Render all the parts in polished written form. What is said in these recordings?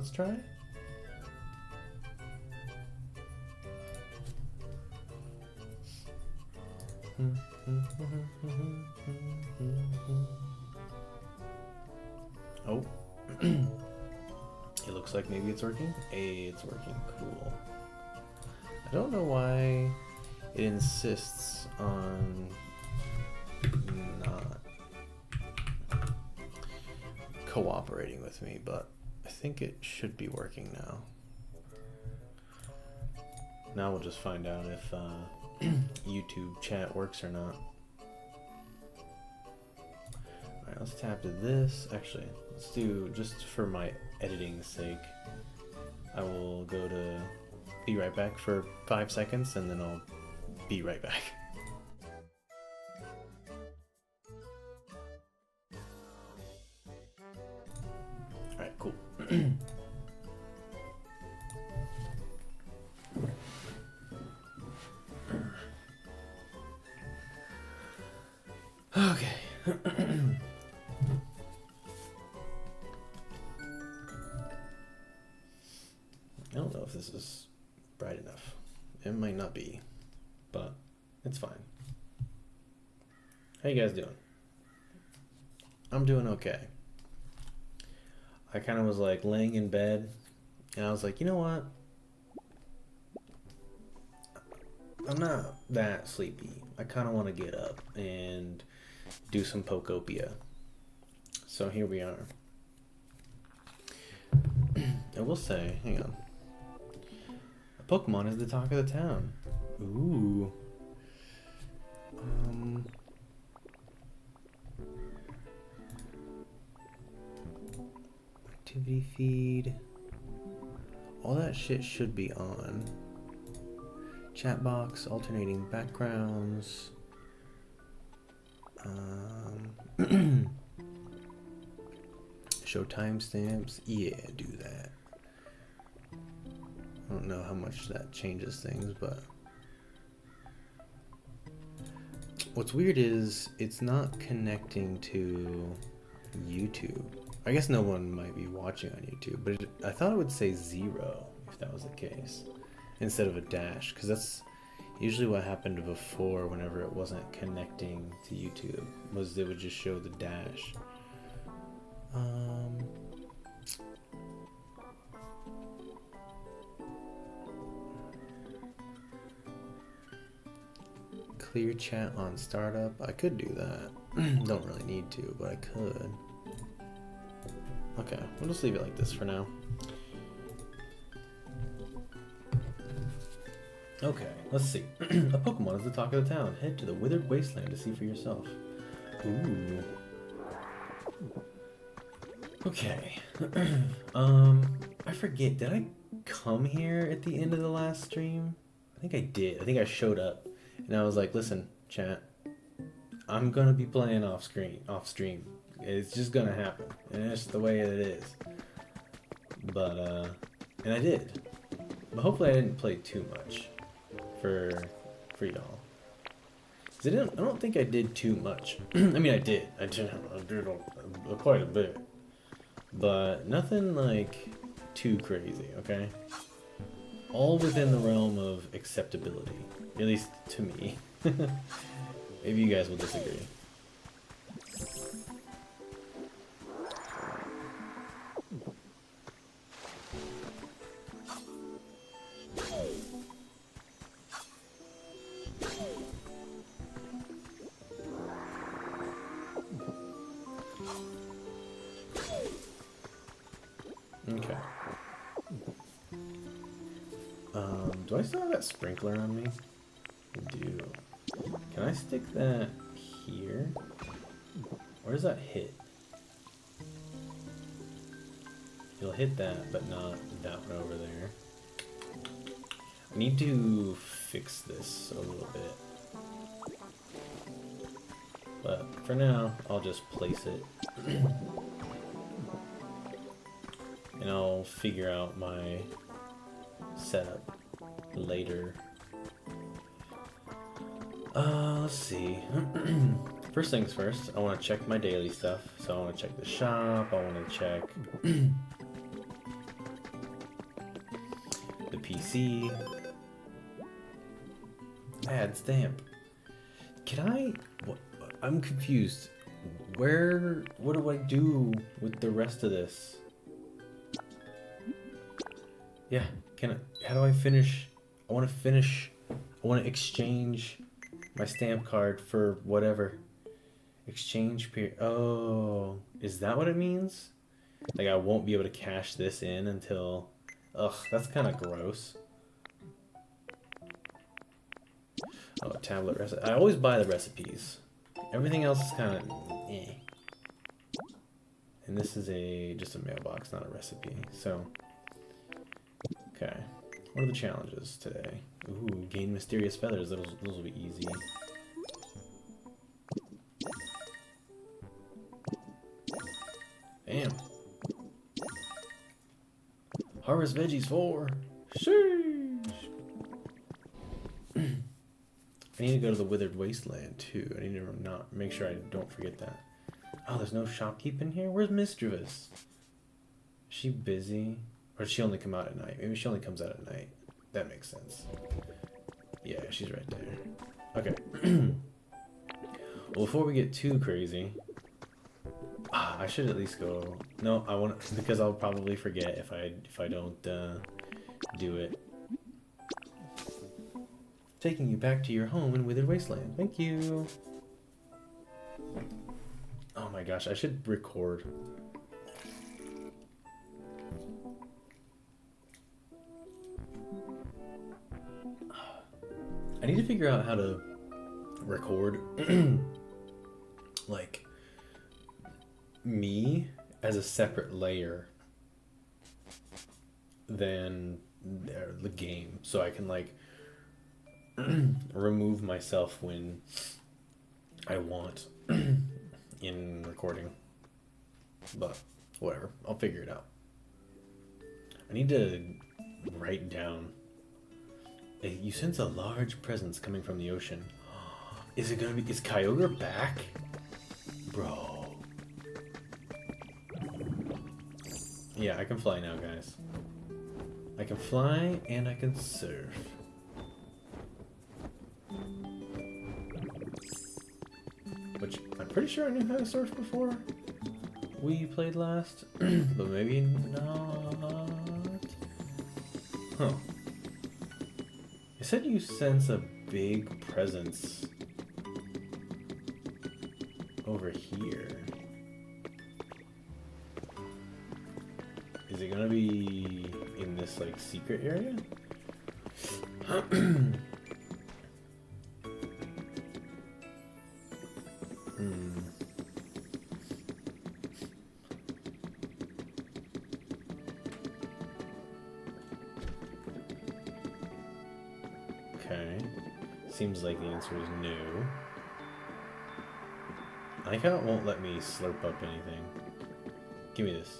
let's try. Oh. It looks like maybe it's working. Hey, it's working. Cool. I don't know why it insists on not cooperating with me, but I think it should be working now. Now we'll just find out if YouTube chat works or not. Alright, let's tap to this. Actually, let's do, just for my editing's sake, I will go to be right back for 5 seconds and then I'll be right back. Alright, cool. Okay. I don't know if this is bright enough. It might not be, but it's fine. How you guys doing? I'm doing okay. I kind of was like laying in bed and I was like, you know what? I'm not that sleepy. I kind of want to get up and do some Pokopia. So here we are. I will say, hang on. A Pokemon is the talk of the town. Ooh. Activity feed. All that shit should be on. Chat box, alternating backgrounds. Show timestamps. Yeah, do that. I don't know how much that changes things, but what's weird is it's not connecting to YouTube. I guess no one might be watching on YouTube, but I thought it would say 0 if that was the case, instead of a dash, because that's usually what happened before whenever it wasn't connecting to YouTube, was they would just show the dash. Clear chat on startup. I could do that. Don't really need to, but I could. Okay, we'll just leave it like this for now. Okay, let's see. A Pokemon is the talk of the town. Head to the withered wasteland to see for yourself. Ooh. Okay. I forget, did I come here at the end of the last stream? I think I did. I think I showed up and I was like, listen, chat, I'm gonna be playing off stream. It's just gonna happen. And it's the way it is. But, and I did. But hopefully I didn't play too much for y'all. I don't think I did too much. I mean, I did quite a bit. But nothing like too crazy, okay? All within the realm of acceptability, at least to me. Maybe you guys will disagree. Okay. Do I still have that sprinkler on me? I do. Can I stick that here? Where does that hit? It'll hit that, but not that one over there. I need to fix this a little bit. But for now, I'll just place it. And I'll figure out my setup later. Let's see. First things first, I want to check my daily stuff. So I want to check the shop, I want to check PC. Add stamp. Can I? What, I'm confused. What do I do with the rest of this? Yeah, can I? How do I finish? I want to finish. I want to exchange my stamp card for whatever. Exchange period. Oh, is that what it means? Like I won't be able to cash this in until... Ugh, that's kind of gross. Oh, tablet recipe. I always buy the recipes. Everything else is kind of eh. And this is just a mailbox, not a recipe. So, okay. What are the challenges today? Ooh, gain mysterious feathers. Those will be easy. Damn. Harvest veggies 4. Sheesh. I need to go to the Withered Wasteland too. I need to not make sure I don't forget that. Oh, there's no shopkeeping here? Where's Mischievous? Is she busy? Or does she only come out at night? Maybe she only comes out at night. That makes sense. Yeah, she's right there. Okay. Well, before we get too crazy... I should at least go... No, I want to... Because I'll probably forget if I don't do it. Taking you back to your home in Withered Wasteland. Thank you. Oh my gosh, I should record. I need to figure out how to record like me as a separate layer than the game, so I can like remove myself when I want in recording. But whatever, I'll figure it out. I need to write down. You sense a large presence coming from the ocean. Is Kyogre back? Bro. Yeah, I can fly now, guys. I can fly and I can surf. Which I'm pretty sure I knew how to surf before we played last, but maybe not. Huh. You said you sense a big presence over here. Is it gonna be in this like secret area? Okay. Seems like the answer is no. I like how it won't let me slurp up anything. Give me this.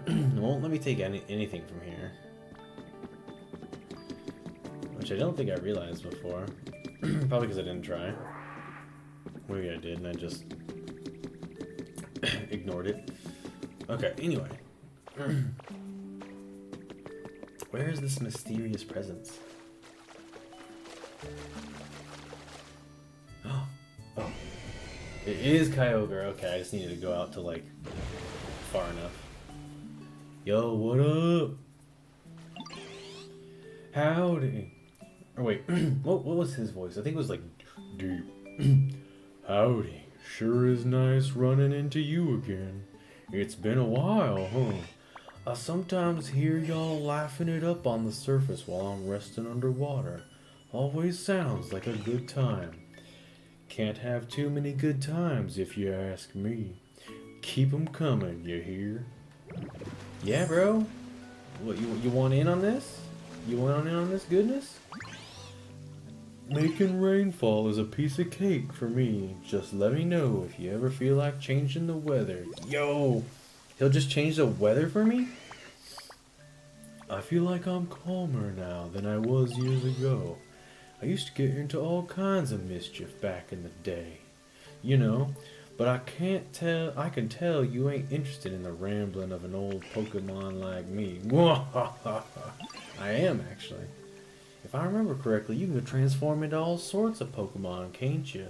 It won't let me take anything from here. Which I don't think I realized before. Probably because I didn't try. Maybe I did and I just ignored it. Okay, anyway. Where is this mysterious presence? Oh, it is Kyogre. Okay, I just needed to go out to like far enough. Yo, what up? Howdy. Or wait, what was his voice? I think it was like deep. Howdy. Sure is nice running into you again. It's been a while, huh? I sometimes hear y'all laughing it up on the surface while I'm resting underwater. Always sounds like a good time. Can't have too many good times if you ask me. Keep 'em coming, you hear? Yeah, bro. What, you want in on this? You want in on this goodness? Making rainfall is a piece of cake for me. Just let me know if you ever feel like changing the weather. Yo! He'll just change the weather for me? I feel like I'm calmer now than I was years ago. I used to get into all kinds of mischief back in the day. You know, But I can tell you ain't interested in the rambling of an old Pokemon like me. I am, actually. If I remember correctly, you can transform into all sorts of Pokemon, can't you?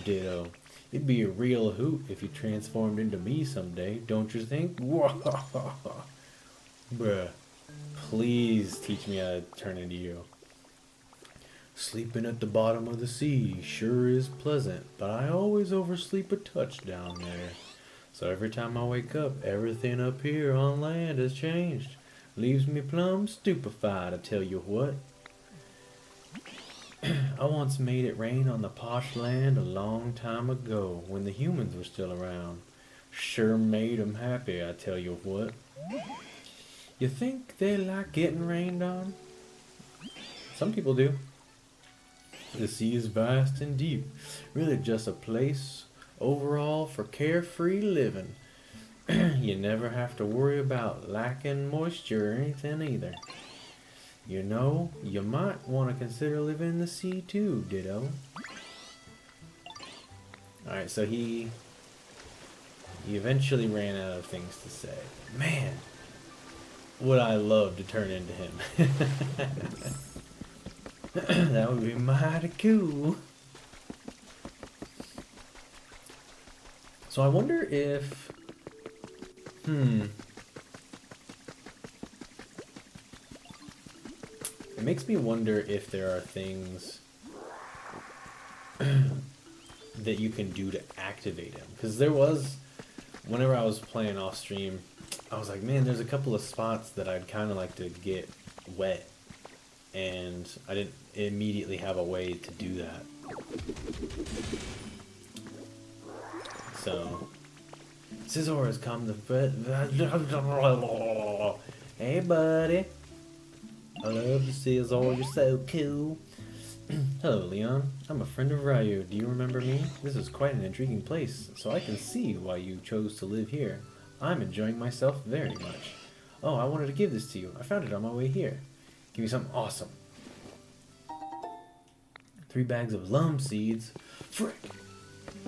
Ditto. It'd be a real hoot if you transformed into me someday, don't you think? Bruh. Please teach me how to turn into you. Sleeping at the bottom of the sea sure is pleasant, but I always oversleep a touch down there. So every time I wake up, everything up here on land has changed. Leaves me plumb stupefied, I tell you what. I once made it rain on the posh land a long time ago, when the humans were still around. Sure made 'em happy, I tell you what. You think they like getting rained on? Some people do. The sea is vast and deep, really just a place overall for carefree living. You never have to worry about lacking moisture or anything either. You know, you might want to consider living in the sea too, Ditto. Alright, so he eventually ran out of things to say. Man, would I love to turn into him. That would be mighty cool. So I wonder if... It makes me wonder if there are things that you can do to activate him. Because there was... Whenever I was playing off stream, I was like, man, there's a couple of spots that I'd kind of like to get wet. And I didn't immediately have a way to do that. So, Scizor has come to... Hey, buddy. I love you, Scizor. You're so cool. Hello, Leon. I'm a friend of Ryu. Do you remember me? This is quite an intriguing place, so I can see why you chose to live here. I'm enjoying myself very much. Oh, I wanted to give this to you. I found it on my way here. Give me something awesome. 3 bags of lum seeds. Frick!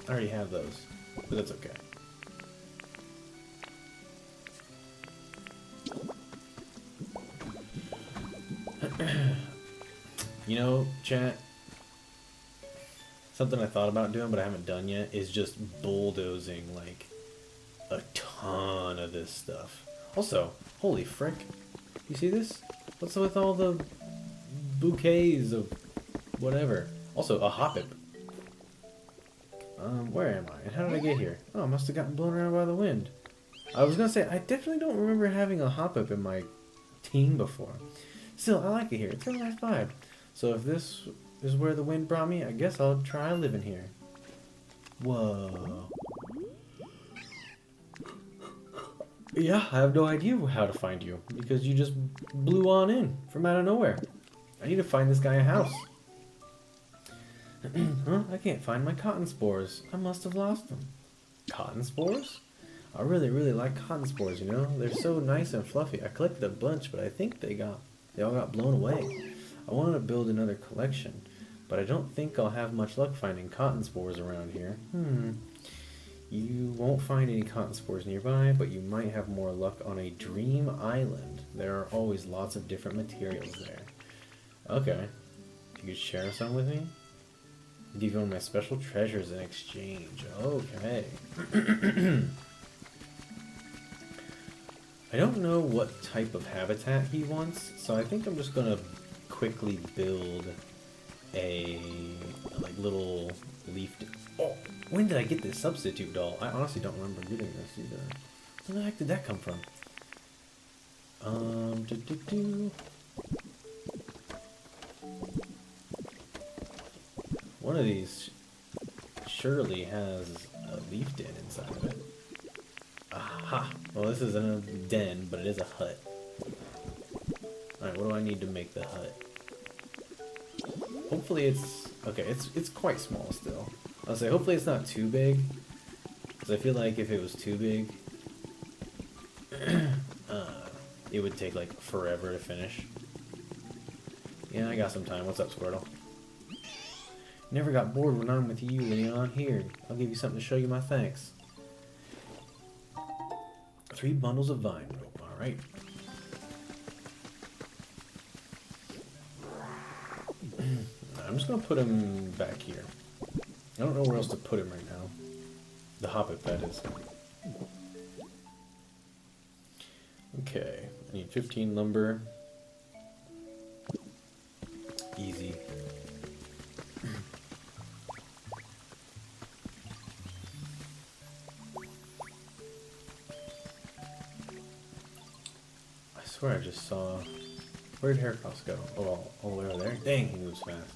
I already have those, but that's okay. You know, chat, something I thought about doing but I haven't done yet is just bulldozing like a ton of this stuff. Also, holy frick, you see this? What's with all the bouquets of whatever? Also, a Hoppip. Where am I? And how did I get here? Oh, I must have gotten blown around by the wind. I was gonna say, I definitely don't remember having a Hoppip in my team before. Still, I like it here. It's got a nice vibe. So if this is where the wind brought me, I guess I'll try living here. Whoa. Yeah, I have no idea how to find you, because you just blew on in from out of nowhere. I need to find this guy a house. Huh? I can't find my cotton spores. I must have lost them. Cotton spores? I really like cotton spores, you know? They're so nice and fluffy. I collected a bunch, but I think they all got blown away. I wanted to build another collection, but I don't think I'll have much luck finding cotton spores around here. You won't find any cotton spores nearby, but you might have more luck on a dream island. There are always lots of different materials there. Okay. You could share some with me? I'll give you one of my special treasures in exchange. Okay. I don't know what type of habitat he wants, so I think I'm just gonna quickly build a little leaf. Oh, when did I get this substitute doll? I honestly don't remember getting this either. Where the heck did that come from? One of these surely has a leaf den inside of it. Aha! Well, this isn't a den, but it is a hut. Alright, what do I need to make the hut? Hopefully it's... Okay, it's quite small still. I'll say hopefully it's not too big, because I feel like if it was too big, it would take like forever to finish. Yeah, I got some time. What's up, Squirtle? Never got bored when I'm with you, Leon. Here, I'll give you something to show you my thanks. 3 bundles of vine rope, alright. I'm just gonna put him back here. I don't know where else to put him right now. The hobbit, that is. Okay, I need 15 lumber. Easy. I swear I just saw... Where'd Heracross go? Oh, all the way over there? Dang, he moves fast.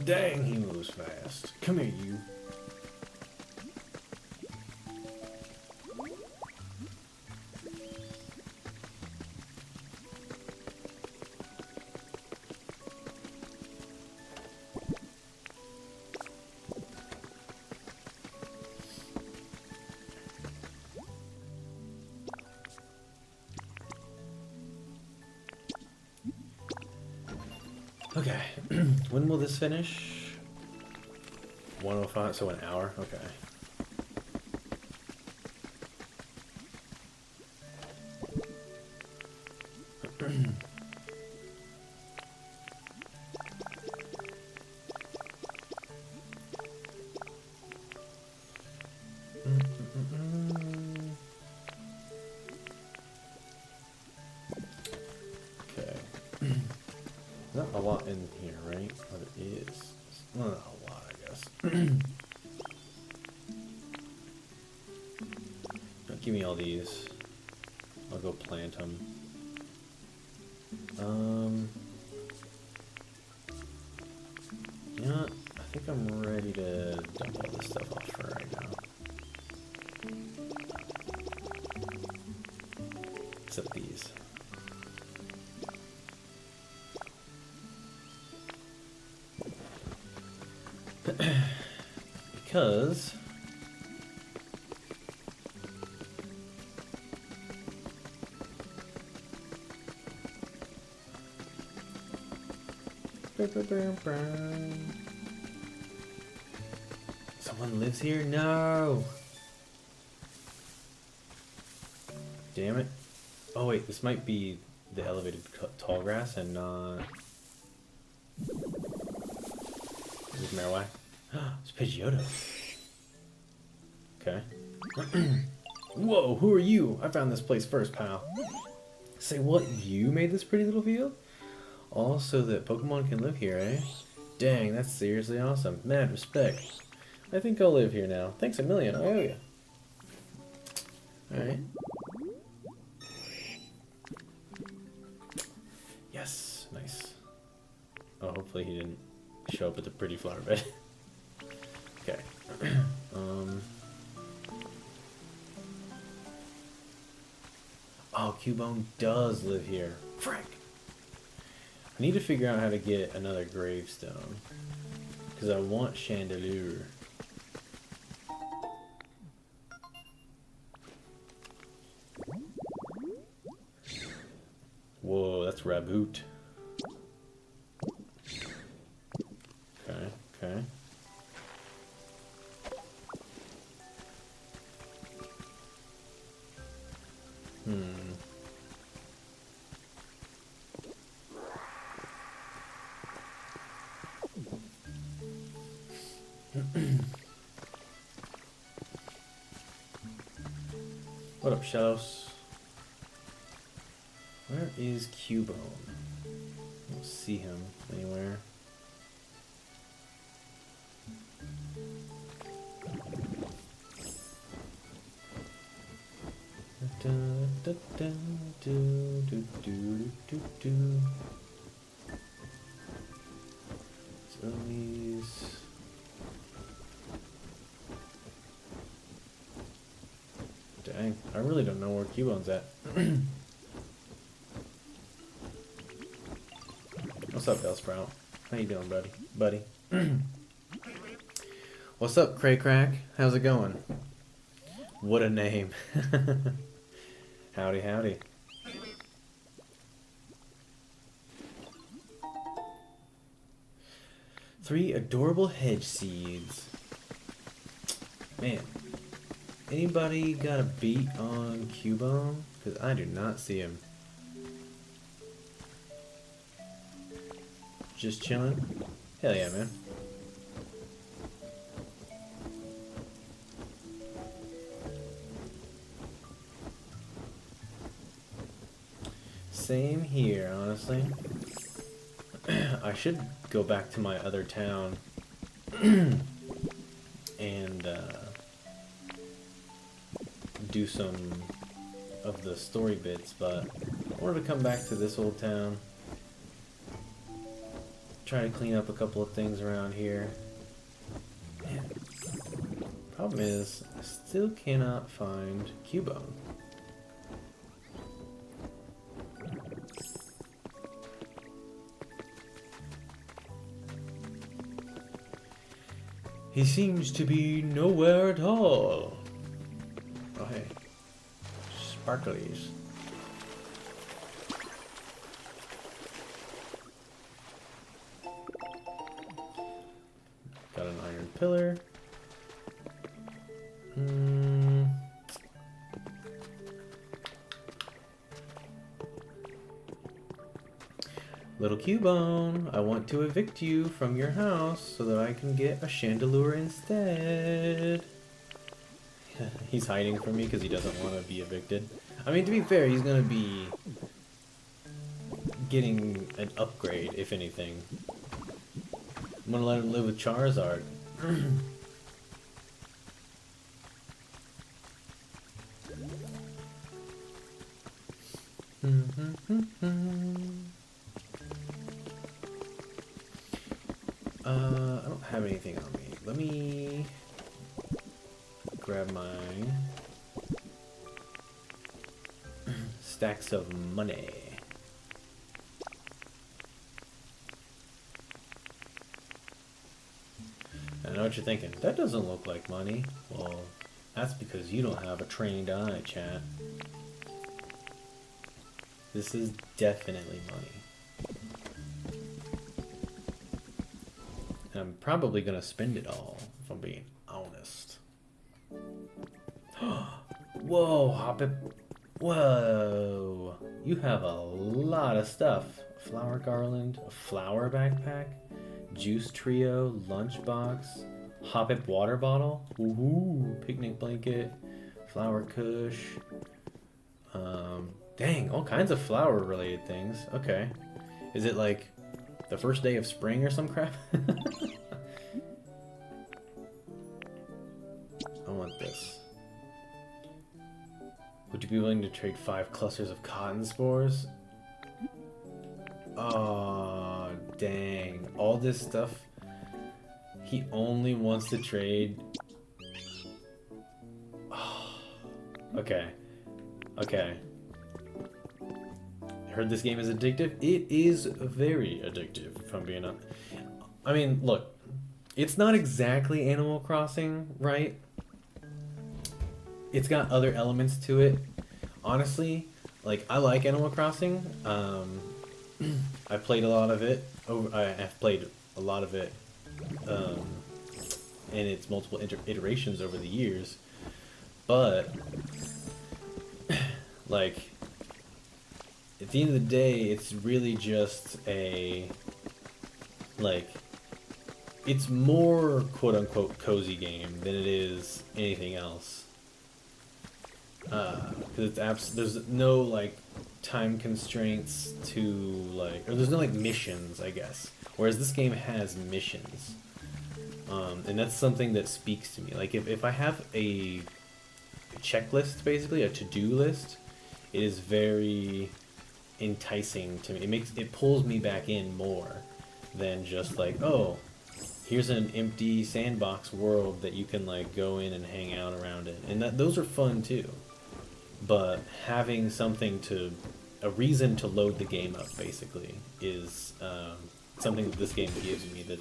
Dang, he moves fast. Come here, you. Okay, when will this finish? 1:05, so an hour? Okay. Okay. Not a lot in here, right? But it is. Well, not a lot, I guess. Give me all these. I'll go plant them. You know what? I think I'm ready to dump all this stuff off for right now. Except these. Because someone lives here? No. Damn it. Oh wait, this might be the elevated tall grass and not... Is this Marowak? It's Pidgeotto. Okay. Whoa, who are you? I found this place first, pal. Say what? You made this pretty little field? All so that Pokemon can live here, eh? Dang, that's seriously awesome. Mad respect. I think I'll live here now. Thanks a million, I owe you. Alright. Yes, nice. Oh, hopefully he didn't show up at the pretty flower bed. Okay. Oh, Cubone does live here. Frank! I need to figure out how to get another gravestone. Because I want Chandelure. Whoa, that's Raboot. Okay, okay. What up, Shellos? Where is Cubone? I don't see him anywhere. Zombies. Dang, I really don't know where Cubone's at. What's up, Bellsprout? How you doing, buddy? What's up, Cray Crack? How's it going? What a name. Howdy, howdy. 3 adorable hedge seeds. Man, anybody got a beat on Cubone? Because I do not see him. Just chilling? Hell yeah, man. Same here, honestly. I should go back to my other town and do some of the story bits, but I wanted to come back to this old town, try to clean up a couple of things around here. Man, problem is, I still cannot find Cubone. He seems to be nowhere at all. Oh hey, sparklies. Got an iron pillar. Little Cubone, I want to evict you from your house so that I can get a chandelure instead. He's hiding from me because he doesn't want to be evicted. I mean, to be fair, he's going to be getting an upgrade, if anything. I'm going to let him live with Charizard. I don't have anything on me. Let me grab my stacks of money. I know what you're thinking. That doesn't look like money. Well, that's because you don't have a trained eye, chat. This is definitely money. I'm probably gonna spend it all, if I'm being honest. Whoa, Hoppip. Whoa. You have a lot of stuff. Flower garland, a flower backpack, juice trio, lunchbox, Hoppip water bottle, ooh, picnic blanket, flower kush. Dang, all kinds of flower related things. Okay. Is it like the first day of spring or some crap? I want this. Would you be willing to trade 5 clusters of cotton spores? Oh, dang. All this stuff. He only wants to trade. Oh, okay. Okay. Heard this game is addictive. It is very addictive, if I'm being honest. I mean, look, it's not exactly Animal Crossing, right? It's got other elements to it. Honestly, like, I like Animal Crossing. I played a lot of it. I've played a lot of it in its multiple iterations over the years. But, like, at the end of the day, it's really just a, like, it's more quote-unquote cozy game than it is anything else. Because there's no, like, time constraints to, like, or there's no, like, missions, I guess. Whereas this game has missions. And that's something that speaks to me. Like, if I have a checklist, basically, a to-do list, it is very enticing to me. It pulls me back in more than just like, oh, here's an empty sandbox world that you can like go in and hang out around it, and those are fun too. But having a reason to load the game up basically is something that this game gives me that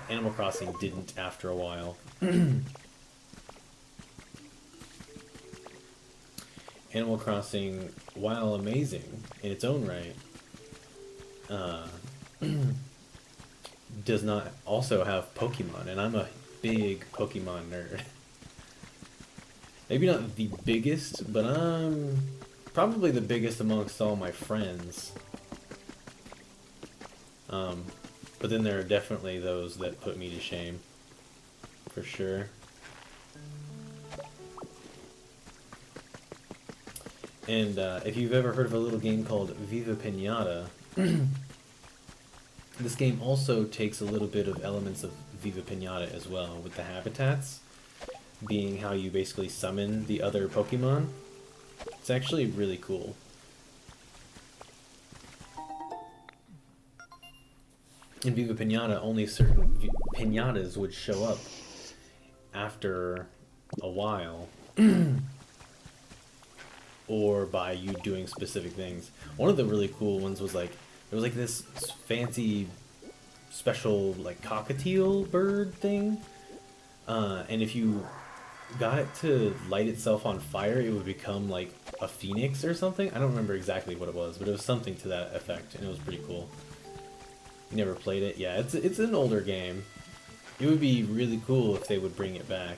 Animal Crossing didn't after a while. Animal Crossing, while amazing in its own right, does not also have Pokemon, and I'm a big Pokemon nerd. Maybe not the biggest, but I'm probably the biggest amongst all my friends. But then there are definitely those that put me to shame, for sure. And if you've ever heard of a little game called Viva Pinata, this game also takes a little bit of elements of Viva Pinata as well, with the habitats being how you basically summon the other Pokemon. It's actually really cool. In Viva Pinata, only certain pinatas would show up after a while, or by you doing specific things. One of the really cool ones was like, there was like this fancy special like cockatiel bird thing, and if you got it to light itself on fire, it would become like a phoenix or something. I don't remember exactly what it was, but it was something to that effect, and it was pretty cool. You never played it? Yeah, it's an older game. It would be really cool if they would bring it back,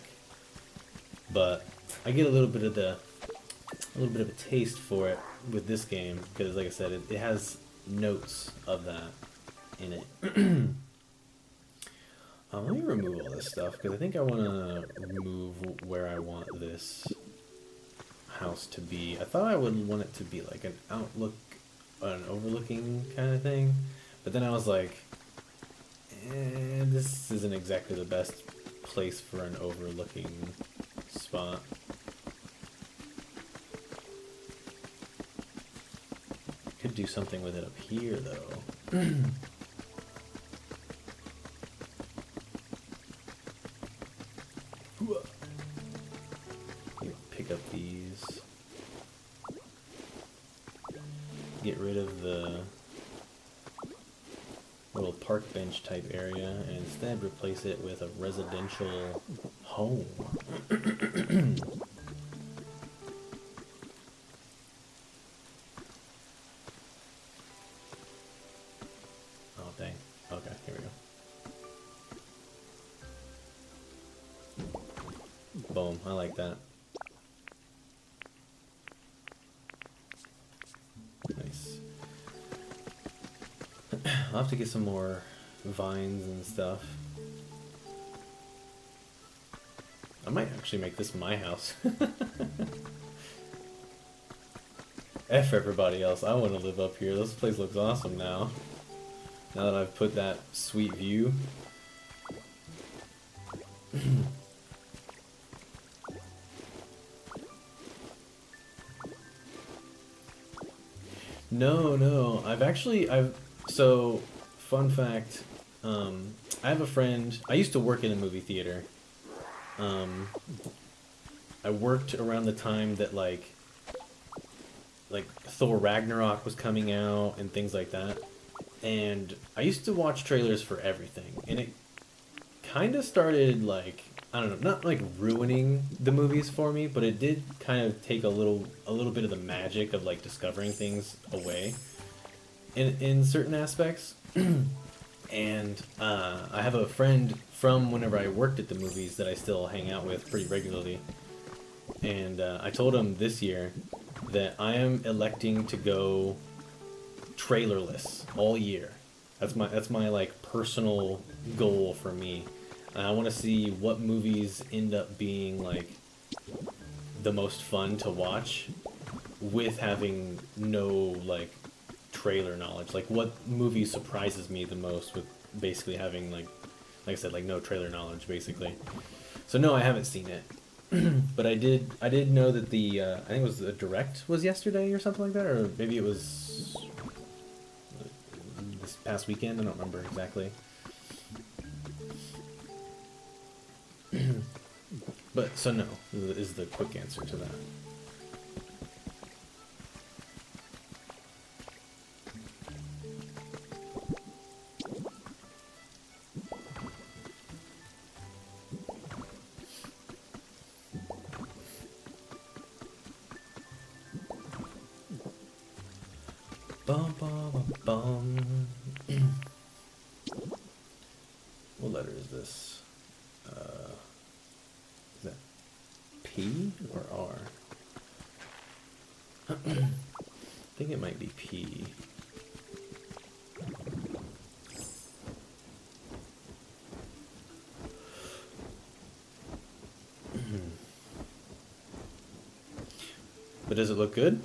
but I get a little bit of a taste for it with this game because, like I said, it has notes of that in it. Let me remove all this stuff because I think I want to remove where I want this house to be. I thought I would want it to be like an overlooking kind of thing, but then I was like, this isn't exactly the best place for an overlooking spot. Could do something with it up here though. Pick up these. Get rid of the little park bench type area and instead replace it with a residential home. Oh dang. Okay, here we go. Boom, I like that. Nice. I'll have to get some more vines and stuff. I might actually make this my house. F everybody else, I want to live up here. This place looks awesome now. Now that I've put that sweet view. No, so, fun fact, I have a friend, I used to work in a movie theater. I worked around the time that like Thor Ragnarok was coming out and things like that. And I used to watch trailers for everything, and it kind of started like, I don't know, not like ruining the movies for me, but it did kind of take a little bit of the magic of like discovering things away in certain aspects. And I have a friend from whenever I worked at the movies that I still hang out with pretty regularly, and I told him this year that I am electing to go trailerless all year. That's my like personal goal for me. I want to see what movies end up being like the most fun to watch with having no like trailer knowledge. Like what movie surprises me the most with basically having like I said, like no trailer knowledge basically. So no, I haven't seen it. But I did know that the I think it was the direct was yesterday or something like that, or maybe it was this past weekend. I don't remember exactly. But so no is the quick answer to that. Bum, bum, bum, bum. this? Is that P or R? I think it might be P. But does it look good?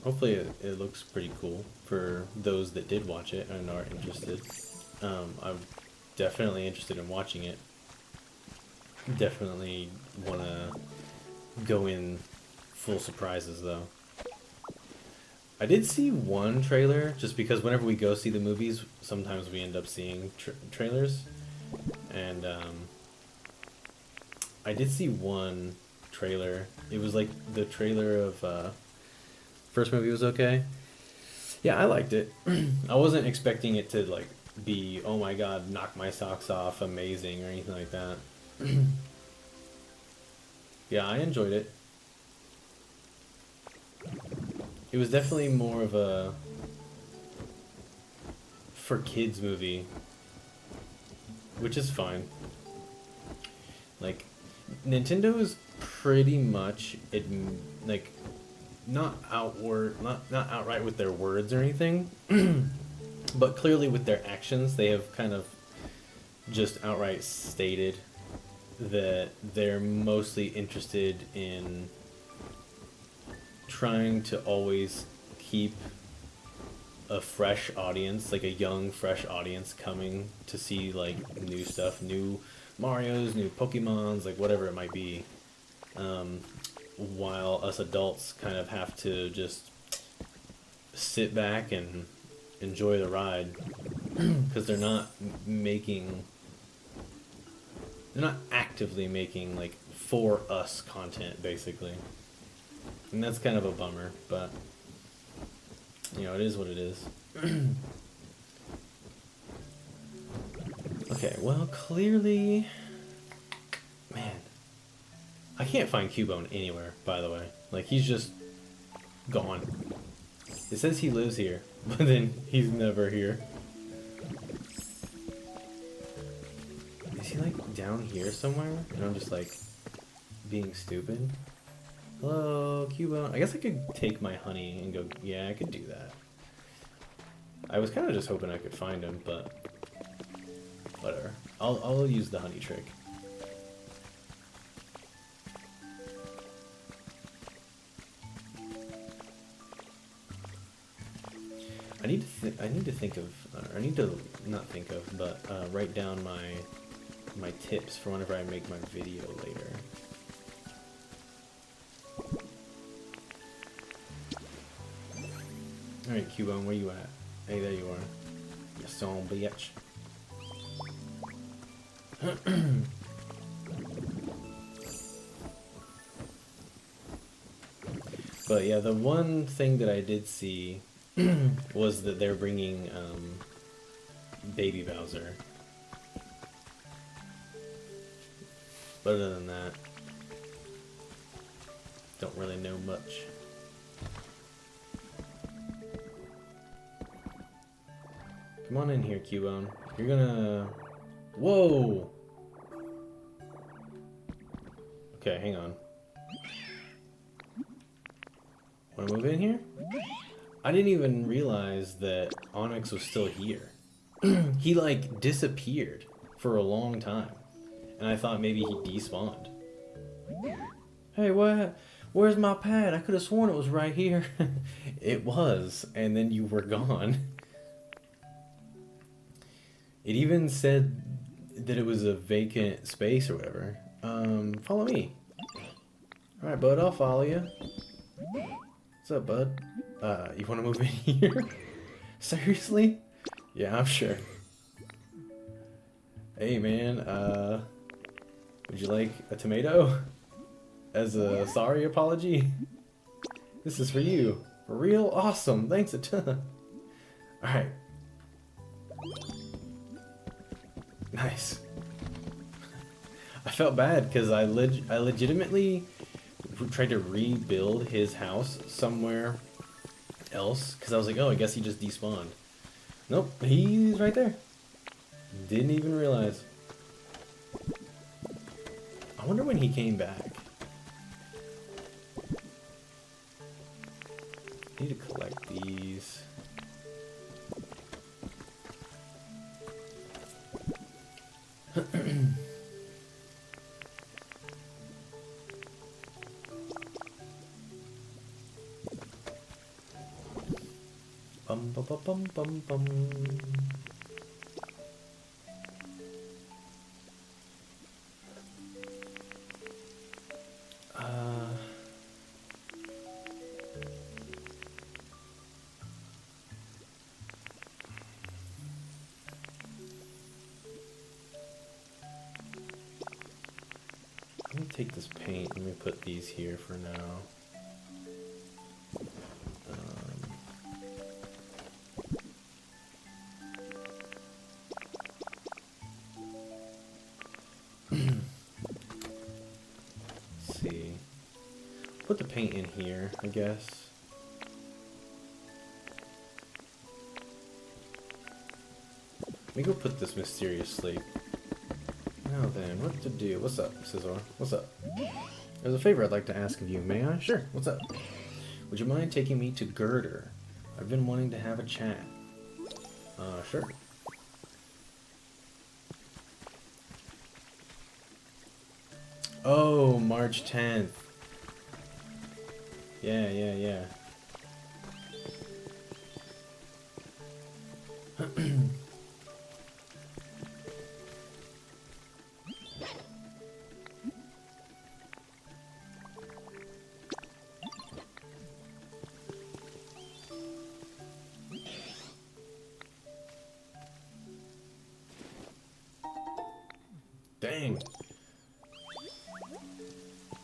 Hopefully it looks pretty cool for those that did watch it and are interested. I'm definitely interested in watching it. Definitely want to go in full surprises though. I did see one trailer, just because whenever we go see the movies, sometimes we end up seeing trailers. And I did see one trailer. It was like the trailer of first movie was okay. Yeah, I liked it. I wasn't expecting it to like be, oh my god, knock my socks off, amazing or anything like that. Yeah, I enjoyed it. It was definitely more of a for kids movie, which is fine. Like Nintendo is pretty much like not outright with their words or anything, but clearly with their actions, they have kind of just outright stated that they're mostly interested in trying to always keep a fresh audience, like a young, fresh audience coming to see like new stuff, new Marios, new Pokemons, like whatever it might be. While us adults kind of have to just sit back and enjoy the ride, because they're not actively making like for us content basically. And that's kind of a bummer, but you know, it is what it is. Okay, well, clearly, man, I can't find Cubone anywhere, by the way. Like, he's just gone. It says he lives here, but then he's never here. Is he, like, down here somewhere? And I'm just, like, being stupid? Hello, Cubone. I guess I could take my honey and go, yeah, I could do that. I was kind of just hoping I could find him, but whatever. I'll use the honey trick. I need to think of, I need to not think of, but write down my tips for whenever I make my video later. Alright, Cubone, where you at? Hey, there you are. You son of a bitch. But yeah, the one thing that I did see was that they're bringing Baby Bowser. But other than that, don't really know much. Come on in here, Cubone. You're gonna... Whoa! Okay, hang on. Wanna move in here? I didn't even realize that Onyx was still here. He, like, disappeared for a long time. And I thought maybe he despawned. Hey, what? Where's my pad? I could have sworn it was right here. It was, and then you were gone. It even said that it was a vacant space or whatever. Follow me. Alright, bud, I'll follow you. What's up, bud? You wanna move in here? Seriously? Yeah, I'm sure. Hey, man, would you like a tomato? As a sorry apology? This is for you. For real? Awesome, thanks a ton. Alright. Nice. I felt bad because I legitimately tried to rebuild his house somewhere else because I was like, oh, I guess he just despawned. Nope, he's right there. Didn't even realize. I wonder when he came back. I need to collect these. Bum bum bum bum bum. Let me take this paint. Let me put these here for now. Let's see. Put the paint in here, I guess. Let me go put this mysterious slate. Now then, what to do? What's up, Scizor? What's up? There's a favor I'd like to ask of you. May I? Sure. What's up? Would you mind taking me to Girder? I've been wanting to have a chat. Sure. Oh, March 10th. Yeah. Dang.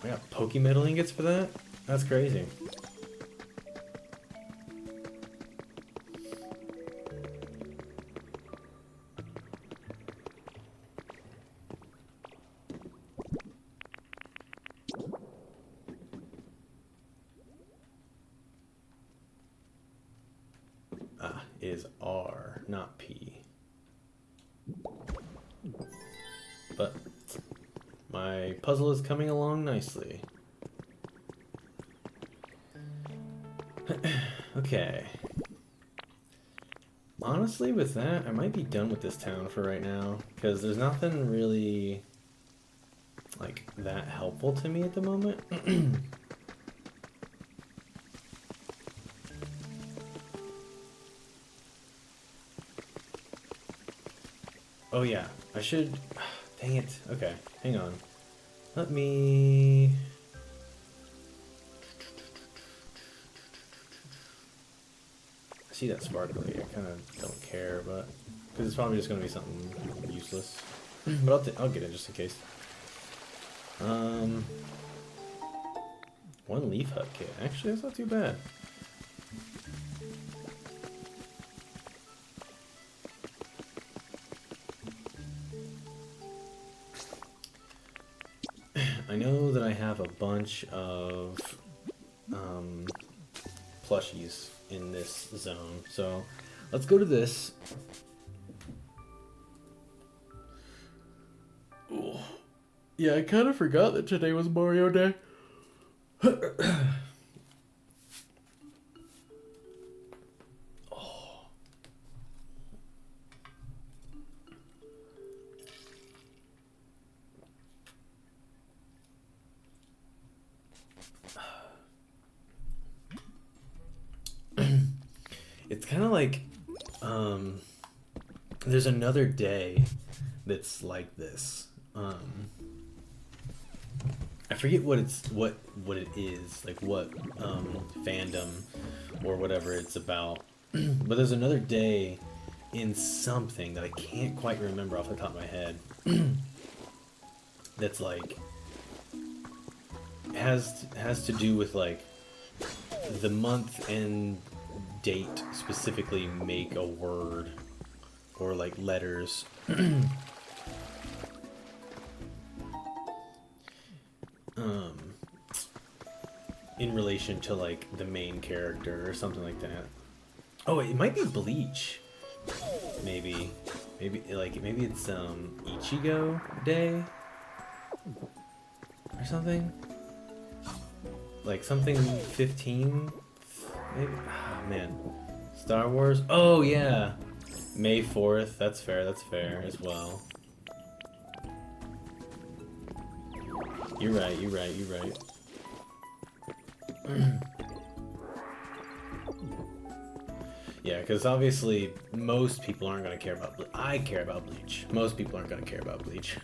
I got Pokemetal ingots for that? That's crazy. Ah, it is R, not P. But my puzzle is coming along nicely. Okay. Honestly, with that, I might be done with this town for right now, because there's nothing really, like, that helpful to me at the moment. Oh yeah, I should... Dang it. Okay, hang on. Let me... I see that sparkly. I kind of don't care, but... Because it's probably just going to be something useless. But I'll get it just in case. One leaf hut kit. Actually, that's not too bad. I know that I have a bunch of plushies in this zone, so let's go to this. Ooh. Yeah, I kind of forgot that today was Mario Day. It's kind of like, there's another day that's like this. I forget what it is, like what fandom or whatever it's about. But there's another day in something that I can't quite remember off the top of my head. That's like has to do with like the month and date specifically make a word or like letters. In relation to like the main character or something like that. Oh, it might be Bleach. Maybe it's Ichigo Day. or something? Like something 15? Maybe? Oh, man. Star Wars? Oh, yeah. May 4th. That's fair as well. You're right. Yeah, because obviously most people aren't going to care about Bleach. I care about Bleach. Most people aren't going to care about Bleach.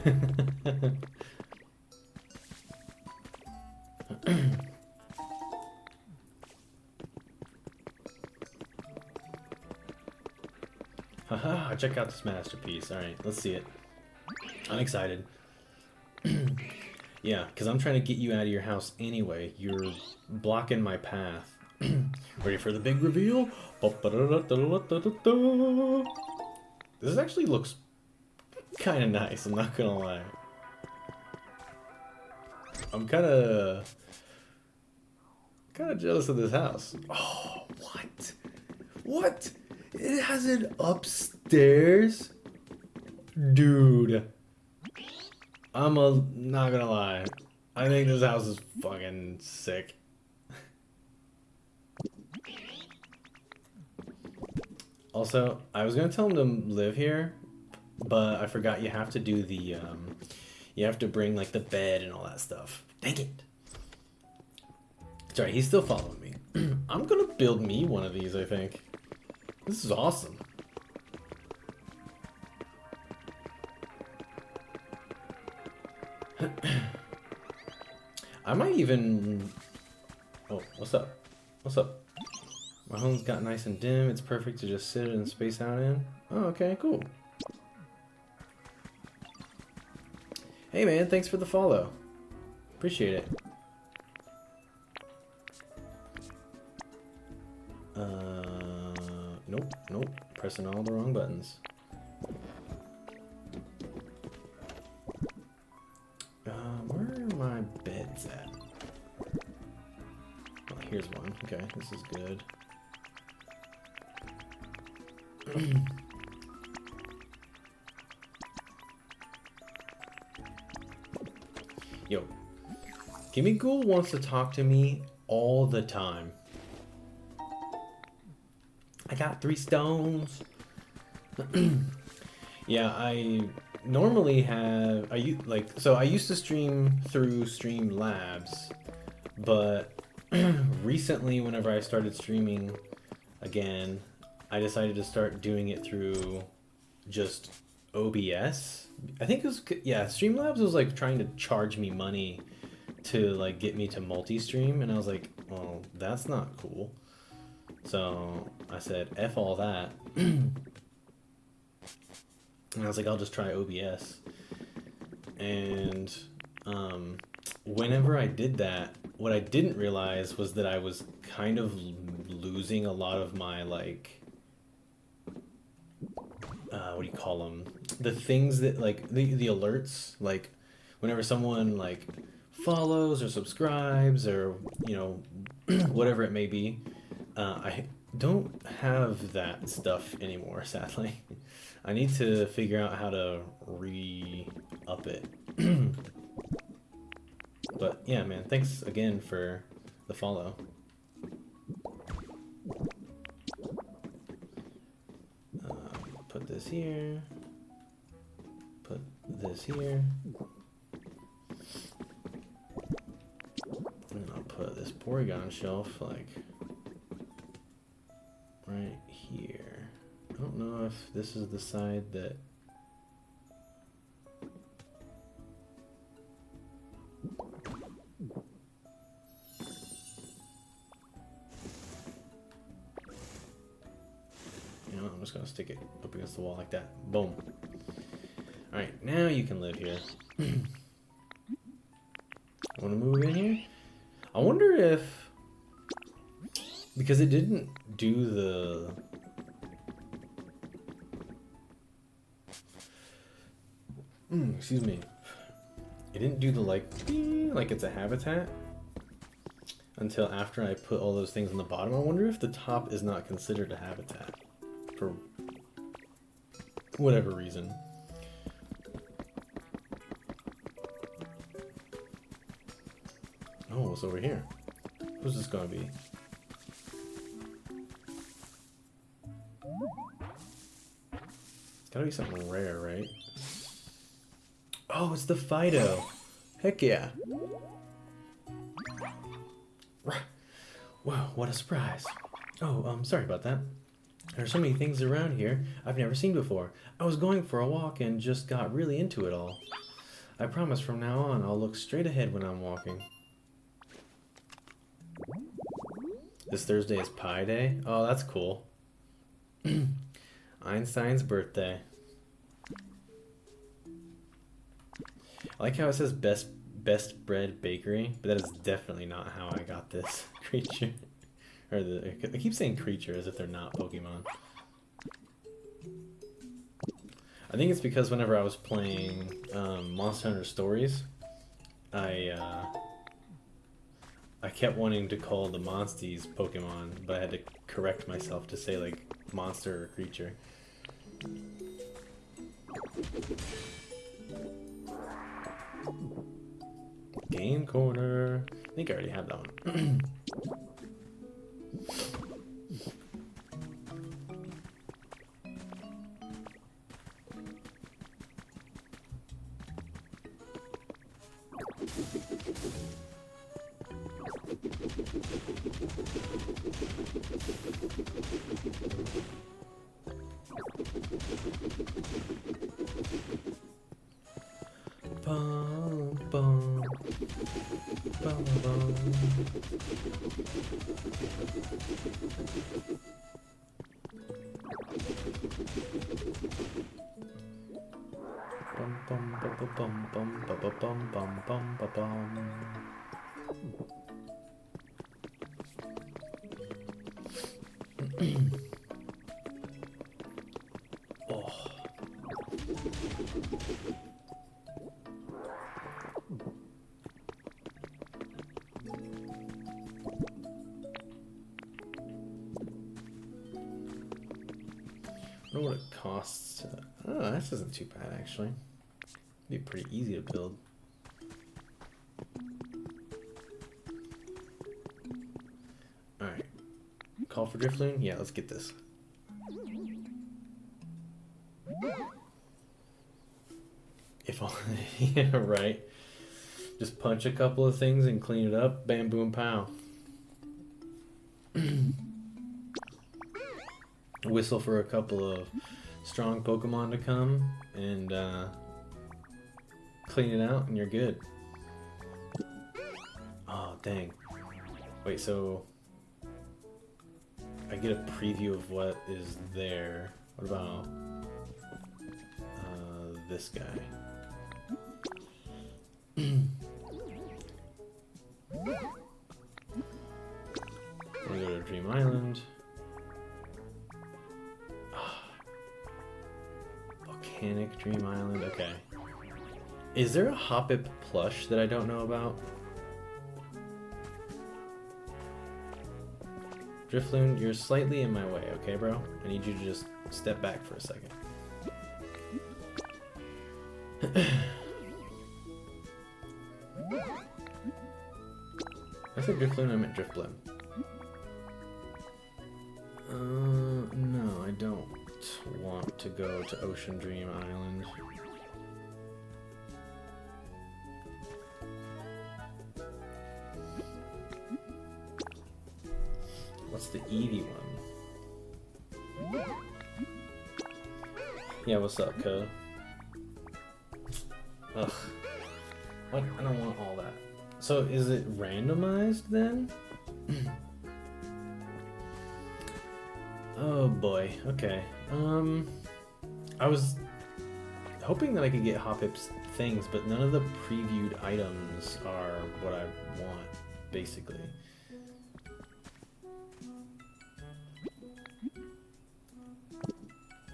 Haha, check out this masterpiece. Alright, let's see it. I'm excited. Yeah, because I'm trying to get you out of your house anyway. You're blocking my path. Ready for the big reveal? This actually looks kind of nice, I'm not gonna lie. I'm kind of jealous of this house. Oh, what? What? It has an upstairs? Dude. Not gonna lie. I think this house is fucking sick. Also, I was gonna tell him to live here, but I forgot you have to do the, you have to bring, like, the bed and all that stuff. Dang it. Sorry, he's still following me. I'm gonna build me one of these, I think. This is awesome. I might even... Oh, what's up? What's up? My home's got nice and dim. It's perfect to just sit and space out in. Oh, okay, cool. Hey, man, thanks for the follow. Appreciate it. Nope. Pressing all the wrong buttons. Where are my beds at? Oh, here's one. Okay, this is good. Yo, Gimme Ghoul wants to talk to me all the time. I got 3 stones. Yeah, I normally have... I used to stream through Streamlabs, but recently whenever I started streaming again, I decided to start doing it through just OBS. I think it was... Yeah, Streamlabs was like trying to charge me money to like get me to multi-stream, and I was like, well, that's not cool. So I said, F all that. And I was like, I'll just try OBS. And whenever I did that, what I didn't realize was that I was kind of losing a lot of my, like, what do you call them? The things that, like, the alerts, like, whenever someone, like, follows or subscribes or, you know, whatever it may be, I don't have that stuff anymore, sadly. I need to figure out how to re-up it. But yeah, man, thanks again for the follow. Put this here. Put this here. And I'll put this Porygon shelf, like, right here. I don't know if this is the side that... You know, I'm just gonna stick it up against the wall like that. Boom. Alright, now you can live here. Wanna move in here? I wonder if... Because it didn't do the... excuse me. It didn't do the, like it's a habitat until after I put all those things on the bottom. I wonder if the top is not considered a habitat for whatever reason. Oh, what's over here? Who's this gonna be? It's gotta be something rare, right? Oh, it's the Fido. Heck yeah. Wow, what a surprise. Oh, sorry about that. There are so many things around here I've never seen before. I was going for a walk and just got really into it all. I promise from now on I'll look straight ahead when I'm walking. This Thursday is Pi Day? Oh, that's cool. Einstein's birthday. I like how it says best bread bakery, but that is definitely not how I got this creature. Or I keep saying creature as if they're not Pokemon. I think it's because whenever I was playing Monster Hunter Stories, I kept wanting to call the Monsties Pokemon, but I had to correct myself to say like monster or creature. Game corner. I think I already have that one. Bum, bum, bum, bum. Bum, bum, bum, bum, bum, bum, bum, bum, bum, bum, bum. Oh. I wonder what it costs. Oh, this isn't too bad actually. Be pretty easy to build. Alright. Call for Drifloon? Yeah, let's get this. If only, yeah, right. Just punch a couple of things and clean it up. Bam, boom, pow. Whistle for a couple of strong Pokemon to come and clean it out and you're good. Oh, dang. Wait, so I get a preview of what is there. What about this guy? We're gonna go to Dream Island. Volcanic Dream Island, okay. Is there a Hoppip plush that I don't know about? Drifloon, you're slightly in my way, okay, bro? I need you to just step back for a second. I said Drifloon, I meant Drifblim. No, I don't want to go to Ocean Dream Island. What's the Eevee one? Yeah, what's up, code? Ugh. What? I don't want all that. So is it randomized then? Oh boy, okay. I was hoping that I could get Hoppip's things, but none of the previewed items are what I want, basically.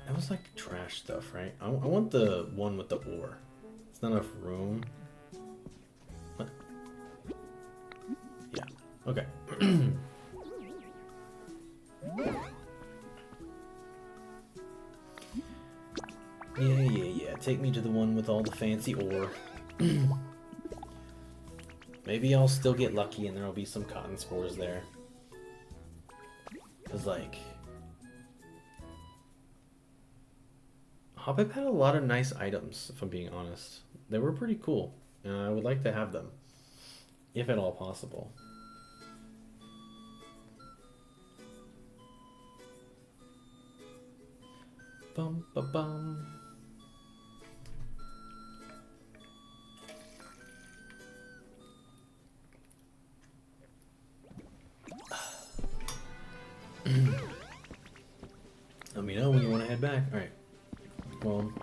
That was like trash stuff, right? I want the one with the ore. It's not enough room. What? Yeah, okay. Yeah. Take me to the one with all the fancy ore. Maybe I'll still get lucky and there'll be some cotton spores there. Cause like, Hoppip had a lot of nice items, if I'm being honest. They were pretty cool, and I would like to have them, if at all possible. Bum ba bum. Let me know when you want to head back. All right. Well.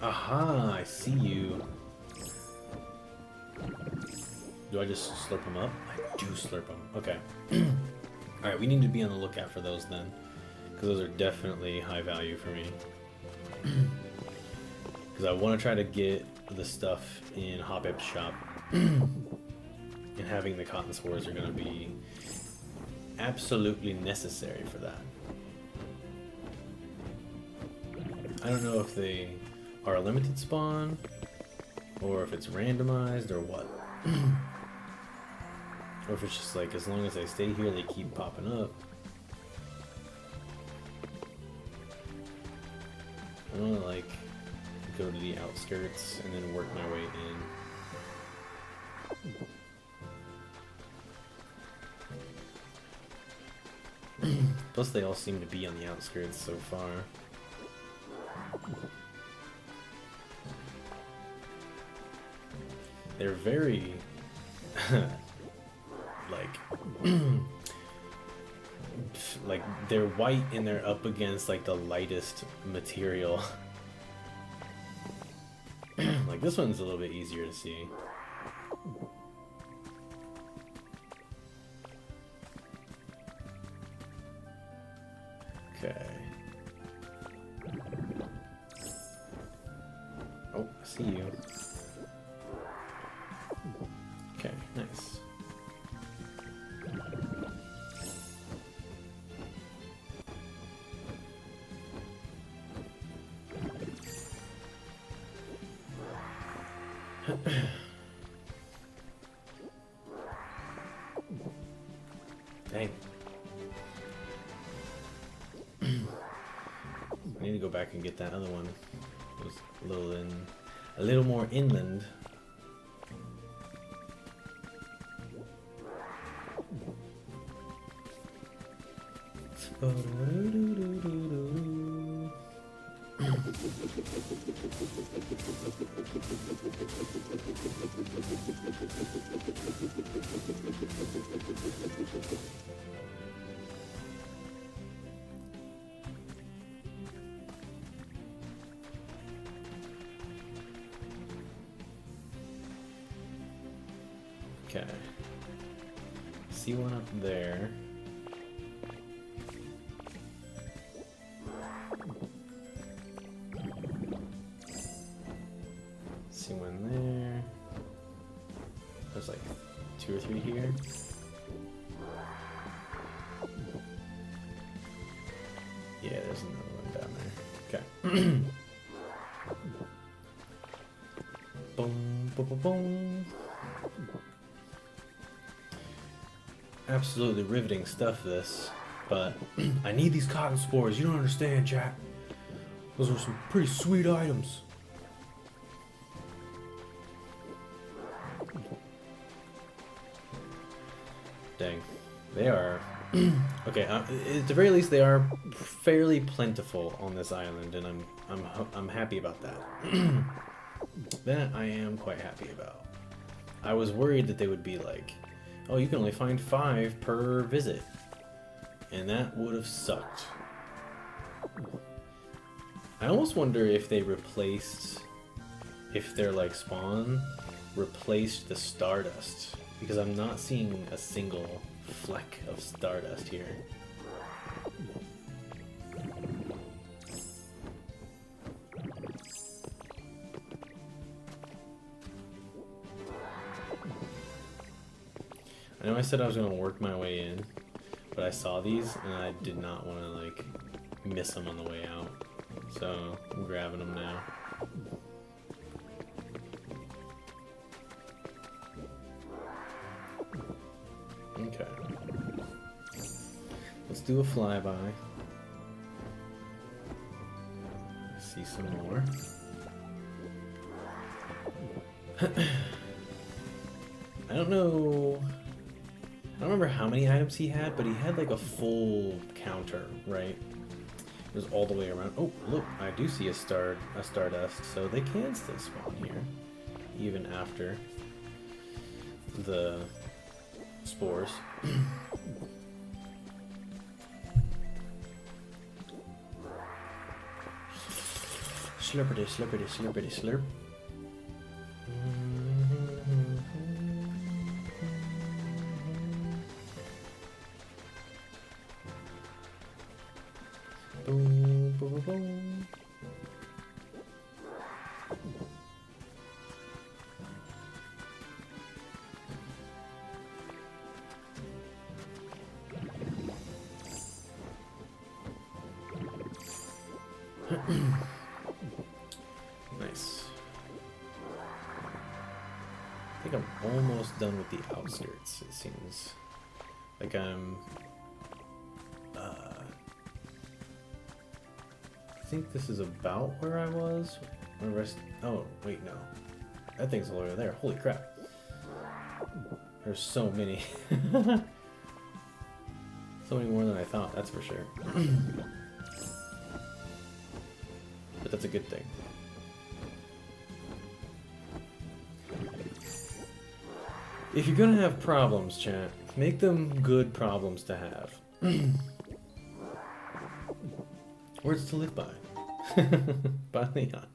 Aha! I see you. Do I just slurp them up? I do slurp them. Okay. All right. We need to be on the lookout for those then, because those are definitely high value for me. Because I want to try to get the stuff in Hoppip's shop. And having the cotton spores are going to be absolutely necessary for that. I don't know if they are a limited spawn, or if it's randomized, or what. Or if it's just like, as long as they stay here, they keep popping up. I want to like go to the outskirts and then work my way in. Plus they all seem to be on the outskirts so far. They're very like they're white and they're up against like the lightest material. Like this one's a little bit easier to see. Okay. Oh, I see you. Okay, nice. Dang. I need to go back and get that other one. It was a little more inland. Okay. See one up there. See one there. There's like 2 or 3 here. Yeah, there's another one down there. Okay. Boom, boom, boom, boom. Absolutely riveting stuff, this. But I need these cotton spores. You don't understand, Jack. Those are some pretty sweet items. Dang. They are... Okay, at the very least, they are fairly plentiful on this island, and I'm happy about that. That I am quite happy about. I was worried that they would be like, oh, you can only find 5 per visit, and that would have sucked. I almost wonder if they replaced, if their like spawn replaced the stardust, because I'm not seeing a single fleck of stardust here. I know I said I was going to work my way in, but but I saw these and I did not want to like miss them on the way out. So I'm grabbing them now. Okay. Let's do a flyby. See some more. I don't know. I don't remember how many items he had, but he had like a full counter, right? It was all the way around. Oh, look, I do see a stardust, so they can still spawn here, even after the spores. Slurpity, slurpity, slurpity, slurp. Boom, boom, boom, boom. Nice. I think I'm almost done with the outskirts. It seems like I'm. I think this is about where I was. Oh, wait, no. That thing's all over there. Holy crap. There's so many. So many more than I thought, that's for sure. But that's a good thing. If you're gonna have problems, chat, make them good problems to have. Words to live by. By Leon.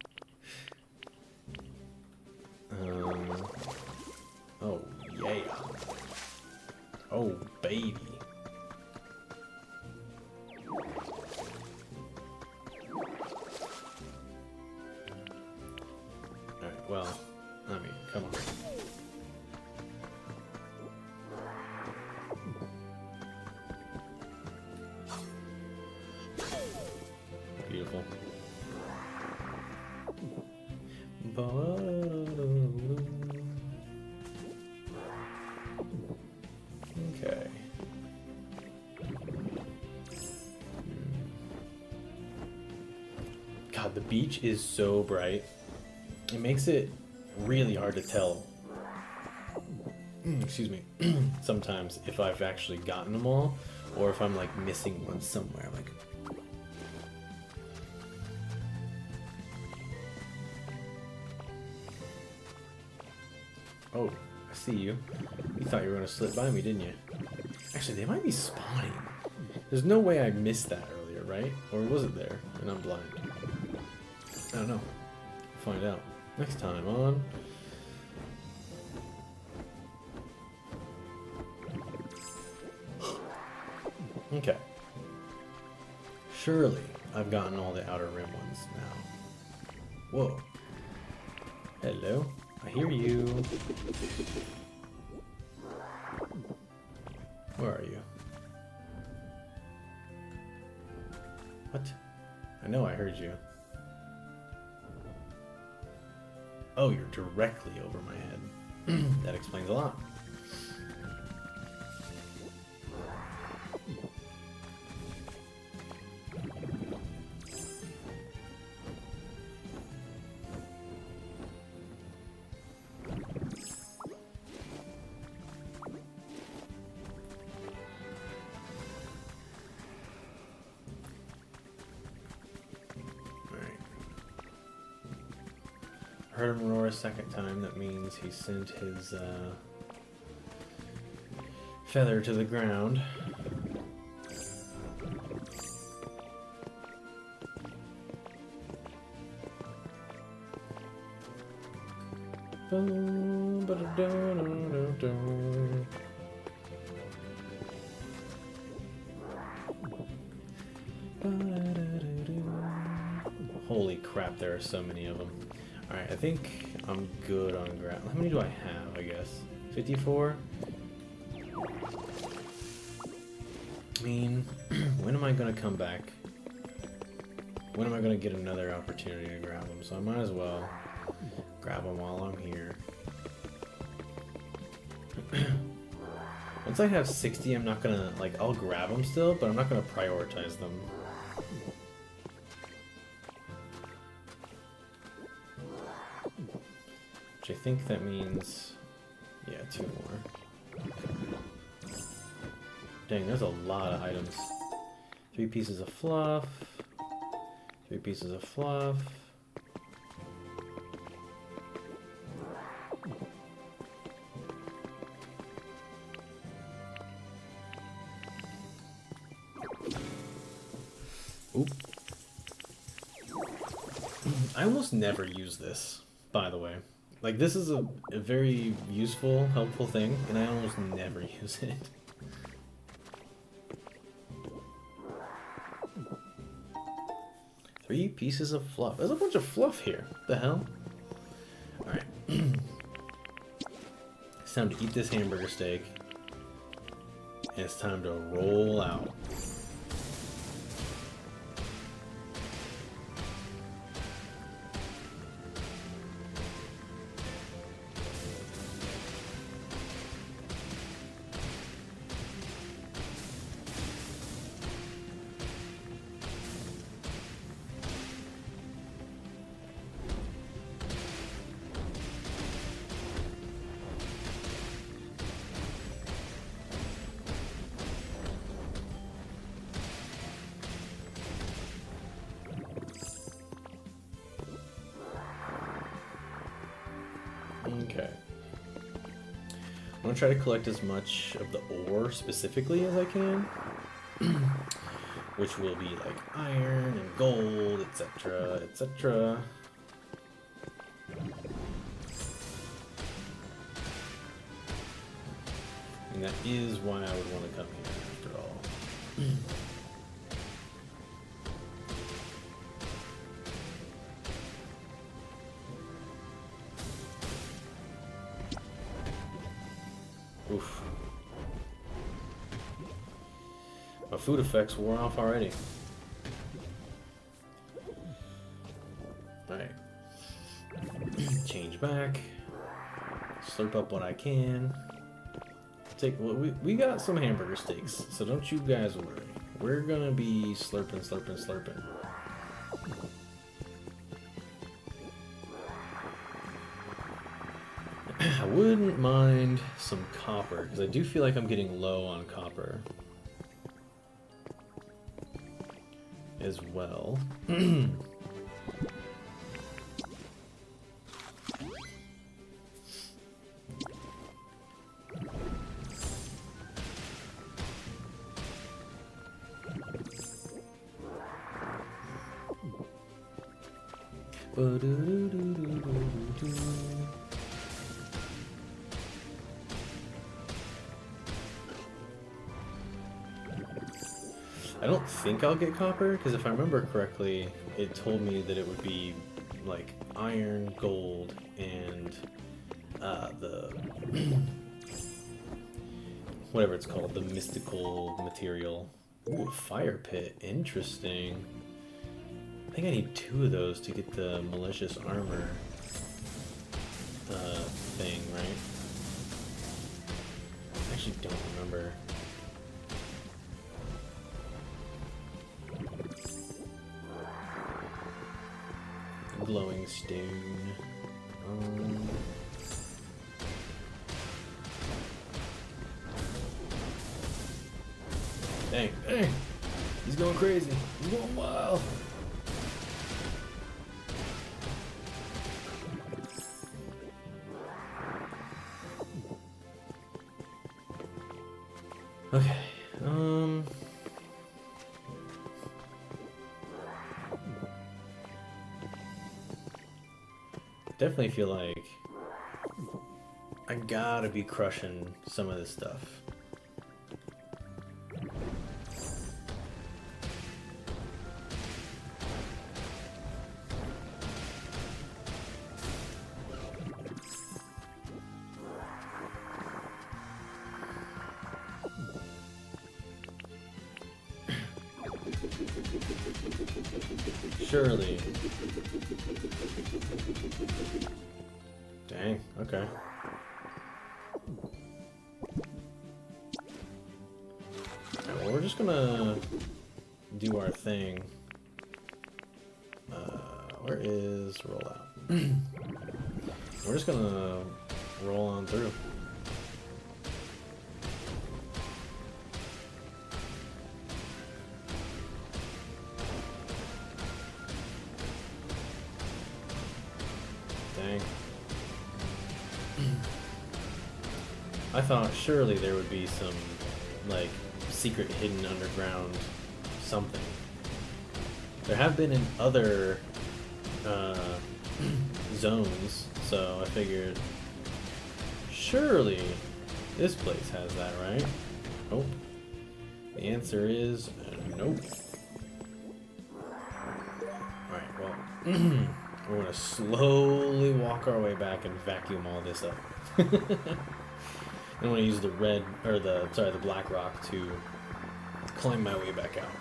Oh, yeah. Oh, baby. Alright, well, I mean, come on. Beautiful. Okay. God, the beach is so bright. It makes it really hard to tell. Excuse me. Sometimes if I've actually gotten them all, or if I'm like missing one somewhere, like. Oh, I see you. You thought you were gonna slip by me, didn't you? Actually, they might be spawning. There's no way I missed that earlier, right? Or was it there and I'm blind? I don't know. We'll find out next time on. Okay. Surely I've gotten all the outer rim ones now. Whoa. Hello. I hear you. Where are you? What? I know I heard you. Oh, you're directly over my head. That explains a lot. Heard him roar a second time. That means he sent his feather to the ground. Holy crap, there are so many of them. Alright, I think I'm good on ground. How many do I have, I guess? 54? I mean, when am I gonna come back? When am I gonna get another opportunity to grab them? So I might as well grab them while I'm here. Once I have 60, I'm not gonna, like, I'll grab them still, but I'm not gonna prioritize them. Which I think that means, yeah, 2 more. Okay. Dang, there's a lot of items. 3 pieces of fluff. 3 pieces of fluff. Oop. I almost never use this, by the way. Like, this is a very useful, helpful thing, and I almost never use it. Three pieces of fluff. There's a bunch of fluff here. What the hell? Alright. It's time to eat this hamburger steak. And it's time to roll out. Okay. I'm gonna try to collect as much of the ore specifically as I can, which will be like iron and gold, etc., etc. And that is why I would want to come here after all. Oof. My food effects wore off already. Alright. Change back. Slurp up what I can. Well, we got some hamburger steaks, so don't you guys worry. We're gonna be slurping, slurping, slurping. I wouldn't mind some copper, because I do feel like I'm getting low on copper. As well. I don't think I'll get copper, because if I remember correctly, it told me that it would be like iron, gold, and the whatever it's called, the mystical material. Ooh, fire pit, interesting. I think I need 2 of those to get the malicious armor thing, right? I actually don't remember. Glowing stone. Dang, dang! He's going crazy. He's going wild. Okay. Definitely feel like I gotta be crushing some of this stuff. surely. Dang, okay. Alright, well, we're just gonna do our thing. Where is rollout? We're just gonna roll on through. Dang. I thought surely there would be some, like, secret hidden underground something. There have been in other zones, so I figured surely this place has that, right? Nope. The answer is nope. Alright, well, we're gonna slowly walk our way back and vacuum all this up. I'm gonna use the red, or the black rock to climb my way back out.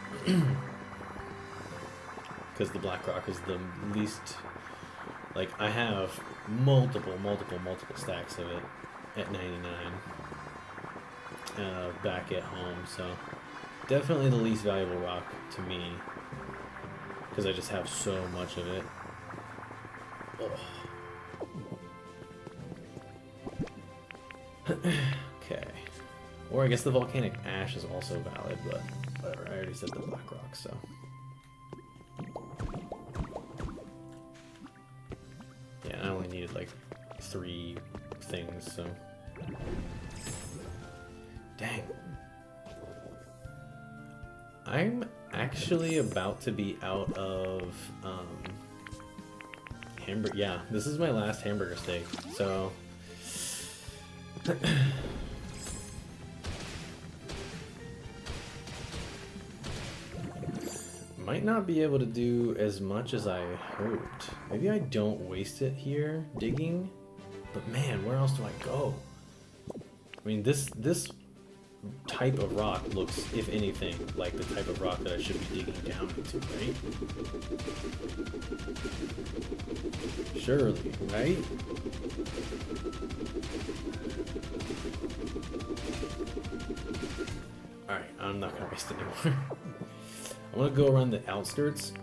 Because the black rock is the least, like, I have multiple stacks of it at 99 back at home, so definitely the least valuable rock to me, because I just have so much of it. Okay. Or I guess the volcanic ash is also valid, but whatever, I already said the black rock, so. Yeah, I only needed like 3 things, so. Dang. I'm actually about to be out of hamburger. Yeah, this is my last hamburger steak, so. Might not be able to do as much as I hoped. Maybe I don't waste it here digging, but man, where else do I go? I mean, this type of rock looks, if anything, like the type of rock that I should be digging down into, right? Surely, right? Alright, I'm not gonna waste anymore. I'm gonna go around the outskirts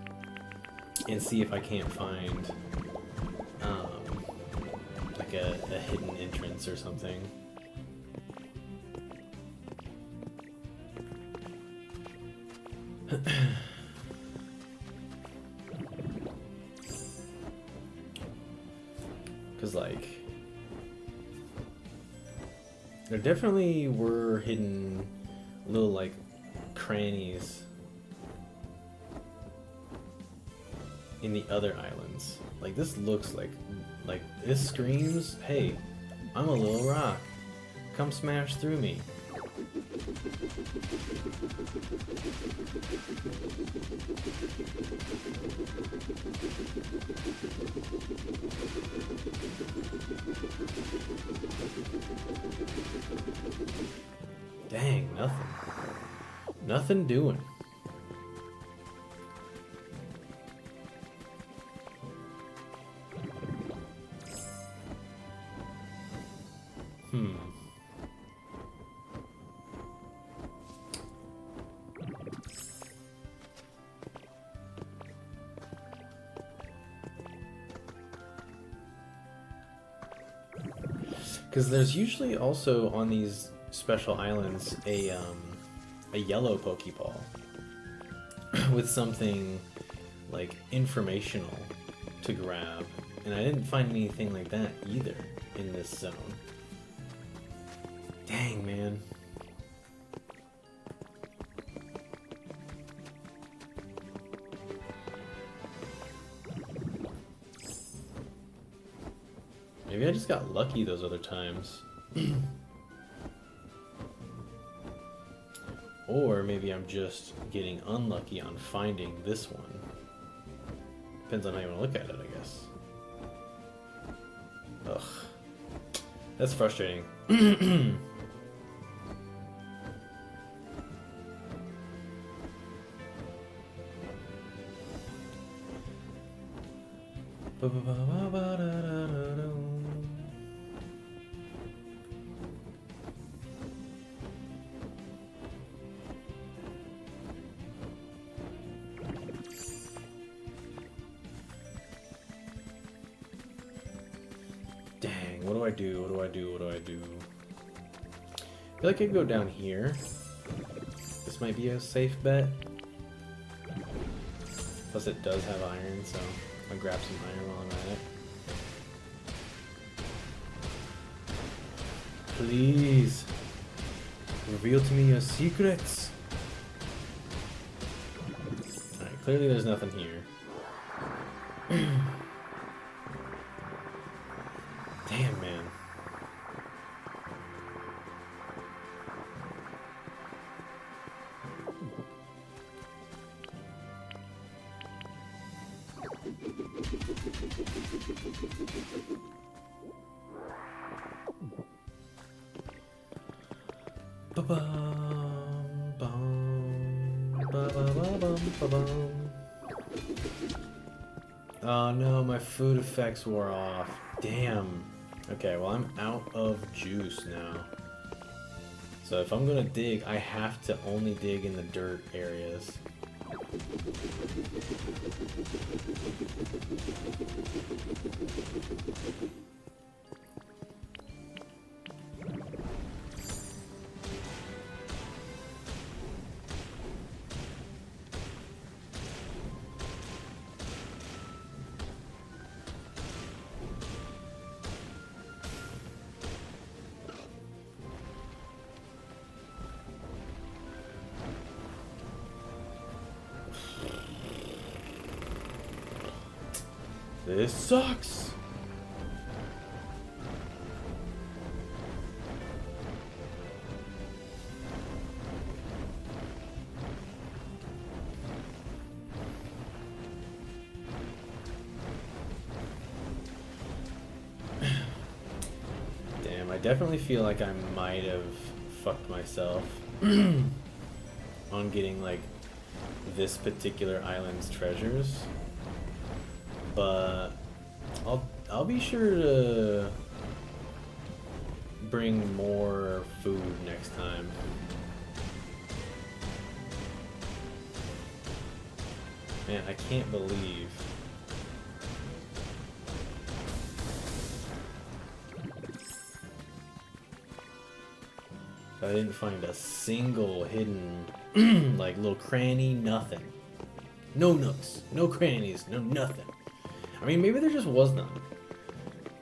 and see if I can't find like a hidden entrance or something. Cause like there definitely were hidden little like crannies in the other islands. Like this looks like this screams, hey, I'm a little rock. Come smash through me. Dang, nothing. Nothing doing. Because there's usually also on these special islands a yellow Pokeball with something like informational to grab, and I didn't find anything like that either in this zone. Dang, man. Maybe I just got lucky those other times. Or maybe I'm just getting unlucky on finding this one. Depends on how you want to look at it, I guess. Ugh. That's frustrating. Dang, what do I do? What do I do? What do I do? I feel like I could go down here. This might be a safe bet. Plus it does have iron, so I'll grab some iron while I'm at it. Please, reveal to me your secrets. Alright, clearly there's nothing here. Damn, man. Ba-bum, bum, ba-ba-ba-bum, ba-bum. Oh no, my food effects wore off. Damn. Okay, well I'm out of juice now. So if I'm gonna dig, I have to only dig in the dirt areas. This sucks. Damn, I definitely feel like I might have fucked myself on getting like this particular island's treasures. But I'll be sure to bring more food next time. Man, I can't believe I didn't find a single hidden like little cranny, nothing. No nooks, no crannies, no nothing. I mean, maybe there just was none.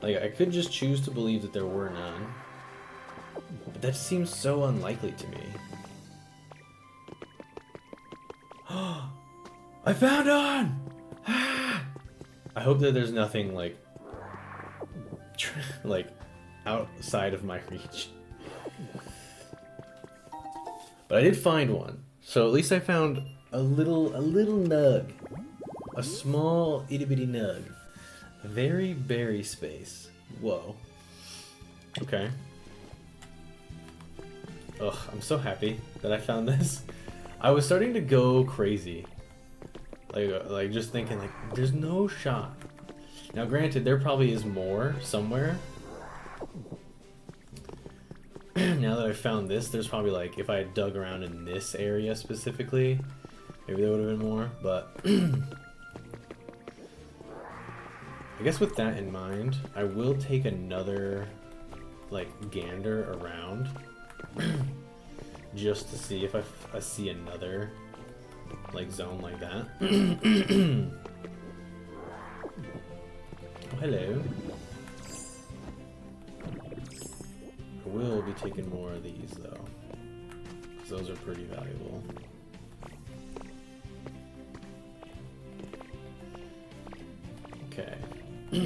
Like, I could just choose to believe that there were none. But that seems so unlikely to me. I found one! I hope that there's nothing, like, outside of my reach. But I did find one. So at least I found a little nug. A small itty bitty nug. Very berry space. Whoa. Okay. Ugh, I'm so happy that I found this. I was starting to go crazy. Like just thinking like, there's no shot. Now granted, there probably is more somewhere. Now that I found this, there's probably like, if I had dug around in this area specifically, maybe there would have been more, but I guess with that in mind, I will take another, like, gander around just to see if I see another, like, zone like that. Oh, hello. I will be taking more of these, though, because those are pretty valuable. Okay. I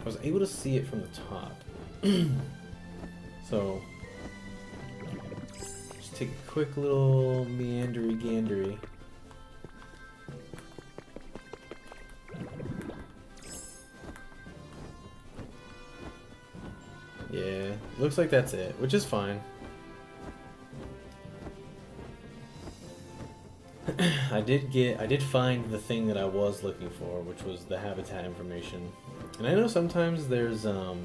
was able to see it from the top. So just take a quick little meandery-gandery. Yeah, looks like that's it, which is fine. I did find the thing that I was looking for, which was the habitat information. And I know sometimes there's a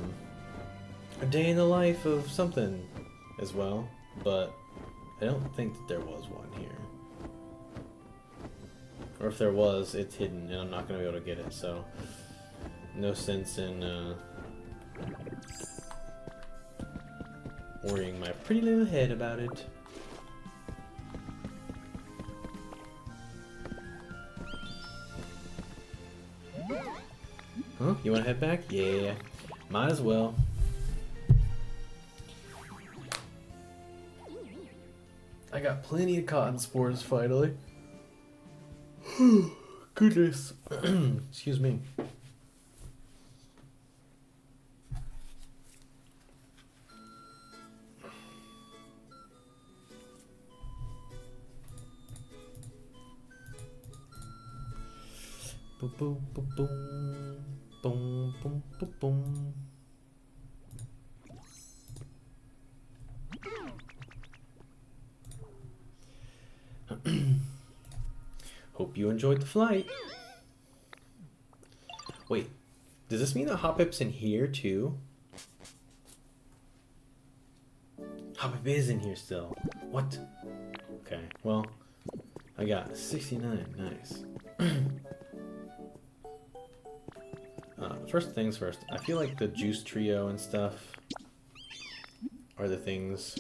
day in the life of something as well, but I don't think that there was one here. Or if there was, it's hidden and I'm not going to be able to get it, so no sense in worrying my pretty little head about it. Huh? You want to head back? Yeah, might as well. I got plenty of cotton spores finally. Goodness. Excuse me. Boom, boom, boom, boom, boom, boom, boom, boom. Hope you enjoyed the flight. Wait, does this mean that Hoppip's in here too? Hoppip is in here still. What? Okay, well, I got 69. Nice. First things first, I feel like the juice trio and stuff are the things.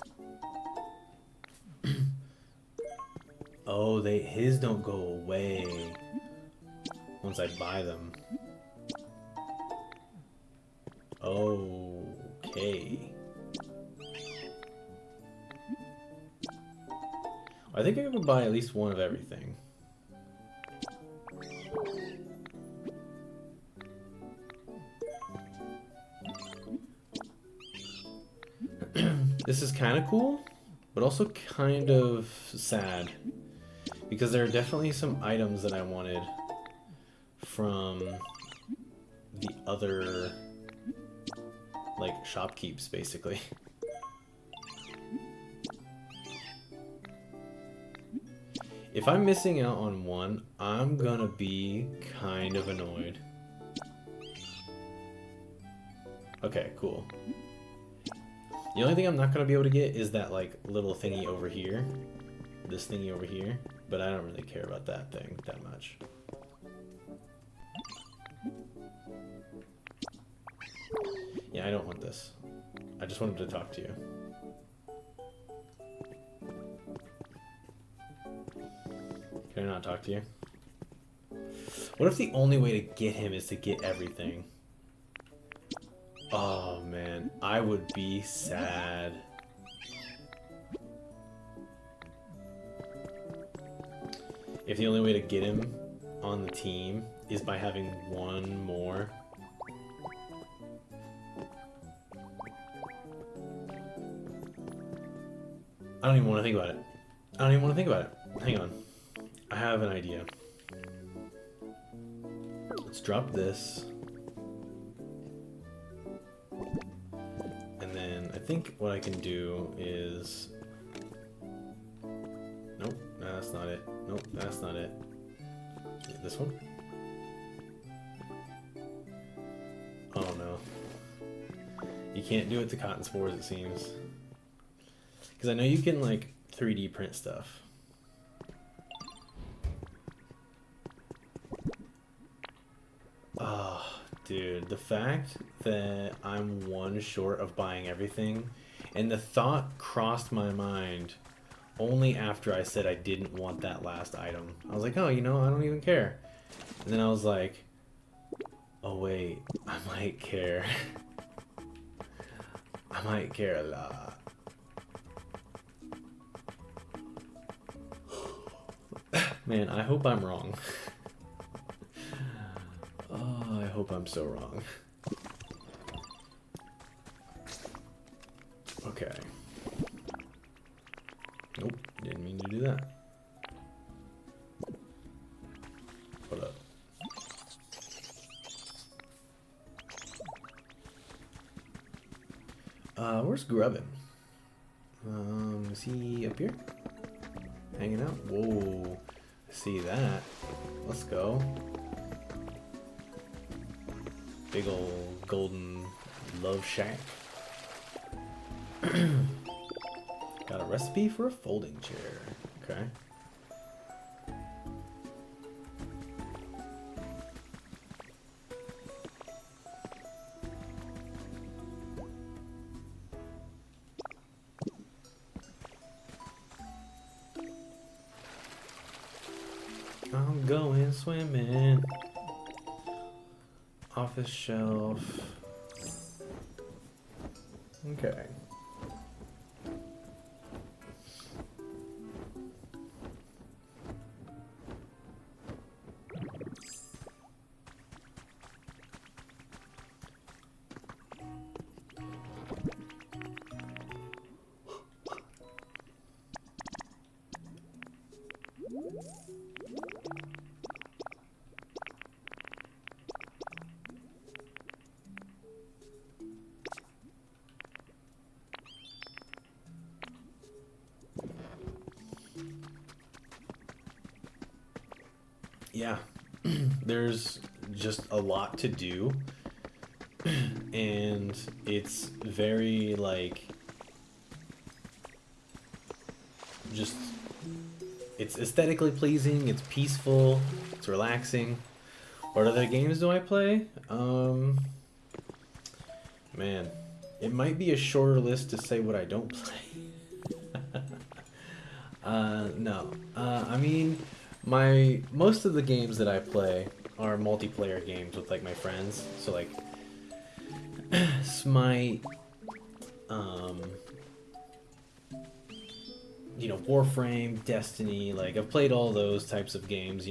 Oh, his don't go away once I buy them. Okay. I think I could buy at least one of everything. This is kind of cool, but also kind of sad. Because there are definitely some items that I wanted from the other, like, shopkeeps, basically. If I'm missing out on one, I'm gonna be kind of annoyed. Okay, cool. The only thing I'm not gonna be able to get is that, like, little thingy over here. This thingy over here. But I don't really care about that thing that much. Yeah, I don't want this. I just wanted to talk to you. Can I not talk to you? What if the only way to get him is to get everything? Oh man, I would be sad. If the only way to get him on the team is by having one more. I don't even want to think about it. I don't even want to think about it. Hang on. I have an idea. Let's drop this. And then I think what I can do is... Nope, that's not it. Nope, that's not it. This one? Oh no. You can't do it to cotton spores, it seems. Because I know you can, like, 3D print stuff. Oh, dude, the fact that I'm one short of buying everything, and the thought crossed my mind only after I said I didn't want that last item. I was like, oh, you know, I don't even care. And then I was like, oh wait, I might care. I might care a lot. Man, I hope I'm wrong. Oh, I hope I'm so wrong. Okay. Nope, didn't mean to do that. Hold up. Where's Grubbin? Is he up here? Hanging out? Whoa. See that. Let's go. Big old golden love shack. Got a recipe for a folding chair. Okay. I'm going swimming. Office shelf. Okay. Yeah, there's just a lot to do, and it's very like just it's aesthetically pleasing, it's peaceful, it's relaxing. What other games do I play? Man, it might be a shorter list to say what I don't play. No. I mean, most of the games that I play are multiplayer games with like my friends. So like Smite, Warframe, Destiny, like I've played all those types of games,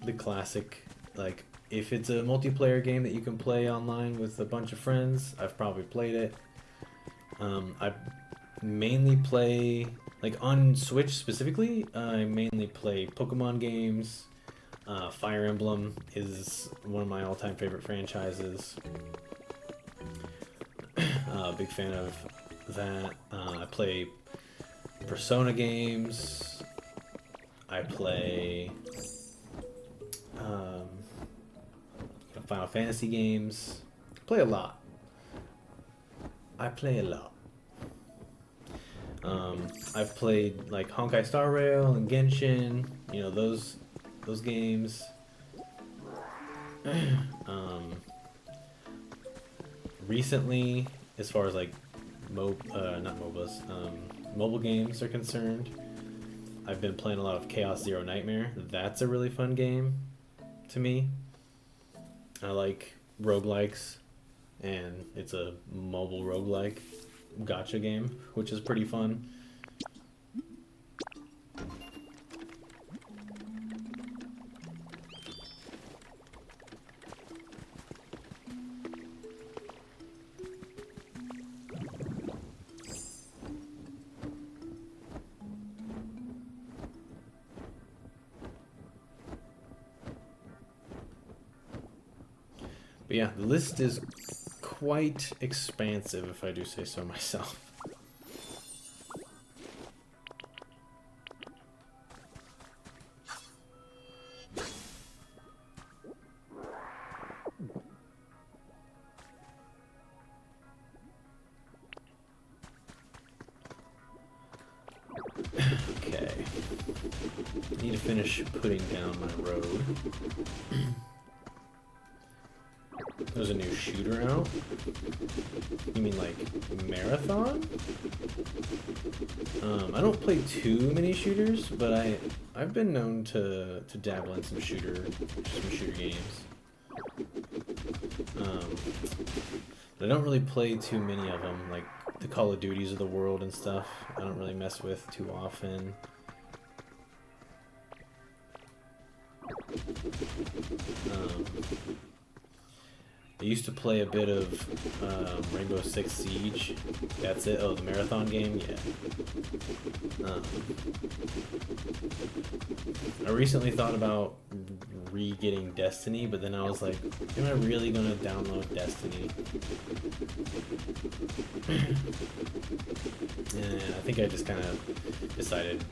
the classic, like if it's a multiplayer game that you can play online with a bunch of friends, I've probably played it. I mainly play, like on Switch specifically, I mainly play Pokemon games. Fire Emblem is one of my all-time favorite franchises. Big fan of that. I play Persona games. I play Final Fantasy games. Play a lot. I play a lot. I've played like Honkai Star Rail and Genshin, those games. Recently, as far as like not MOBAs, mobile games are concerned, I've been playing a lot of Chaos Zero Nightmare. That's a really fun game to me. I like roguelikes, and it's a mobile roguelike gacha game, which is pretty fun. But yeah, the list is quite expansive, if I do say so myself. Okay. I need to finish putting down my road. There's a new shooter out? You mean like Marathon? I don't play too many shooters, but I've been known to dabble in some shooter games. But I don't really play too many of them, like the Call of Duties of the world and stuff. I don't really mess with too often. I used to play a bit of Rainbow Six Siege. That's it. Oh, the marathon game? Yeah. I recently thought about re-getting Destiny, but then I was like, am I really gonna download Destiny? And I think I just kind of decided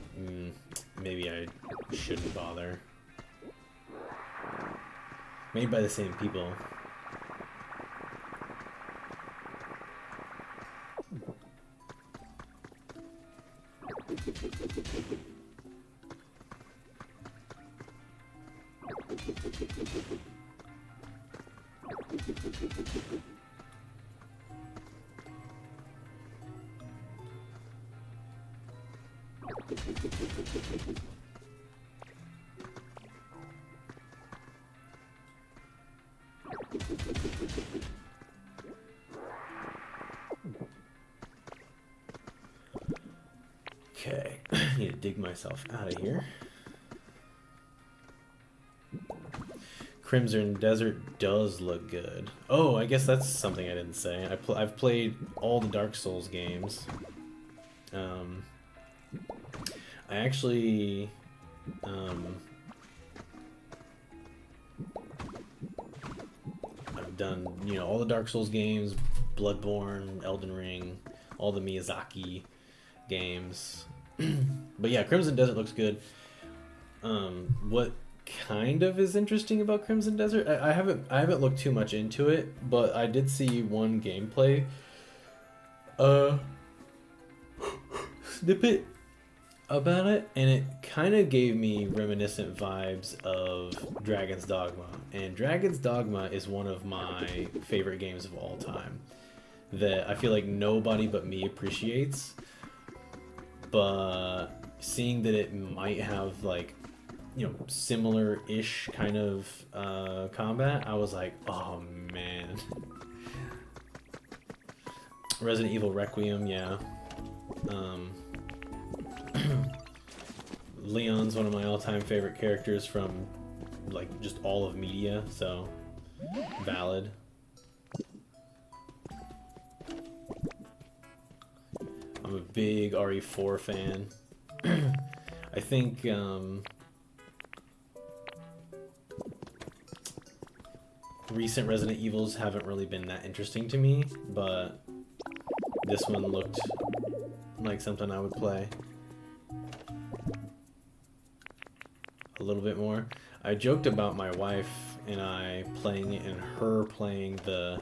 maybe I shouldn't bother. Made by the same people. Okay, I need to dig myself out of here. Crimson Desert does look good. Oh, I guess that's something I didn't say. I've played all the Dark Souls games. I actually I've done, you know, all the Dark Souls games, Bloodborne, Elden Ring, all the Miyazaki games. But yeah, Crimson Desert looks good. What kind of is interesting about Crimson Desert? I haven't looked too much into it, but I did see one gameplay snippet about it, and it kind of gave me reminiscent vibes of Dragon's Dogma. And Dragon's Dogma is one of my favorite games of all time that I feel like nobody but me appreciates. But seeing that it might have, like, you know, similar-ish kind of combat, I was like, oh man. Resident Evil Requiem, yeah. Leon's one of my all-time favorite characters from, like, just all of media, so valid. I'm a big RE4 fan. I think recent Resident Evils haven't really been that interesting to me, but this one looked like something I would play a little bit more. I joked about my wife and I playing it and her playing the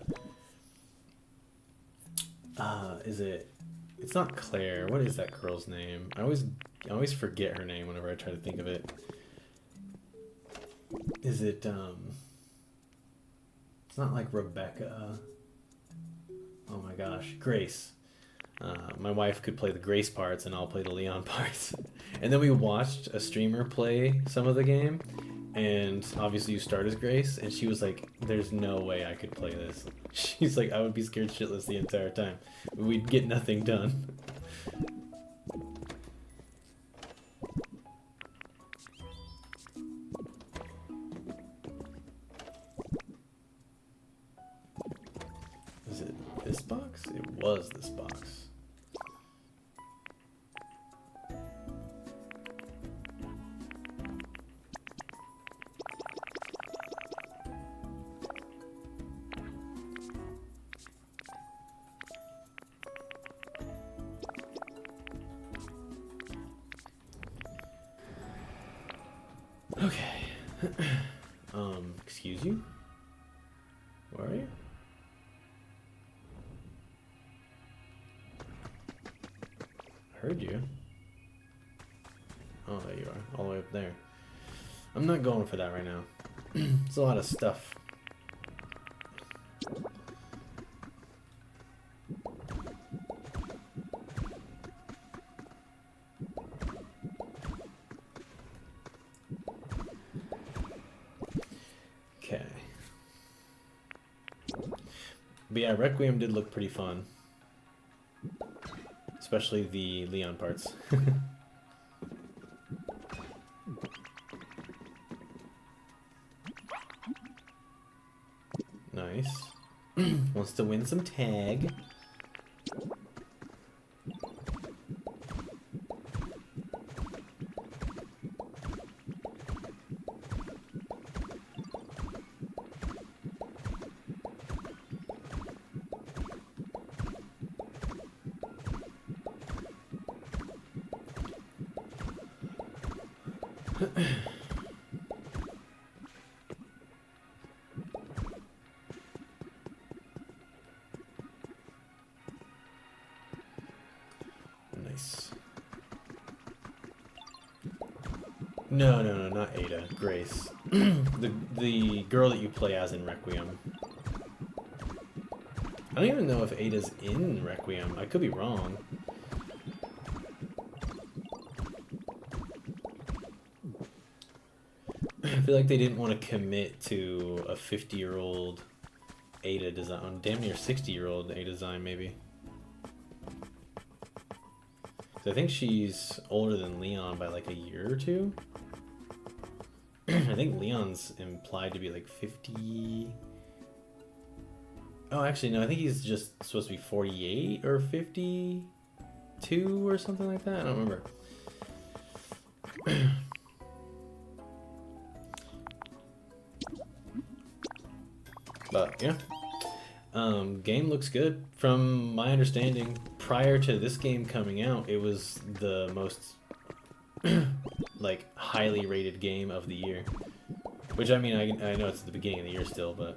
it's not Claire. What is that girl's name? I always forget her name whenever I try to think of it. Is it it's not like Rebecca. Oh my gosh, Grace. My wife could play the Grace parts and I'll play the Leon parts. And then we watched a streamer play some of the game, and obviously you start as Grace, and she was like, there's no way I could play this. She's like, I would be scared shitless the entire time. We'd get nothing done. Is it this box? It was this box. Okay. Excuse you? Where are you? I heard you. Oh, there you are. All the way up there. I'm not going for that right now. It's a lot of stuff. Okay. But yeah, Requiem did look pretty fun. Especially the Leon parts. Nice. Wants to win some tag. Nice. No, not Ada. Grace. the girl that you play as in Requiem. I don't even know if Ada's in Requiem. I could be wrong. I feel like they didn't want to commit to a 50-year-old Ada design. Damn near 60-year-old Ada design, maybe. I think she's older than Leon by like a year or two. I think Leon's implied to be like 50. Oh, actually, no, I think he's just supposed to be 48 or 52 or something like that. I don't remember. But, yeah. Game looks good. From my understanding, prior to this game coming out, it was the most like highly rated game of the year. Which, I mean, I know it's the beginning of the year still, but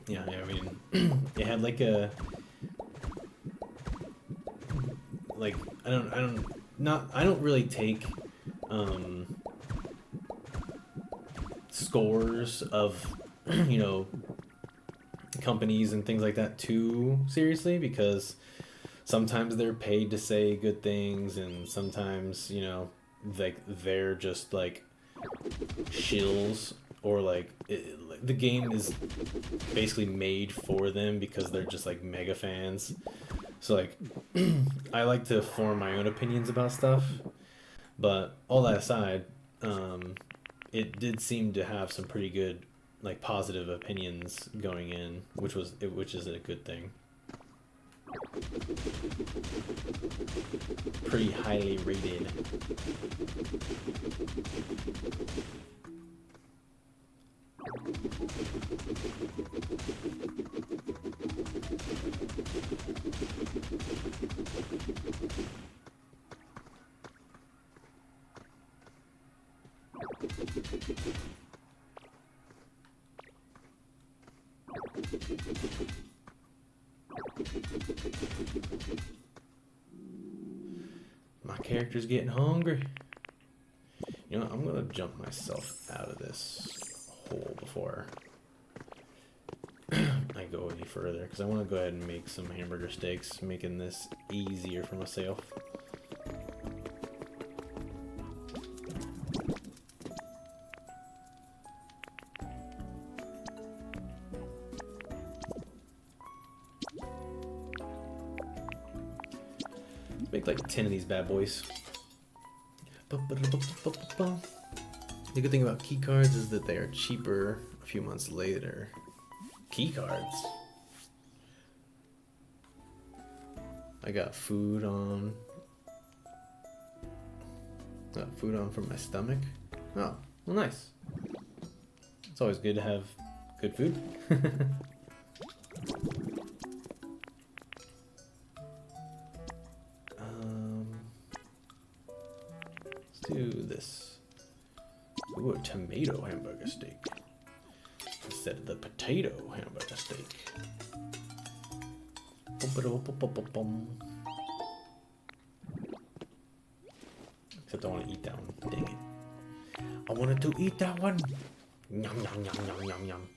yeah, I mean, it had like a like I don't really take scores of you know, companies and things like that too seriously, because sometimes they're paid to say good things, and sometimes, you know, like they're just like shills, or like the game is basically made for them because they're just like mega fans. So like I like to form my own opinions about stuff, but all that aside, it did seem to have some pretty good like positive opinions going in, which is a good thing. Pretty highly rated. My character's getting hungry. You know what? I'm gonna jump myself out of this hole before I go any further, because I want to go ahead and make some hamburger steaks, making this easier for myself. Make like 10 of these bad boys. The good thing about key cards is that they are cheaper a few months later. Key cards? I got food on. Got food on for my stomach. Oh, well, nice. It's always good to have good food. Do this. Ooh, a tomato hamburger steak instead of the potato hamburger steak. Except I want to eat that one. Dang it. I wanted to eat that one. Yum, yum, yum, yum, yum, yum.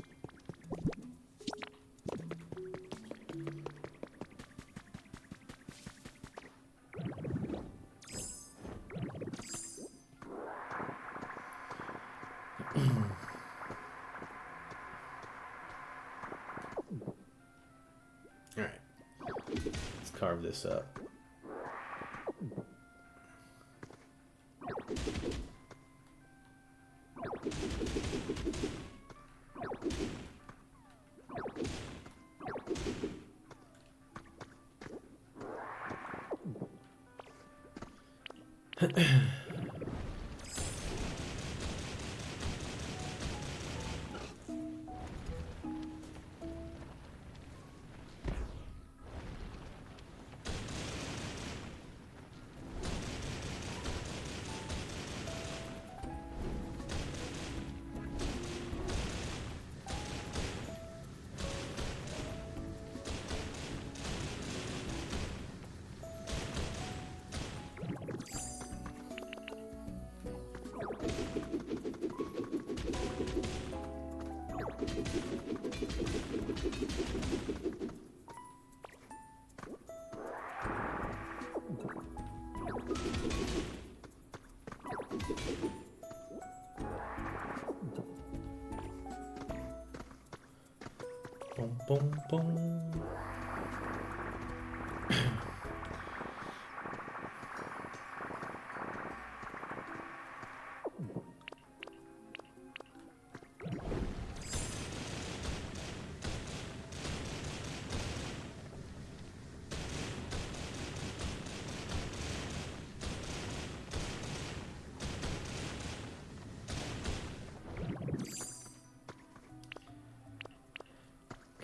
Alright, let's carve this up. Boom, boom, boom.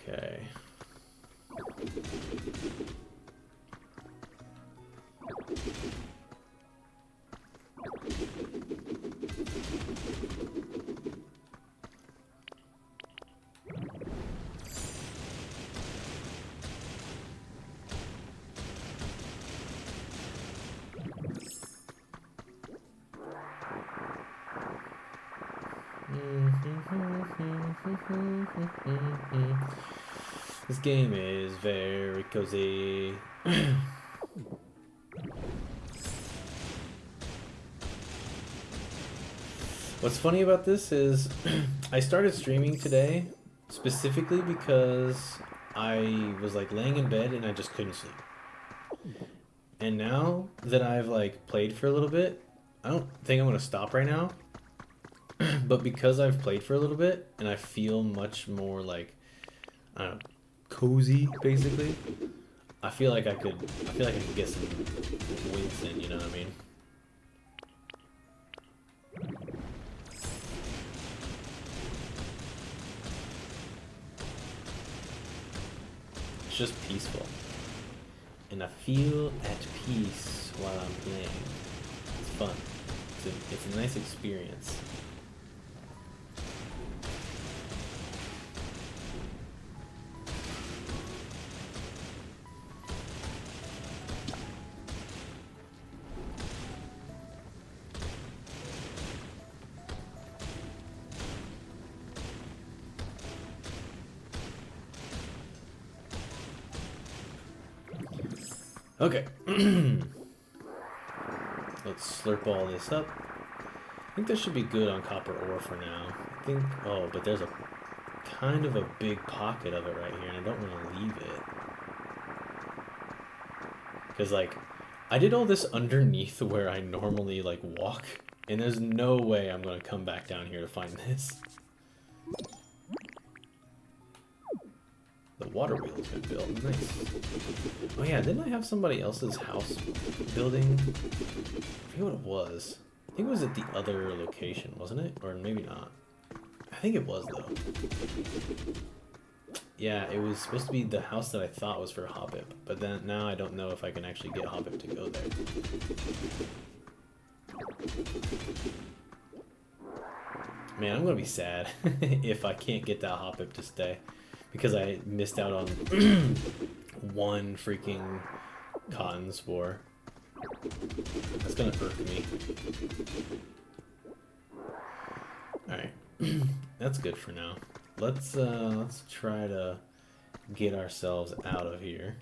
Okay. This game is very cozy. What's funny about this is I started streaming today specifically because I was like laying in bed and I just couldn't sleep. And now that I've like played for a little bit, I don't think I'm gonna stop right now. But because I've played for a little bit and I feel much more like, I don't know, cozy basically. I feel like I could get some wins in, you know what I mean? It's just peaceful. And I feel at peace while I'm playing. It's fun. It's a nice experience. Okay. Let's slurp all this up. I think this should be good on copper ore for now. I think, oh, but there's a kind of a big pocket of it right here, and I don't want to leave it. Because, like, I did all this underneath where I normally, like, walk, and there's no way I'm going to come back down here to find this. The water wheel's been built. Nice. Oh yeah, didn't I have somebody else's house building? I forget what it was. I think it was at the other location, wasn't it? Or maybe not. I think it was, though. Yeah, it was supposed to be the house that I thought was for Hobbit, but then now I don't know if I can actually get Hobbit to go there. Man, I'm gonna be sad if I can't get that Hobbit to stay. Because I missed out on one freaking cotton spore. That's gonna hurt me. Alright. That's good for now. Let's try to get ourselves out of here.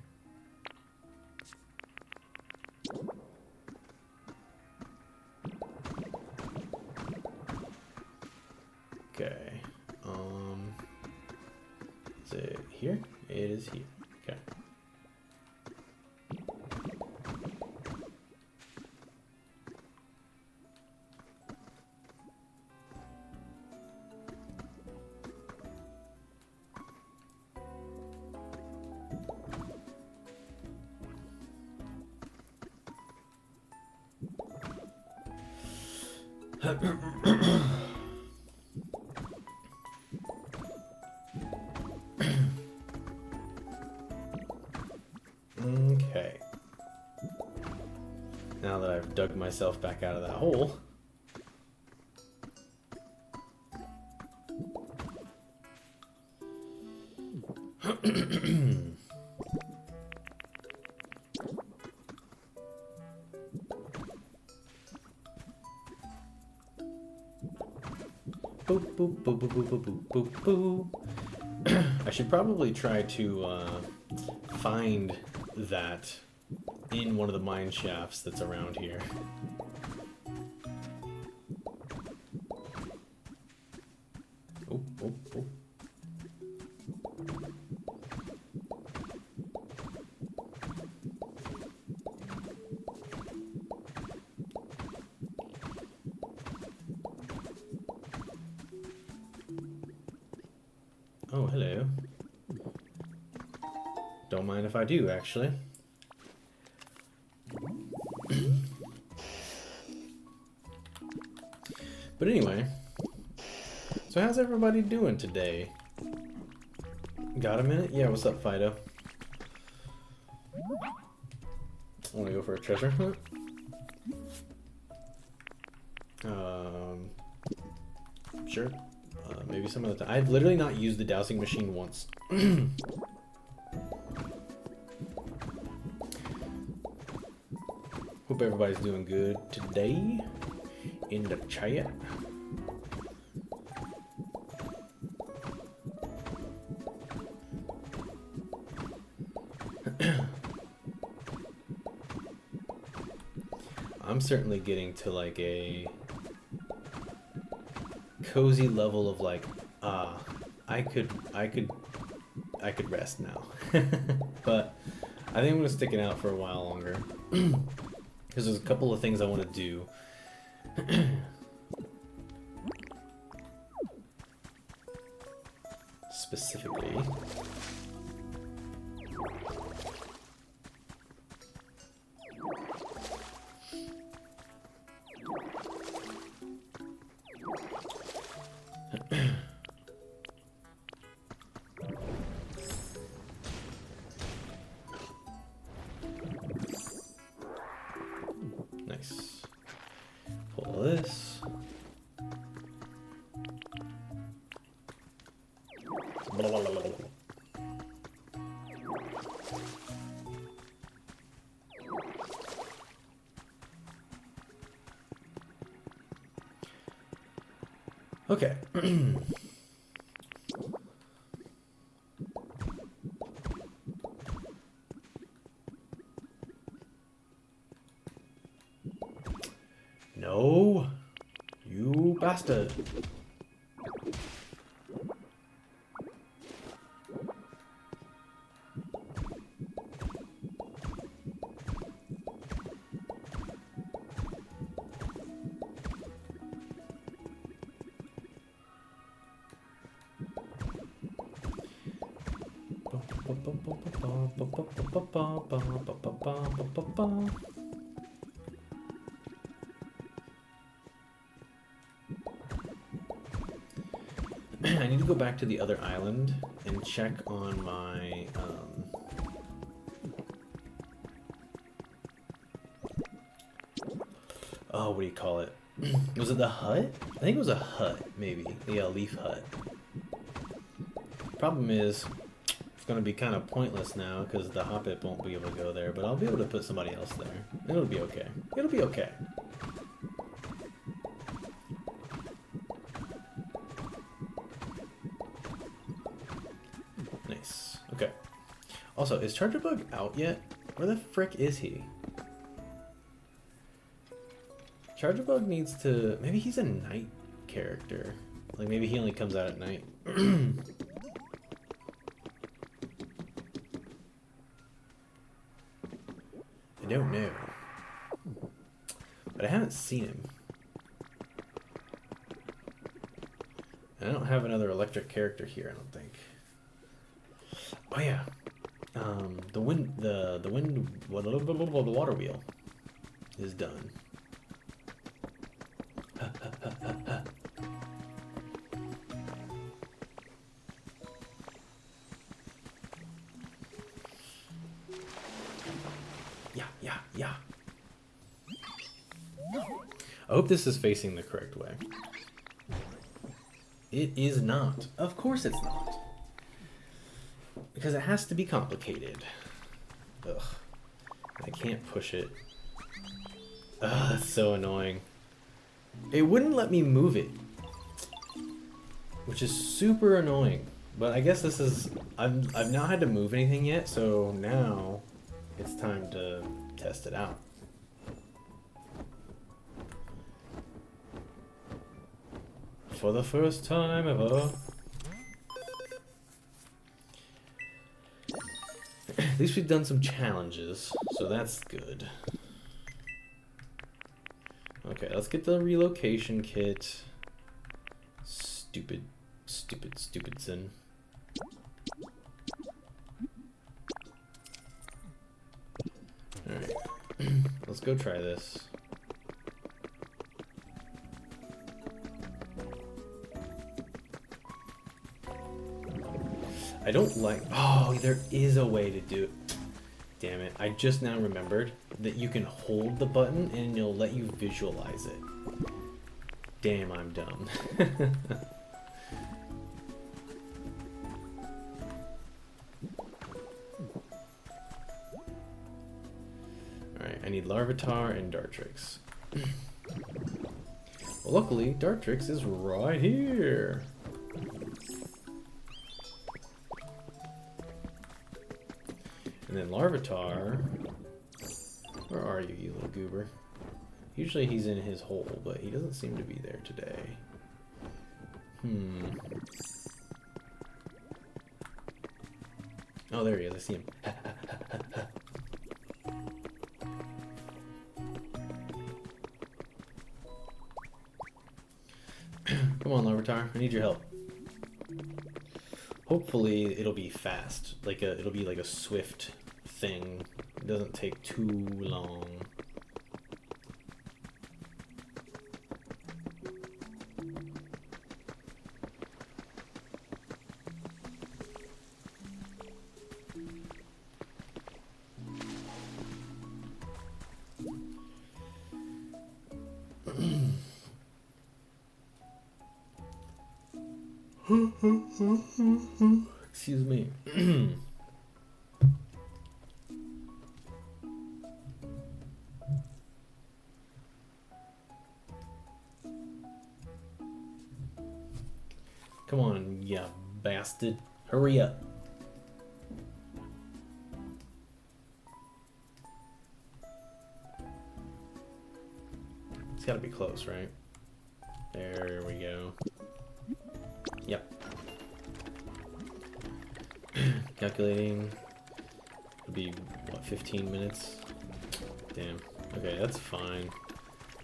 Okay. Is it here? It is here. Okay. Okay. Now that I've dug myself back out of that hole. Boop, boop, boop, boop, boop, boop, boop, boop, boop. I should probably try to find that in one of the mine shafts that's around here. Oh, oh, oh. Oh, hello. Don't mind if I do, actually. But anyway, so how's everybody doing today? Got a minute? Yeah, what's up, Fido? Wanna go for a treasure hunt? Sure. Maybe some other time. I've literally not used the dowsing machine once. Hope everybody's doing good today in the chat. I'm certainly getting to like a cozy level of like, I could rest now. But I think I'm gonna stick it out for a while longer because there's a couple of things I want to do. Specifically, nice. Pull this. Okay. No, you bastard. I need to go back to the other island and check on my oh, what do you call it? Was it the hut? I think it was a hut, maybe. The leaf hut. Problem is, it's going to be kind of pointless now because the hobbit won't be able to go there, but I'll be able to put somebody else there. It'll be okay. It'll be okay. Nice. Okay. Also, is Charger Bug out yet? Where the frick is he? Charger Bug needs to... Maybe he's a night character. Like, maybe he only comes out at night. I don't know. But I haven't seen him. And I don't have another electric character here, I don't think. Oh yeah. The water wheel is done. Yeah. I hope this is facing the correct way. It is not. Of course it's not. Because it has to be complicated. Ugh. I can't push it. Ugh, that's so annoying. It wouldn't let me move it. Which is super annoying. But I guess this is... I've not had to move anything yet, so now it's time to test it out. For the first time ever. At least we've done some challenges, so that's good. Okay, let's get the relocation kit. Stupid sin. Alright, let's go try this. I don't like... Oh, there is a way to do it. Damn it. I just now remembered that you can hold the button and it'll let you visualize it. Damn, I'm dumb. Alright, I need Larvitar and Dartrix. Well, luckily, Dartrix is right here. And then Larvitar, where are you, you little goober? Usually he's in his hole, but he doesn't seem to be there today. Oh, there he is, I see him. Come on, Larvitar, I need your help. Hopefully it'll be fast, it'll be like a swift thing. It doesn't take too long. Excuse me. Come on, you bastard. Hurry up. It's gotta be close, right? There we go. Yep. Calculating. It'll be, what, 15 minutes? Damn. Okay, that's fine.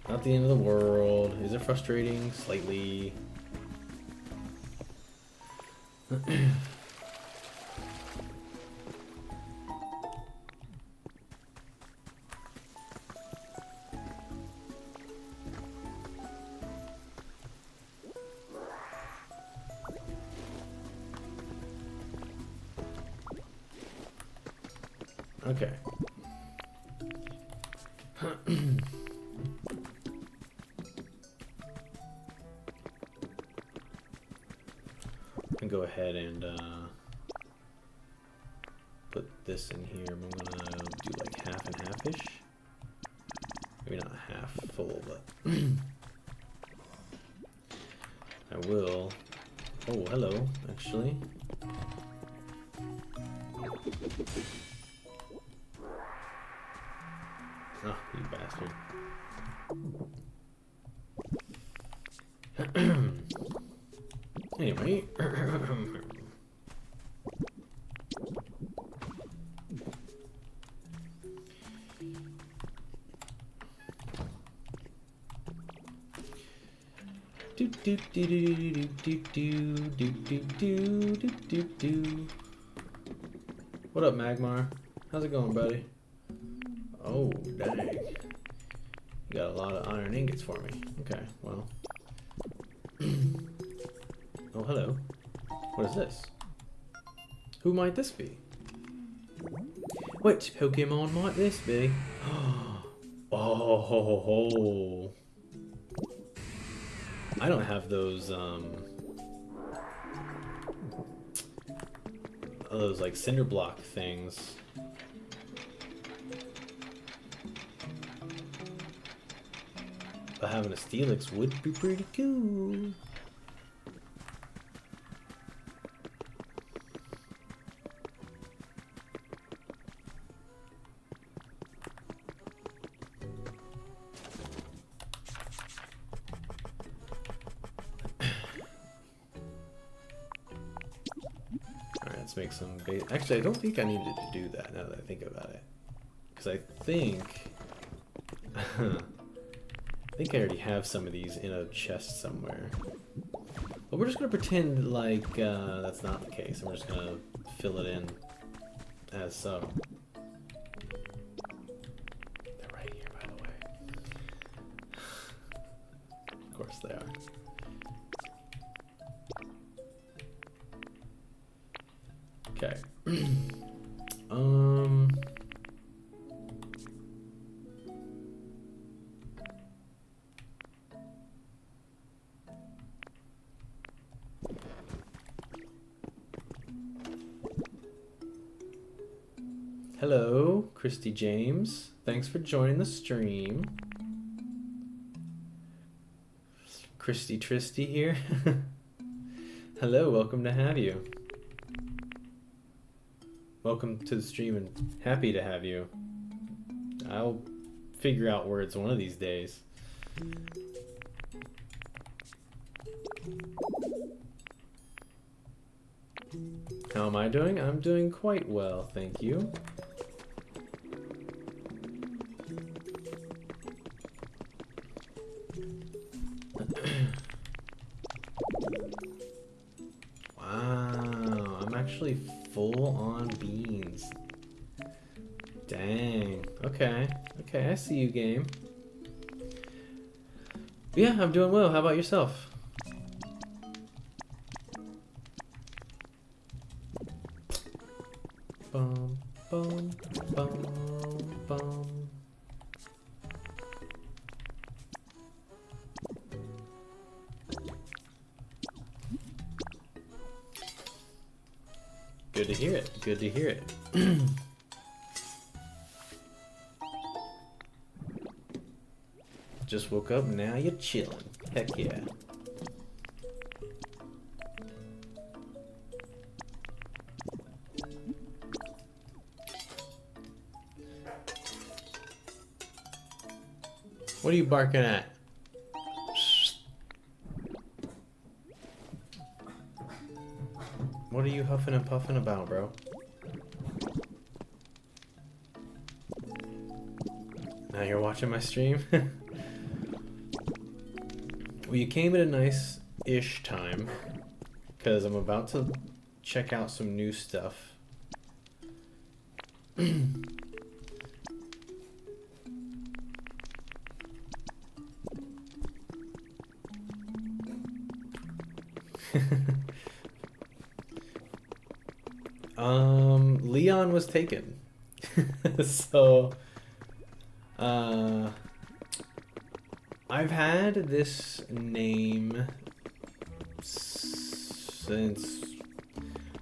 Not the end of the world. Is it frustrating? Slightly. Okay. And go ahead and put this in here. I'm gonna do like half and half-ish. Maybe not half full, but I will. Oh, hello, actually. Oh, you bastard. Anyway. What up, Magmar? How's it going, buddy? Oh, dang. You got a lot of iron ingots for me. Okay, well. Oh, hello. What is this? Who might this be? What Pokemon might this be? Oh, ho, ho, ho. I don't have those like cinder block things. But having a Steelix would be pretty cool. Alright, let's make some base. Actually, I don't think I needed to do that now that I think about it. Because I think... I think I already have some of these in a chest somewhere. But we're just going to pretend like that's not the case. And we're just going to fill it in as so. They're right here, by the way. Of course they are. Okay. Hello, Christy James. Thanks for joining the stream. Christy Tristy here. Hello, welcome to have you. Welcome to the stream and happy to have you. I'll figure out words one of these days. How am I doing? I'm doing quite well, thank you. Wow, I'm actually full on beans. Dang. Okay. Okay, I see you, game. Yeah, I'm doing well. How about yourself? Bum, bum, bum, bum. Good to hear it. Good to hear it. Just woke up, now you're chilling. Heck yeah. What are you barking at? What are you huffing and puffing about, bro? Now you're watching my stream? Well, you came at a nice-ish time, because I'm about to check out some new stuff. Leon was taken. So, I've had this name since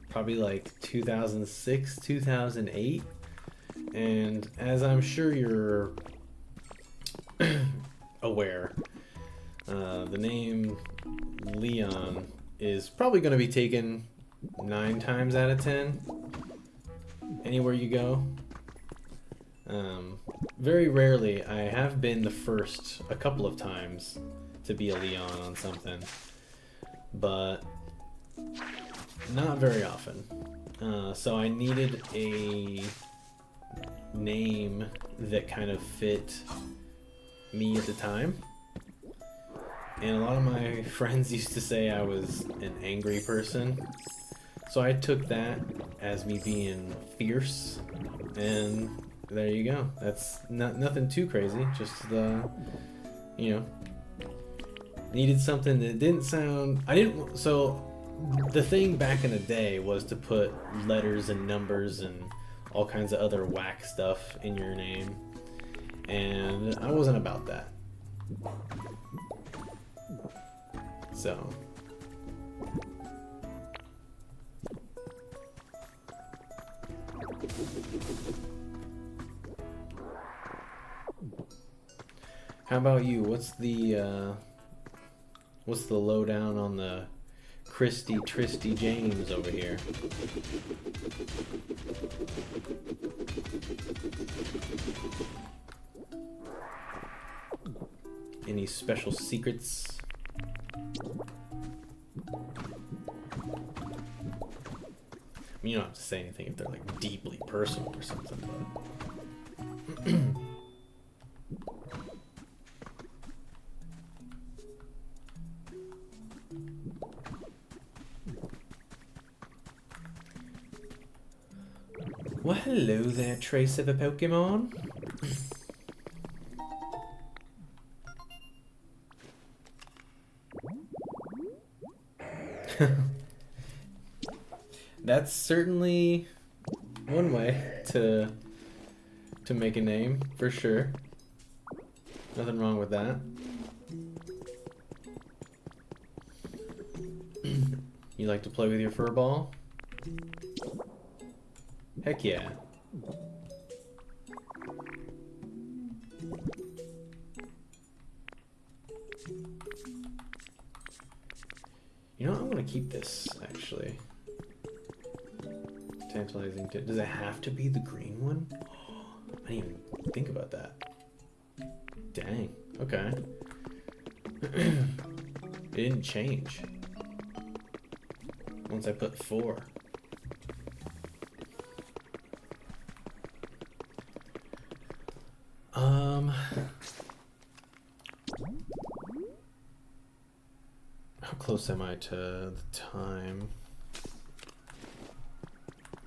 probably like 2006, 2008. And as I'm sure you're aware, the name Leon is probably going to be taken 9 times out of 10 anywhere you go. Very rarely, I have been the first a couple of times to be a Leon on something, but not very often. So I needed a name that kind of fit me at the time. And a lot of my friends used to say I was an angry person. So I took that as me being fierce, and there you go. That's nothing too crazy, just you know, needed something that didn't sound... So the thing back in the day was to put letters and numbers and all kinds of other whack stuff in your name. And I wasn't about that. So. How about you? What's the lowdown on the Christy Tristy James over here? Any special secrets? I mean, you don't have to say anything if they're like deeply personal or something, but well, hello there, trace of a Pokemon. That's certainly one way to make a name, for sure. Nothing wrong with that. You like to play with your fur ball? Heck yeah. You know what? I want to keep this, actually. Tantalizing. Does it have to be the green one? I didn't even think about that. Dang. Okay. It didn't change. Once I put 4. How close am I to the time?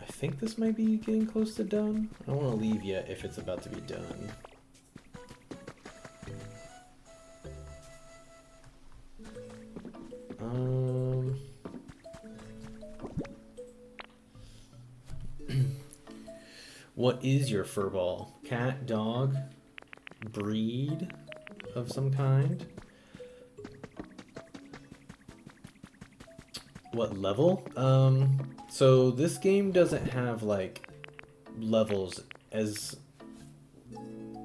I think this might be getting close to done. I don't want to leave yet if it's about to be done. What is your fur ball? Cat, dog, breed of some kind? What level? So this game doesn't have like levels as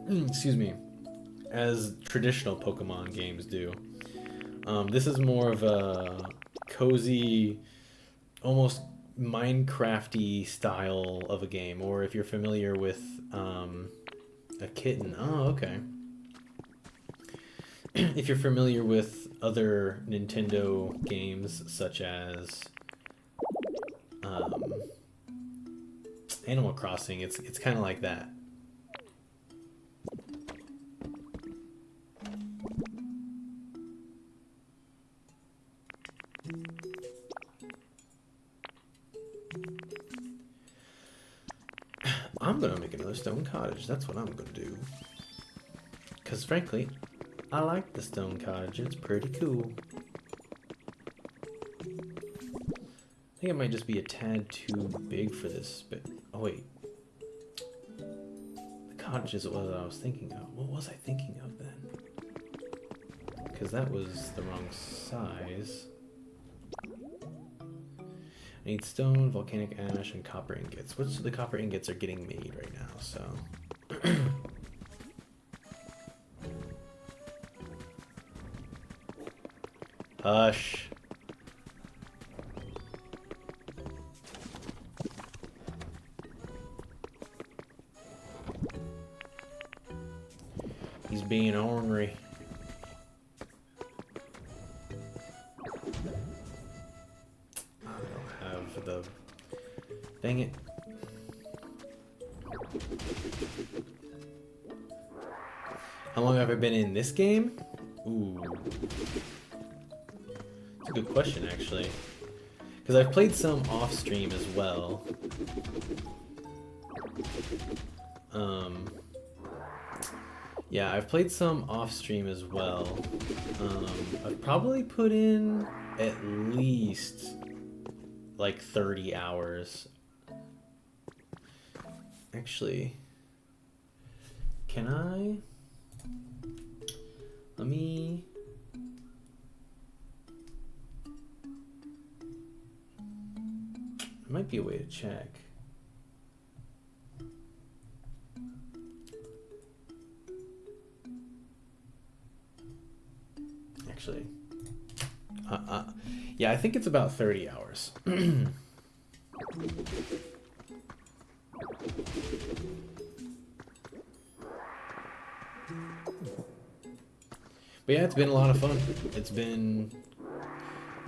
excuse me, as traditional Pokemon games do. This is more of a cozy, almost Minecrafty style of a game, or if you're familiar with a kitten. Oh, okay. If you're familiar with other Nintendo games such as Animal Crossing, it's kind of like that. I'm gonna make another stone cottage. That's what I'm gonna do. Because frankly, I like the stone cottage. It's pretty cool. I think it might just be a tad too big for this, but oh wait. The cottage is what I was thinking of. What was I thinking of then? Because that was the wrong size. I need stone, volcanic ash, and copper ingots. Which the copper ingots are getting made right now, so. Hush. He's being ornery. Dang it. How long have I been in this game? Ooh. It's a good question, actually. Because I've played some off-stream as well. Yeah, I've played some off-stream as well. I've probably put in at least like 30 hours. Actually, can I? Let me. There might be a way to check. Actually, yeah, I think it's about 30 hours. But yeah, it's been a lot of fun. It's been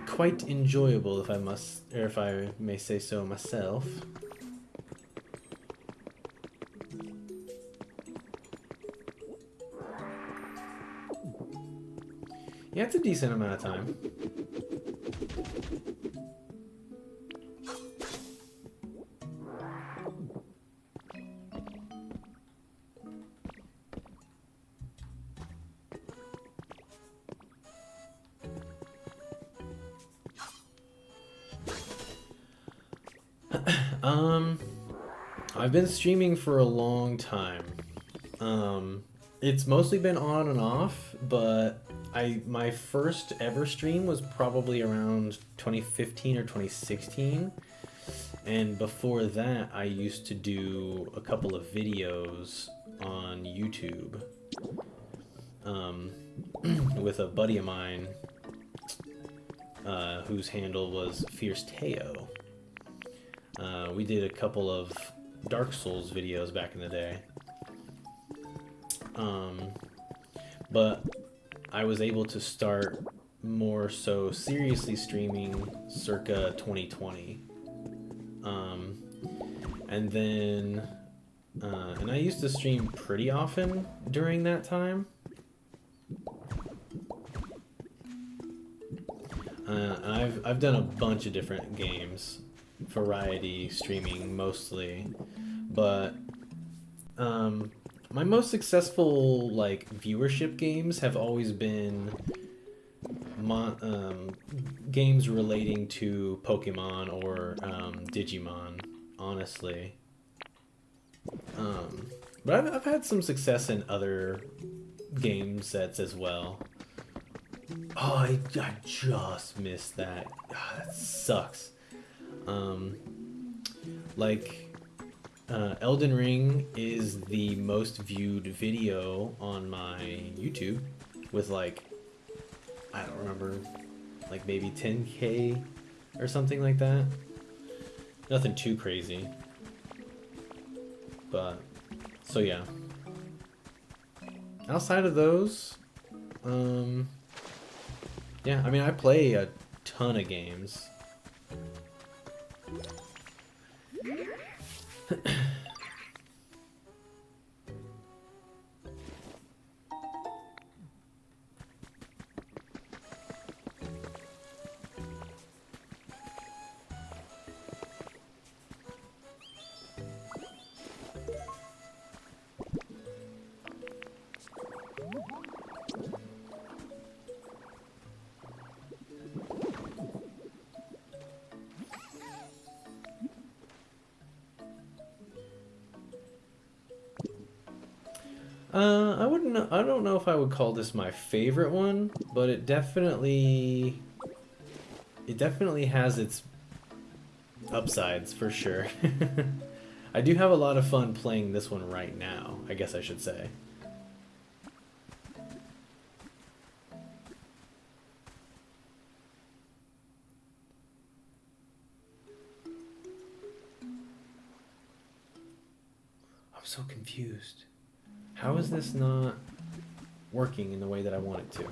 quite enjoyable, if I may say so myself. Yeah, it's a decent amount of time. I've been streaming for a long time. It's mostly been on and off, but my first ever stream was probably around 2015 or 2016. And before that, I used to do a couple of videos on YouTube with a buddy of mine whose handle was Fierce Teo. We did a couple of Dark Souls videos back in the day. But I was able to start more so seriously streaming circa 2020. And then, and I used to stream pretty often during that time. I've done a bunch of different games, variety streaming mostly, but my most successful like viewership games have always been games relating to Pokemon or Digimon, honestly. But I've had some success in other game sets as well. Oh, I just missed that. That sucks. Elden Ring is the most viewed video on my YouTube with like, I don't remember, like maybe 10K or something like that. Nothing too crazy. But, so yeah. Outside of those, yeah, I mean, I play a ton of games. I don't know if I would call this my favorite one, but it definitely has its upsides for sure. I do have a lot of fun playing this one right now, I guess I should say. I'm so confused. How is this not working in the way that I want it to?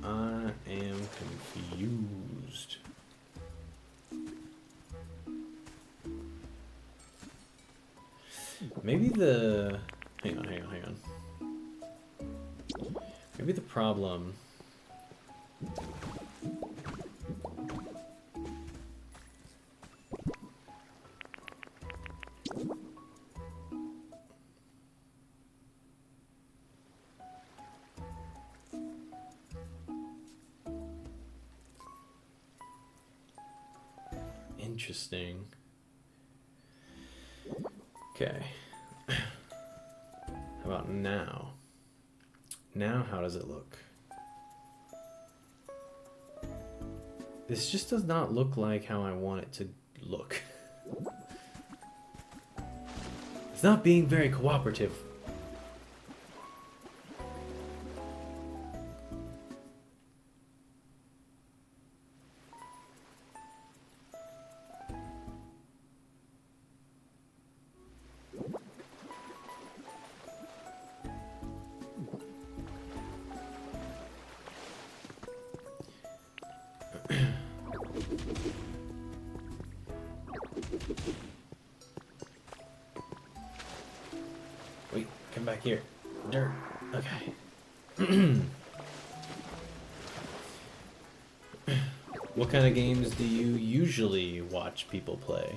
I am confused. Maybe the... Hang on. Maybe the problem... Interesting. Okay. How about now? Now, how does it look? This just does not look like how I want it to look. It's not being very cooperative. Wait, come back here. Dirt. Okay. What kind of games do you usually watch people play?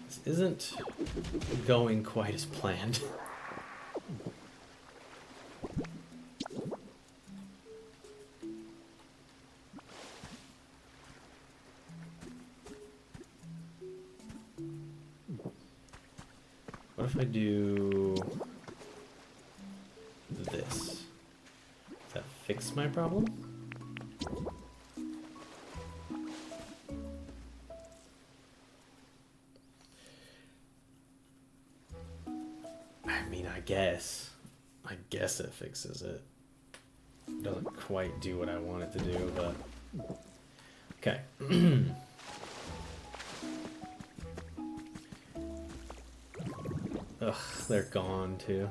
This isn't going quite as planned. What if I do this? Does that fix my problem? I mean, I guess it fixes it. Doesn't quite do what I want it to do, but okay. Ugh, they're gone too.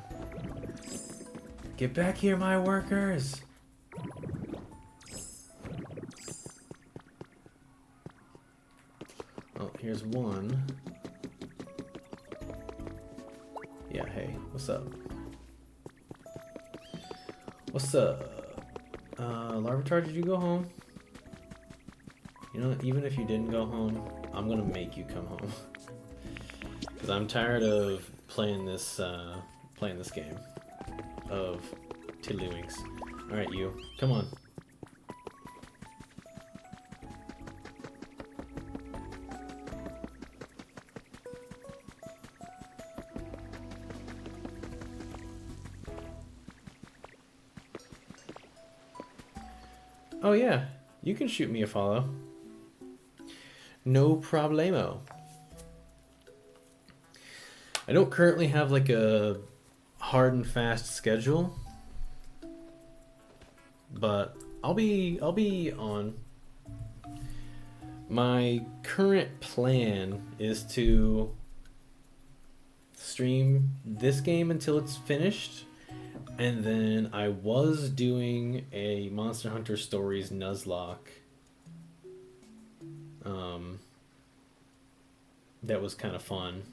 Get back here, my workers! Oh, here's one. Yeah, hey, what's up? What's up? Larvitar, did you go home? You know, even if you didn't go home, I'm gonna make you come home. Because I'm tired of playing this game of tiddlywinks. Alright, you, come on. Oh yeah, you can shoot me a follow. No problemo. I don't currently have like a hard and fast schedule, but I'll be on. My current plan is to stream this game until it's finished, and then I was doing a Monster Hunter Stories Nuzlocke. That was kind of fun,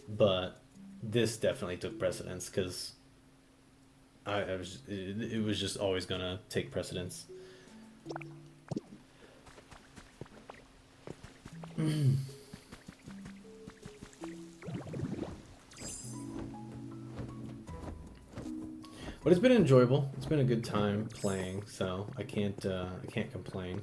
but this definitely took precedence because it was just always gonna take precedence. But it's been enjoyable. It's been a good time playing, so I can't complain.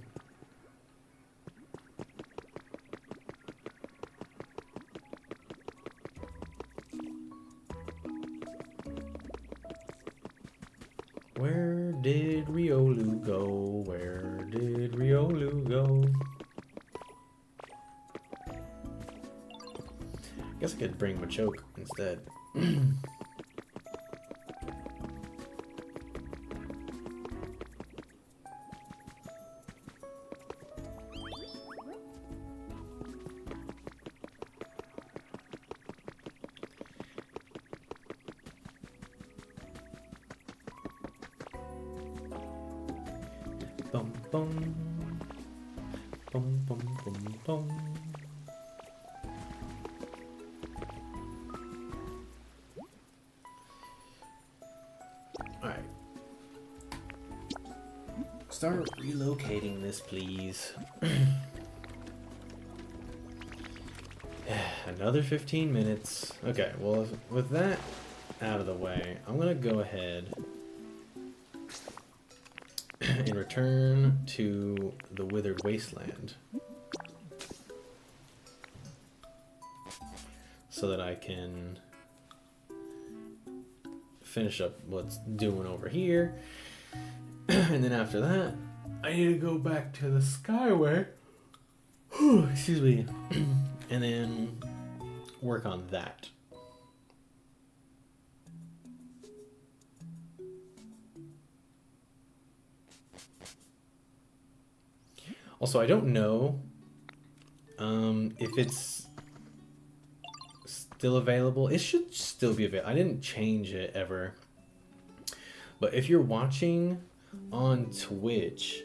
Where did Riolu go? Where did Riolu go? I guess I could bring Machoke instead. Bum bum bum bum bum bum. Alright. start relocating this, please. Another 15 minutes. Okay, well, with that out of the way, I'm gonna go ahead and return to the Withered Wasteland so that I can finish up what's doing over here. And then after that, I need to go back to the Skyway. Excuse me. And then work on that. Also, I don't know if it's still available. It should still be available. I didn't change it ever. But if you're watching on Twitch,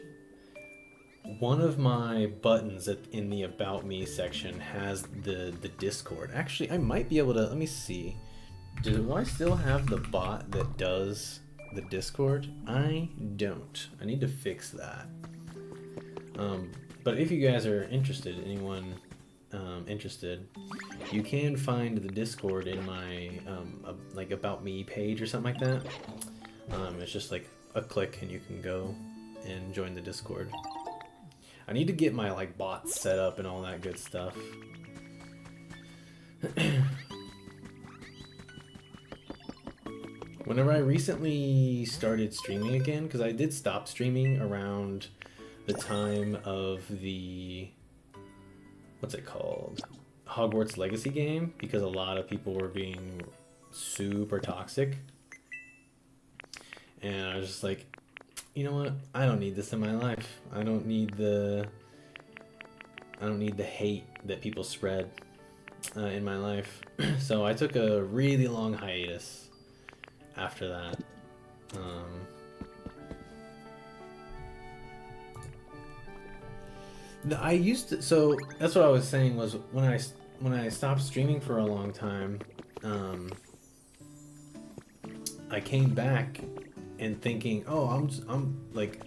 one of my buttons in the About Me section has the Discord. Actually, I might be able to, let me see. Do I still have the bot that does the Discord? I don't. I need to fix that. But if you guys are interested, anyone interested, you can find the Discord in my like About Me page or something like that. It's just like a click and you can go and join the Discord. I need to get my like bots set up and all that good stuff. Whenever I recently started streaming again, because I did stop streaming around the time of the, what's it called? Hogwarts Legacy game, because a lot of people were being super toxic. And I was just like, you know what? I don't need this in my life. I don't need the hate that people spread in my life. So I took a really long hiatus after that. I used to, so that's what I was saying was when I stopped streaming for a long time, I came back and thinking, oh, I'm like,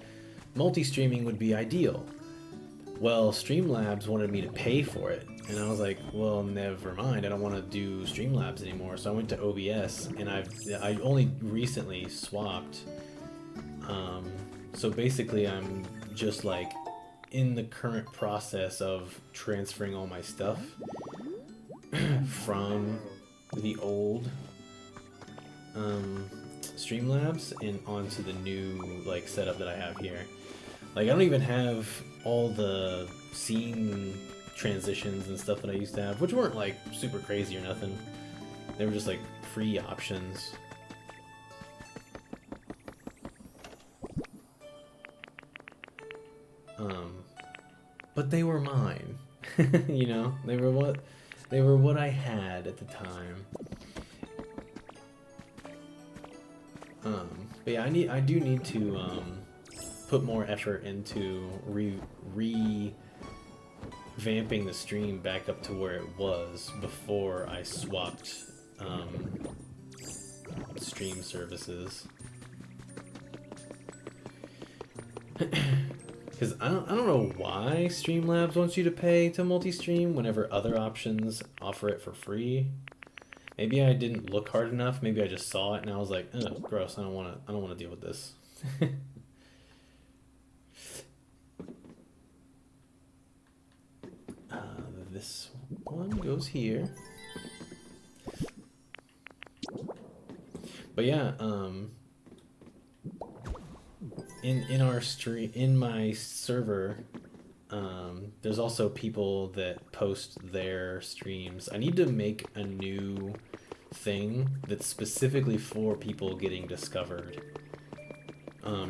multi-streaming would be ideal. Well, Streamlabs wanted me to pay for it, and I was like, well, never mind. I don't want to do Streamlabs anymore. So I went to OBS, and I only recently swapped. So basically, I'm just like in the current process of transferring all my stuff from the old Streamlabs and onto the new like setup that I have here. Like, I don't even have all the scene transitions and stuff that I used to have, which weren't like super crazy or nothing. They were just like free options. But they were mine. You know, they were what I had at the time. But yeah, I do need to put more effort into revamping the stream back up to where it was before I swapped stream services. Because I don't know why Streamlabs wants you to pay to multi-stream whenever other options offer it for free. Maybe I didn't look hard enough. Maybe I just saw it and I was like, ugh, gross. I don't want to deal with this. This one goes here. But yeah, in our stream, in my server, there's also people that post their streams. I need to make a new thing that's specifically for people getting discovered,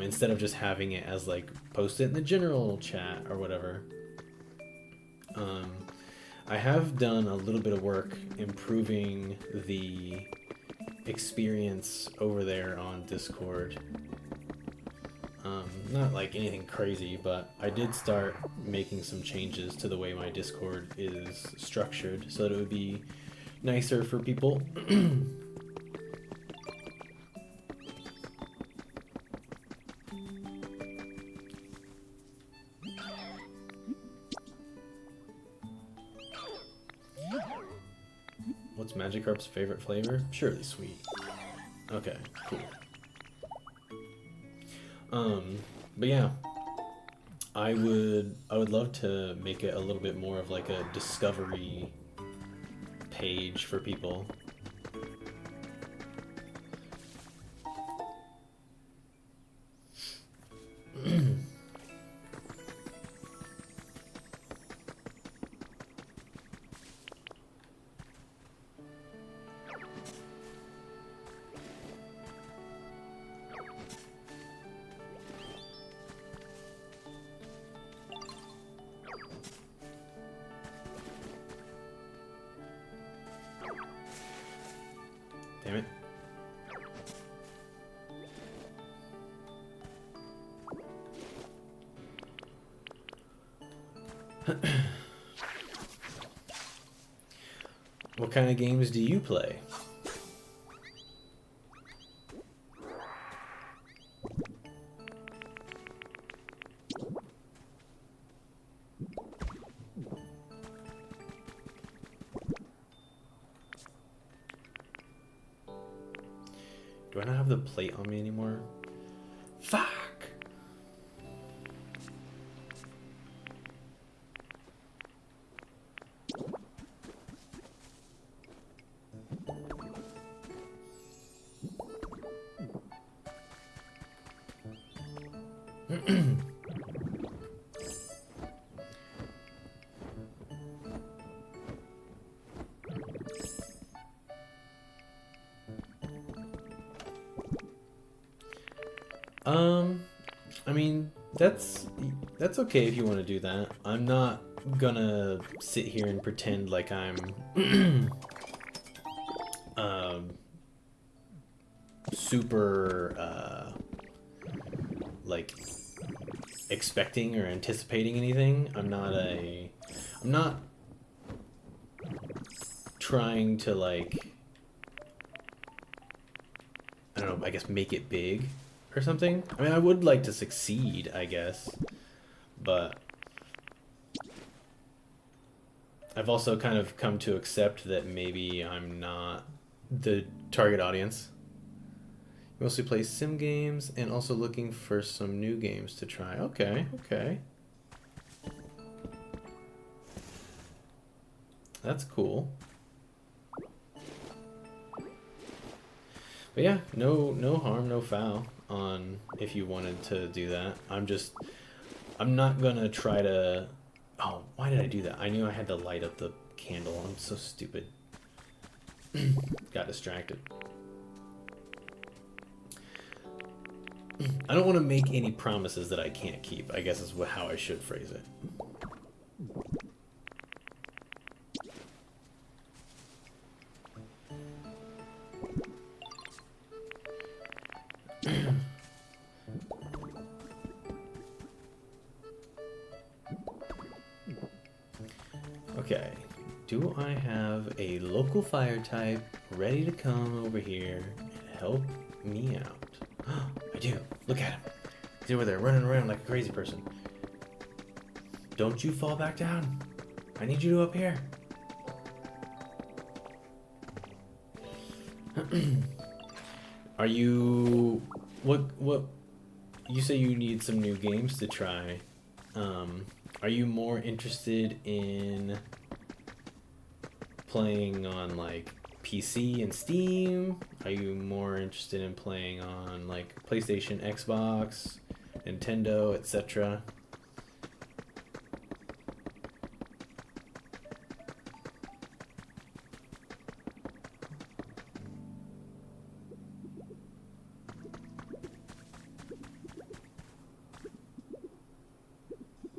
instead of just having it as like post it in the general chat or whatever. I have done a little bit of work improving the experience over there on Discord. Not like anything crazy, but I did start making some changes to the way my Discord is structured so that it would be nicer for people. What's Magikarp's favorite flavor? Surely sweet. Okay, cool. But yeah, I would love to make it a little bit more of like a discovery page for people. Damn it. What kind of games do you play? Do I not have the plate on me anymore? Fuck! I mean, that's okay if you want to do that. I'm not gonna sit here and pretend like I'm super like expecting or anticipating anything. I'm not trying to like, I don't know, I guess make it big or something. I mean, I would like to succeed, I guess, but I've also kind of come to accept that maybe I'm not the target audience. You mostly play sim games and also looking for some new games to try. Okay, okay. That's cool. But yeah, no harm, no foul on if you wanted to do that. I'm not gonna try to, oh, why did I do that? I knew I had to light up the candle. I'm so stupid. Got distracted. I don't want to make any promises that I can't keep, I guess is how I should phrase it. Okay, do I have a local fire type ready to come over here and help me out? I do. Look at him. He's over there running around like a crazy person. Don't you fall back down. I need you to up here. Are you... What... You say you need some new games to try. Are you more interested in playing on like PC and Steam? Are you more interested in playing on like PlayStation, Xbox, Nintendo, etc.?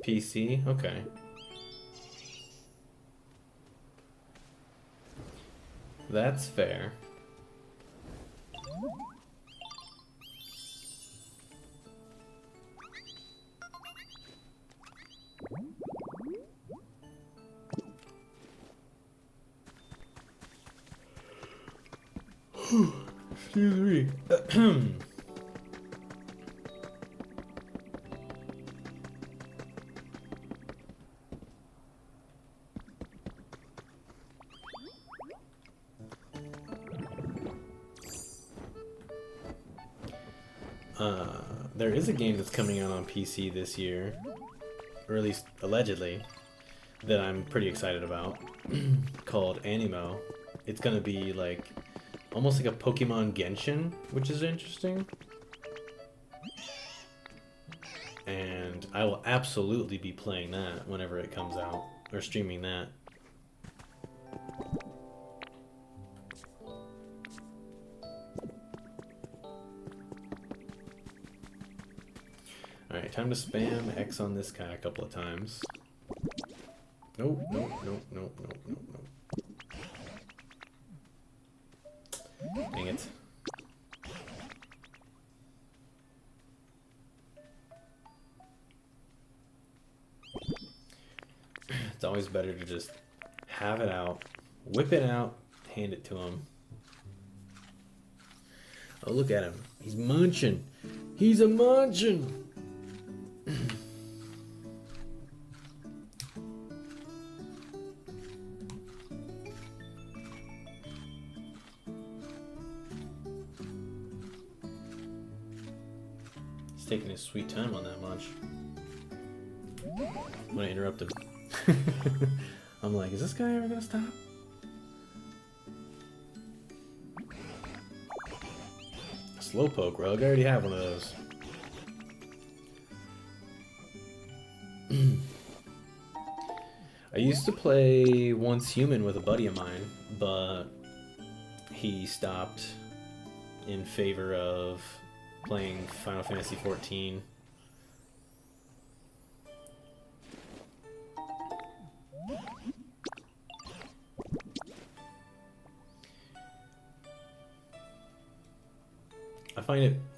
PC? Okay. That's fair. Excuse me. There is a game that's coming out on PC this year, or at least allegedly, that I'm pretty excited about, called Animo. It's gonna be like almost like a Pokemon Genshin, which is interesting. And I will absolutely be playing that whenever it comes out, or streaming that. Alright, time to spam X on this guy a couple of times. Nope, nope, nope, nope, nope, nope, nope. Dang it. It's always better to just have it out, whip it out, hand it to him. Oh, look at him. He's munching. He's a munching. He's taking his sweet time on that munch. I'm gonna interrupt him. I'm like, is this guy ever gonna stop? Slowpoke rug. I already have one of those. I used to play Once Human with a buddy of mine, but he stopped in favor of playing Final Fantasy XIV.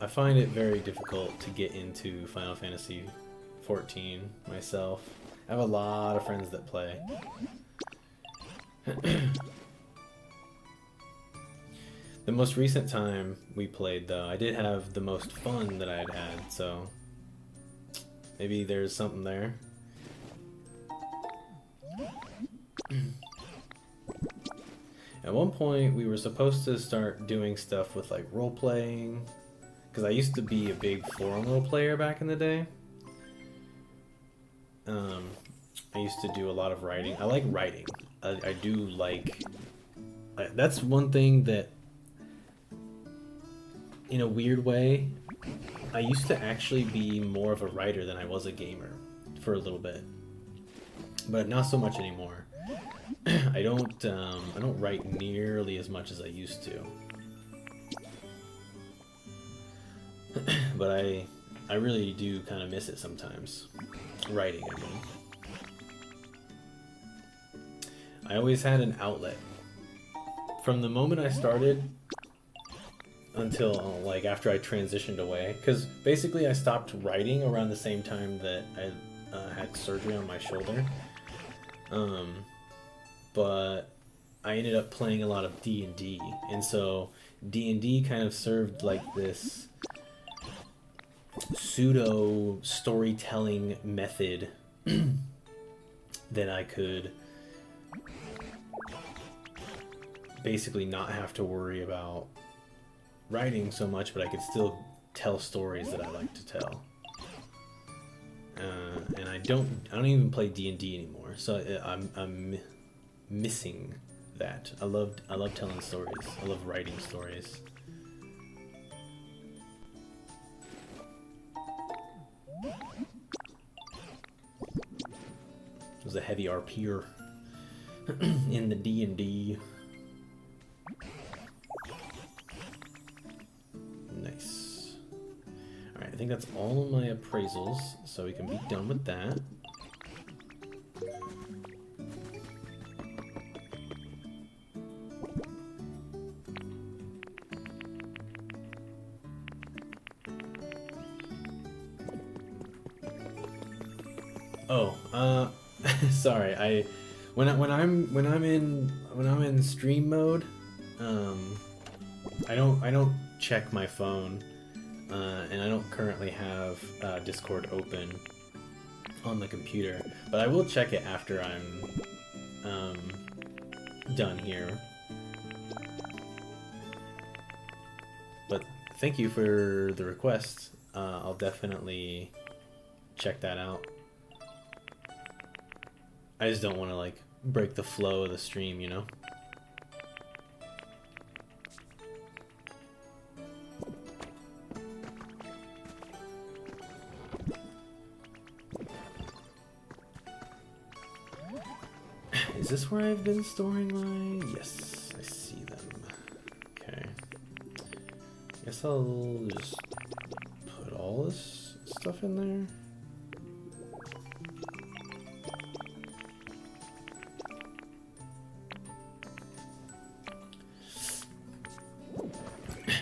I find it very difficult to get into Final Fantasy XIV myself. I have a lot of friends that play. The most recent time we played, though, I did have the most fun that I had had, so maybe there's something there. At one point, we were supposed to start doing stuff with like role-playing, because I used to be a big forum role player back in the day. I used to do a lot of writing. I like writing. I do like... that's one thing that, in a weird way, I used to actually be more of a writer than I was a gamer for a little bit. But not so much anymore. I don't write nearly as much as I used to. But I really do kind of miss it sometimes. Writing, I mean. I always had an outlet. From the moment I started until like after I transitioned away, because basically I stopped writing around the same time that I had surgery on my shoulder. But I ended up playing a lot of D&D, and so D&D kind of served like this pseudo storytelling method that I could basically not have to worry about writing so much, but I could still tell stories that I like to tell. And I don't even play D&D anymore, so I'm missing that. I love telling stories. I love writing stories. There's a heavy RP'er in the D&D. Nice. Alright, I think that's all of my appraisals, so we can be done with that. Oh, sorry. When I'm in stream mode, I don't check my phone, and I don't currently have Discord open on the computer, but I will check it after I'm done here. But thank you for the request. I'll definitely check that out. I just don't want to like break the flow of the stream, you know? Is this where I've been storing my... Yes, I see them. Okay. Guess I'll just put all this stuff in there.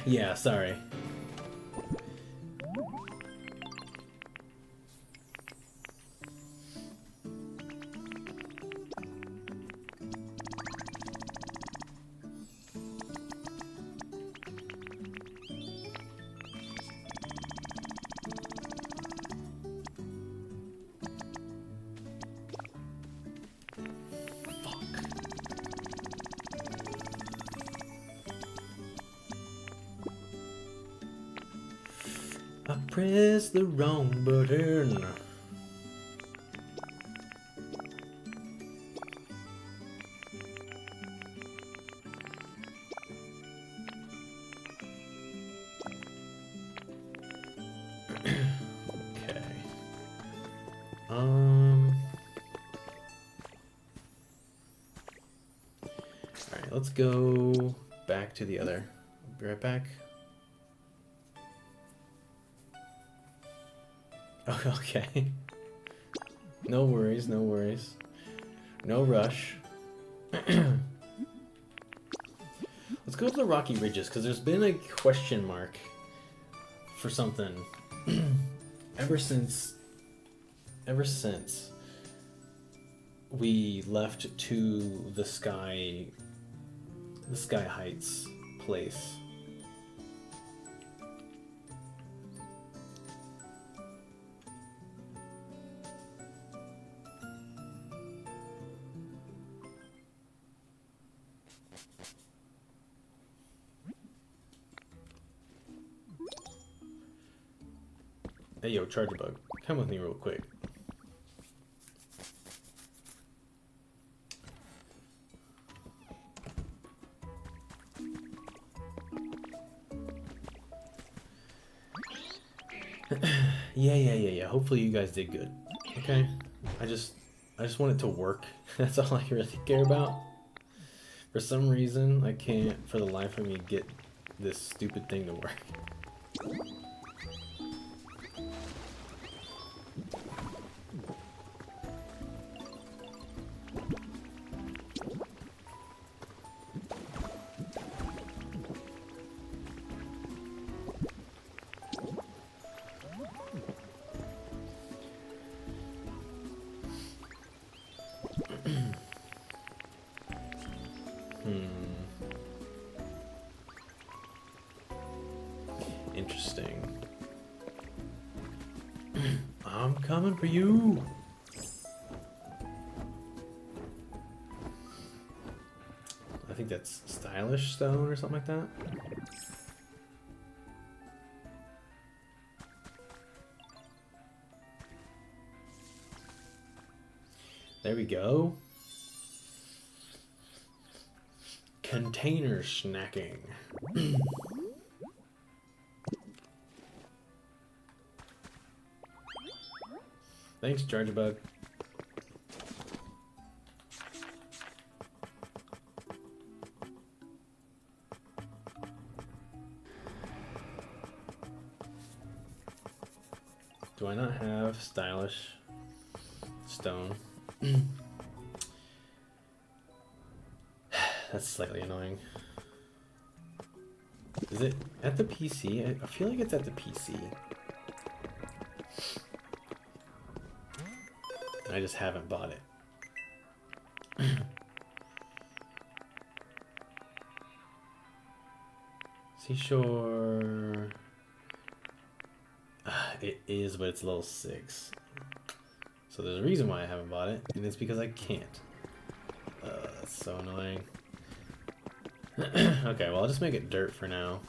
Yeah, sorry. I pressed the wrong button. Okay. Alright, let's go back to the other. I'll be right back. Okay. No worries, no worries. No rush. Let's go to the Rocky Ridges, because there's been a question mark for something ever since we left to the Sky Heights place. Hey yo, Charger Bug, come with me real quick. Yeah. Hopefully you guys did good. Okay? I just want it to work. That's all I really care about. For some reason, I can't for the life of me get this stupid thing to work. Interesting. I'm coming for you. I think that's stylish stone or something like that. There we go. Container snacking. Thanks, Charger Bug. Do I not have stylish stone? That's slightly annoying. Is it at the PC? I feel like it's at the PC. I just haven't bought it. Seashore. It is, but it's level 6. So there's a reason why I haven't bought it, and it's because I can't. That's so annoying. Okay, well, I'll just make it dirt for now.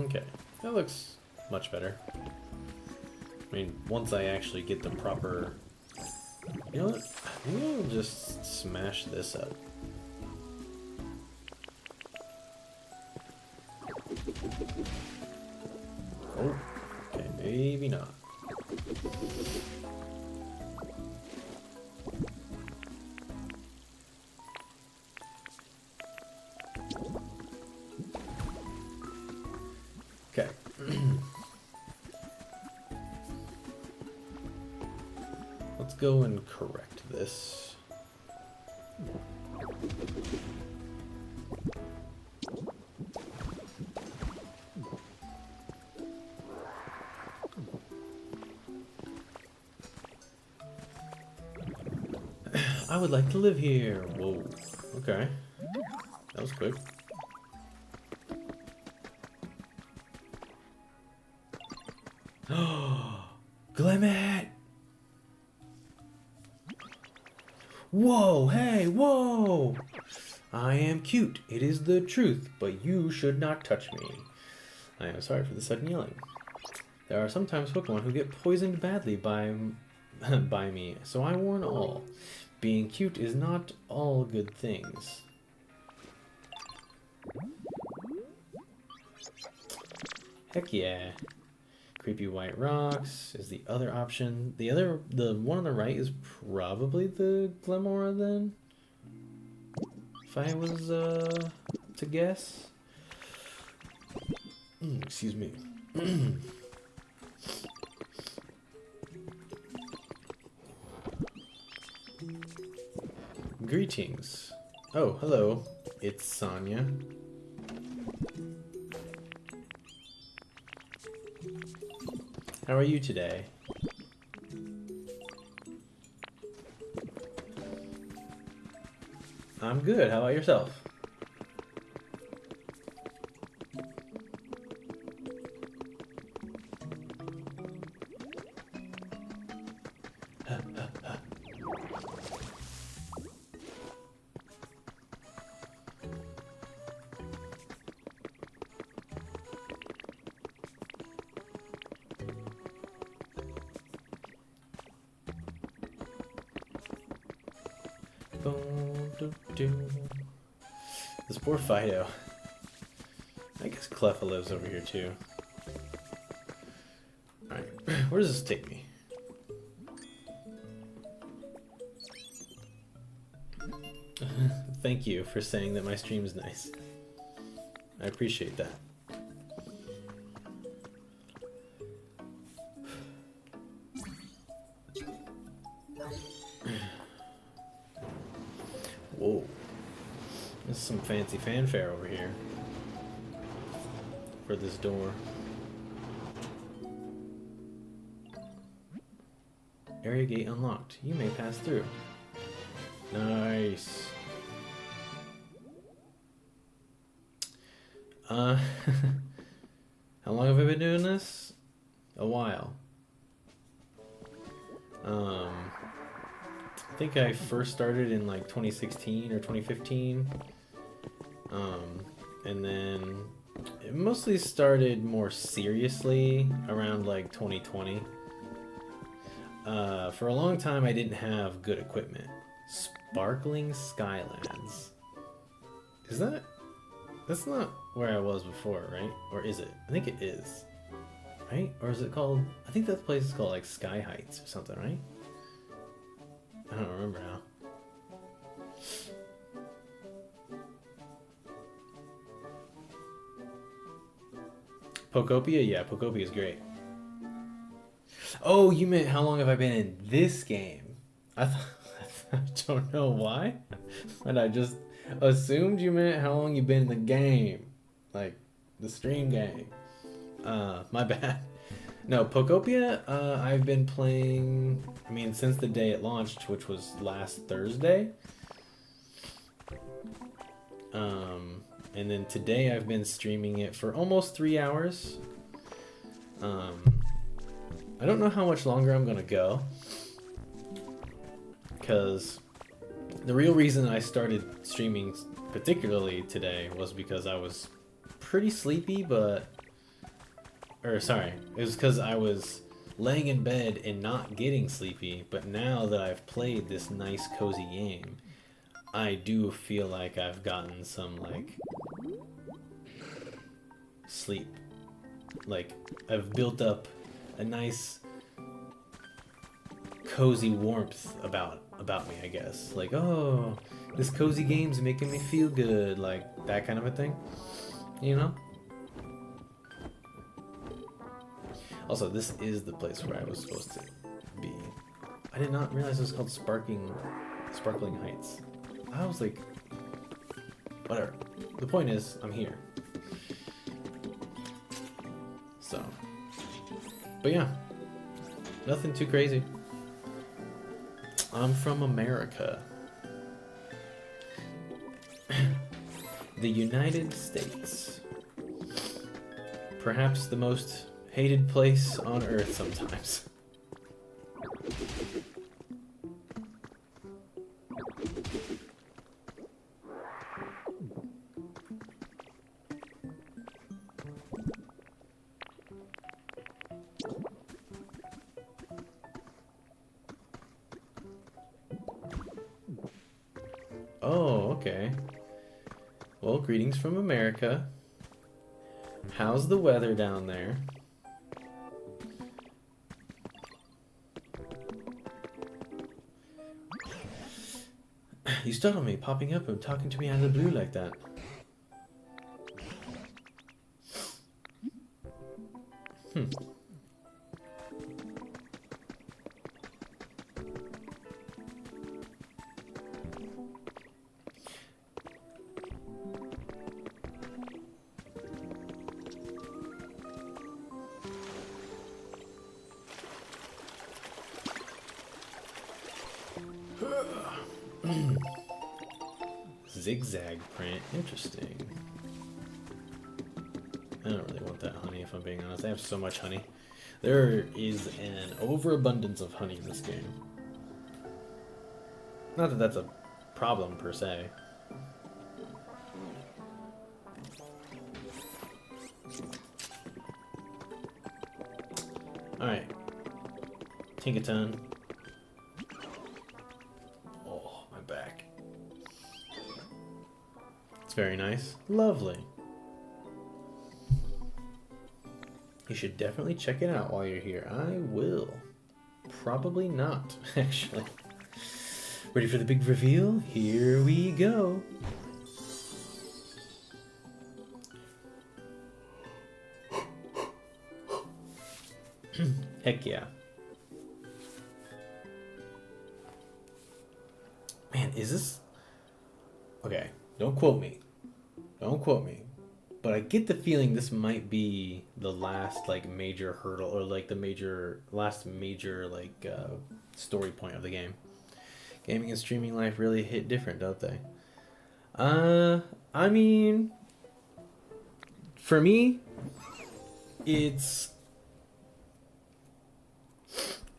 Okay, that looks much better. I mean, once I actually get the proper... You know what? Maybe I'll just smash this up. Oh, okay, maybe not. Okay. Let's go and correct this. I would like to live here. Whoa. Okay. That was quick. Glimmet! Whoa, hey, whoa! I am cute. It is the truth, but you should not touch me. I am sorry for the sudden yelling. There are sometimes Pokemon who get poisoned badly by me, so I warn all. Being cute is not all good things. Heck yeah. Creepy white rocks is the other option. The one on the right is probably the Glamora then? If I was to guess. Excuse me. Greetings. Oh, hello. It's Sonia. How are you today? I'm good. How about yourself? This poor Fido. I guess Cleffa lives over here too. Alright, where does this take me? Thank you for saying that my stream is nice. I appreciate that. Whoa. There's some fancy fanfare over here. For this door. Area gate unlocked. You may pass through. Nice. How long have I been doing this? A while. I think I first started in like 2016 or 2015. And then it mostly started more seriously around like 2020. For a long time I didn't have good equipment. Sparkling Skylands. Is that... That's not where I was before, right? Or is it? I think it is. Right? Or is it called... I think that place is called like Sky Heights or something, right? I don't remember now. Pokopia? Yeah, Pokopia is great. Oh, you meant how long have I been in this game? I don't know why, but I just assumed you meant how long you've been in the game. Like, the stream game. My bad. No, Pokopia, I've been playing, I mean, since the day it launched, which was last Thursday. And then today I've been streaming it for almost 3 hours. I don't know how much longer I'm gonna go. Because the real reason I started streaming particularly today was because I was pretty sleepy, but or sorry, it was because I was laying in bed and not getting sleepy. But now that I've played this nice cozy game, I do feel like I've gotten some like sleep. Like I've built up a nice cozy warmth about me, I guess. Like, oh, this cozy game's making me feel good, like that kind of a thing. You know? Also, this is the place where I was supposed to be. I did not realize it was called Sparkling Heights. I was like, whatever. The point is, I'm here. So, but yeah, nothing too crazy. I'm from America. The United States. Perhaps the most hated place on Earth sometimes. Oh, okay. Well, greetings from America. How's the weather down there? You startled me, popping up and talking to me out of the blue like that. Hmm. Zigzag print. Interesting. I don't really want that honey, if I'm being honest. I have so much honey. There is an overabundance of honey in this game. Not that that's a problem, per se. Alright. Tinkaton. Oh, my back. It's very nice. Lovely. You should definitely check it out while you're here. I will. Probably not, actually. Ready for the big reveal? Here we go. Heck yeah. Man, is this... Okay, don't quote me. Don't quote me. But I get the feeling this might be the last, like, major hurdle, or, like, the last major, like, story point of the game. Gaming and streaming life really hit different, don't they? I mean... For me, it's...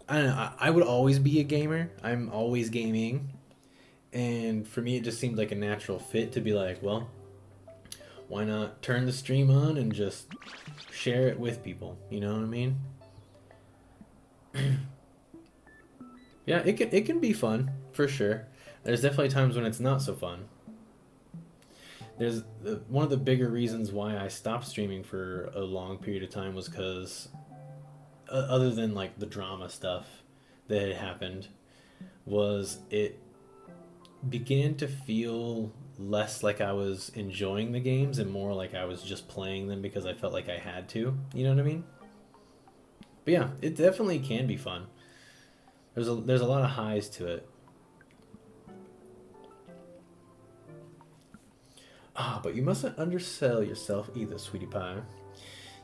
I don't know, I would always be a gamer. I'm always gaming. And for me, it just seemed like a natural fit to be like, well... Why not turn the stream on and just share it with people? You know what I mean? Yeah, it can be fun, for sure. There's definitely times when it's not so fun. There's one of the bigger reasons why I stopped streaming for a long period of time was because, other than like the drama stuff that had happened, was it began to feel less like I was enjoying the games and more like I was just playing them because I felt like I had to. You know what I mean? But yeah, it definitely can be fun. There's a lot of highs to it. But you mustn't undersell yourself either, sweetie pie.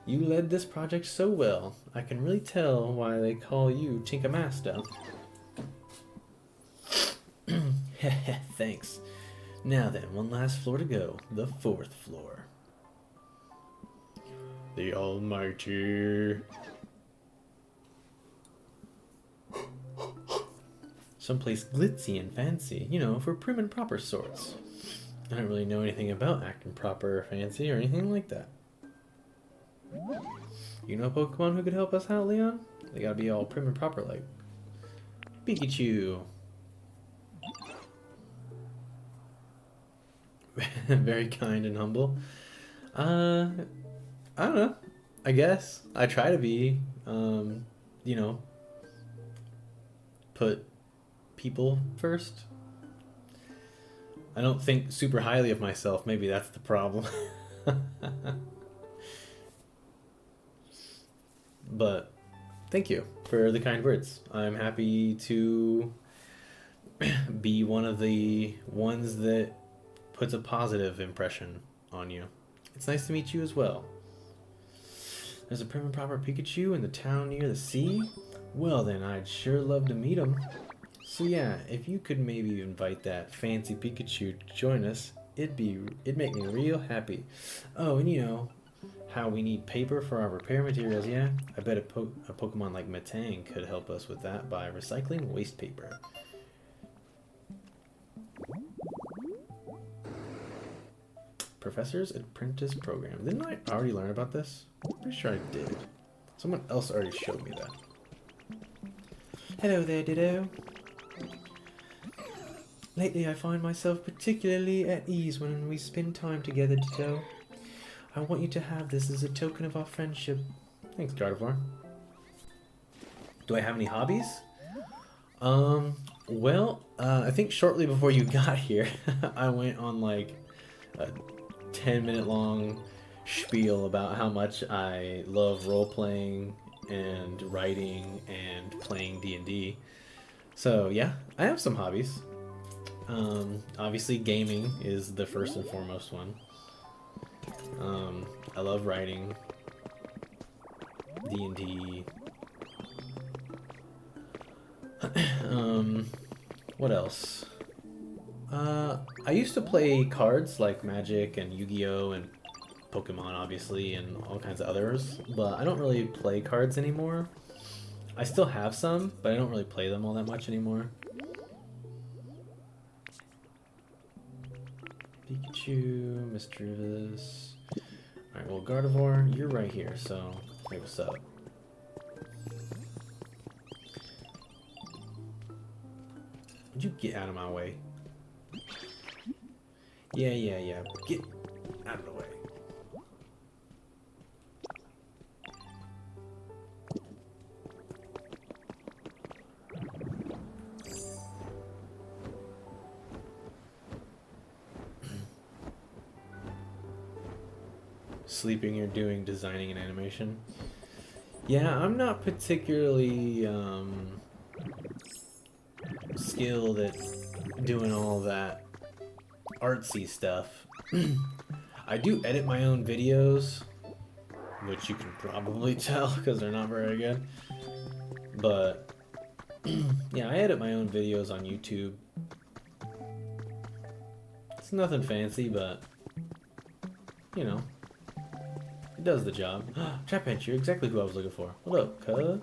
You led this project so well. I can really tell why they call you Tinka Master. Thanks. Now then, one last floor to go. The 4th floor. The Almighty. Someplace glitzy and fancy, you know, for prim and proper sorts. I don't really know anything about acting proper or fancy or anything like that. You know Pokemon who could help us out, Leon? They gotta be all prim and proper like. Pikachu. Very kind and humble. I don't know. I guess I try to be. You know, put people first. I don't think super highly of myself. Maybe that's the problem. But thank you for the kind words. I'm happy to be one of the ones that puts a positive impression on you. It's nice to meet you as well. There's a prim and proper Pikachu in the town near the sea? Well then, I'd sure love to meet him. So yeah, if you could maybe invite that fancy Pikachu to join us, it'd make me real happy. Oh, and you know how we need paper for our repair materials, yeah? I bet a Pokemon like Metang could help us with that by recycling waste paper. Professor's Apprentice Program. Didn't I already learn about this? Pretty sure I did. Someone else already showed me that. Hello there, Ditto. Lately I find myself particularly at ease when we spend time together, Ditto. I want you to have this as a token of our friendship. Thanks, Gardevoir. Do I have any hobbies? Well, I think shortly before you got here, I went on like a 10-minute long spiel about how much I love role-playing and writing and playing D&D. So yeah, I have some hobbies. Obviously gaming is the first and foremost one. I love writing, D&D. What else? I used to play cards like Magic and Yu-Gi-Oh! And Pokemon, obviously, and all kinds of others, but I don't really play cards anymore. I still have some, but I don't really play them all that much anymore. Pikachu, Mischievous. Alright, well, Gardevoir, you're right here, so hey, what's up? Would you get out of my way? Yeah. Get out of the way. Sleeping or doing designing and animation. Yeah, I'm not particularly skilled at doing all that artsy stuff. I do edit my own videos, which you can probably tell because they're not very good. But yeah, I edit my own videos on YouTube. It's nothing fancy, but you know, it does the job. Trapinch, you're exactly who I was looking for. What up, cuz?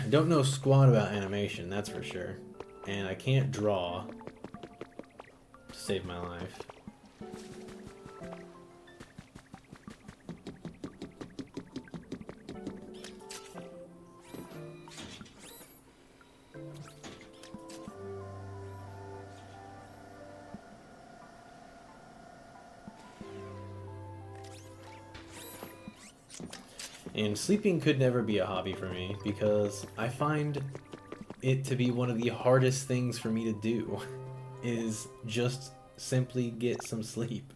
Don't know squat about animation, that's for sure. And I can't draw to save my life. And sleeping could never be a hobby for me because I find it to be one of the hardest things for me to do is just simply get some sleep.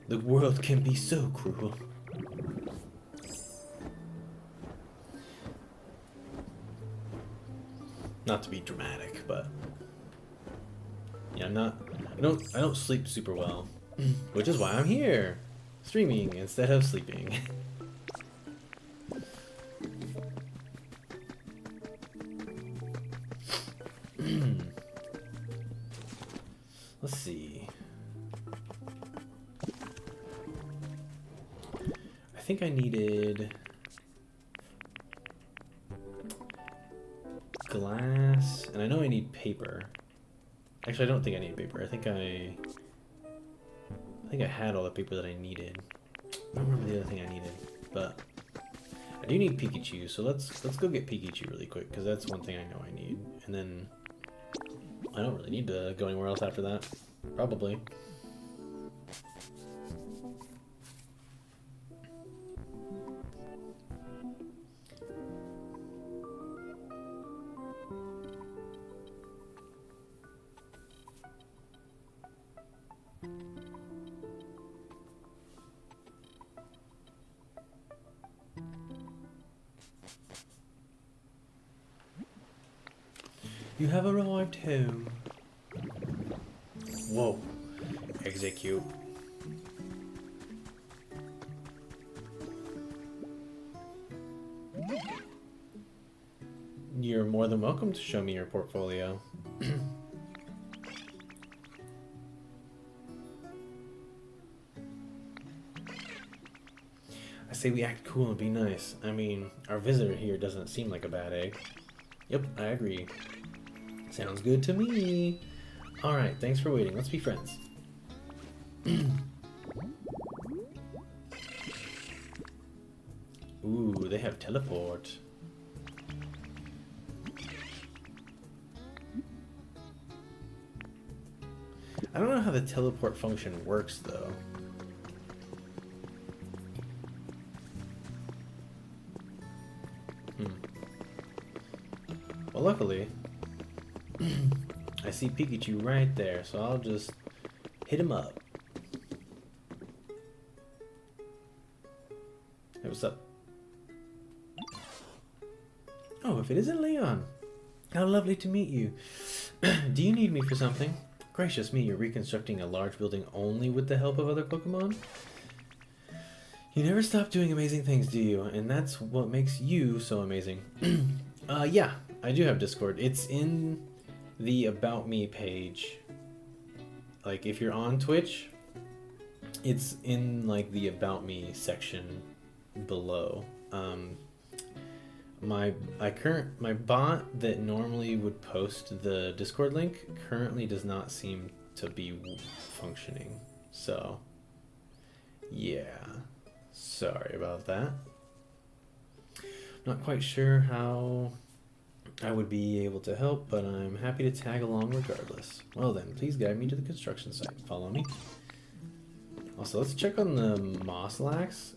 The world can be so cruel. Not to be dramatic, but yeah, I don't sleep super well, which is why I'm here, streaming instead of sleeping. Let's see. I think I needed glass, and I know I need paper. Actually, I don't think I need paper. I think I had all the paper that I needed. I don't remember the other thing I needed, but I do need Pikachu. So let's go get Pikachu really quick because that's one thing I know I need. And then I don't really need to go anywhere else after that. Probably. You have arrived home. Whoa. Execute. You're more than welcome to show me your portfolio. I say we act cool and be nice. I mean, our visitor here doesn't seem like a bad egg. Yep, I agree. Sounds good to me. Alright, thanks for waiting. Let's be friends. Ooh, they have teleport. I don't know how the teleport function works, though. Well, luckily, I see Pikachu right there, so I'll just hit him up. Hey, what's up? Oh, if it isn't Leon! How lovely to meet you. Do you need me for something? Gracious me, you're reconstructing a large building only with the help of other Pokemon? You never stop doing amazing things, do you? And that's what makes you so amazing. Yeah, I do have Discord. It's in the About Me page. Like, if you're on Twitch, it's in, like, the About Me section below. My bot that normally would post the Discord link currently does not seem to be functioning. So, yeah. Sorry about that. Not quite sure how I would be able to help, but I'm happy to tag along regardless. Well then, please guide me to the construction site. Follow me. Also, let's check on the Mosslax.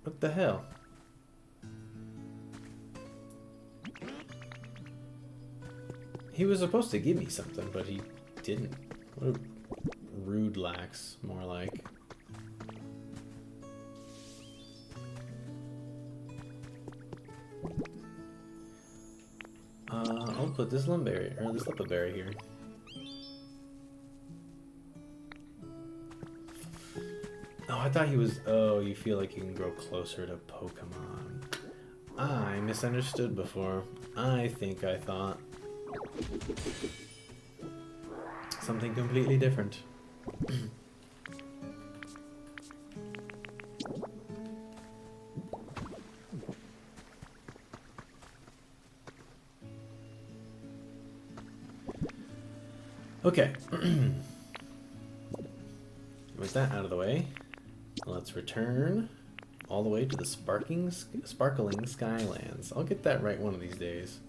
What the hell? He was supposed to give me something, but he didn't. What a rude lax, more like. I'll put this lumberry, or this lepaberry here. Oh, I thought he was... Oh, you feel like you can grow closer to Pokemon. I misunderstood before. I think I thought something completely different. Okay. With that out of the way, let's return all the way to the sparkling Skylands. I'll get that right one of these days.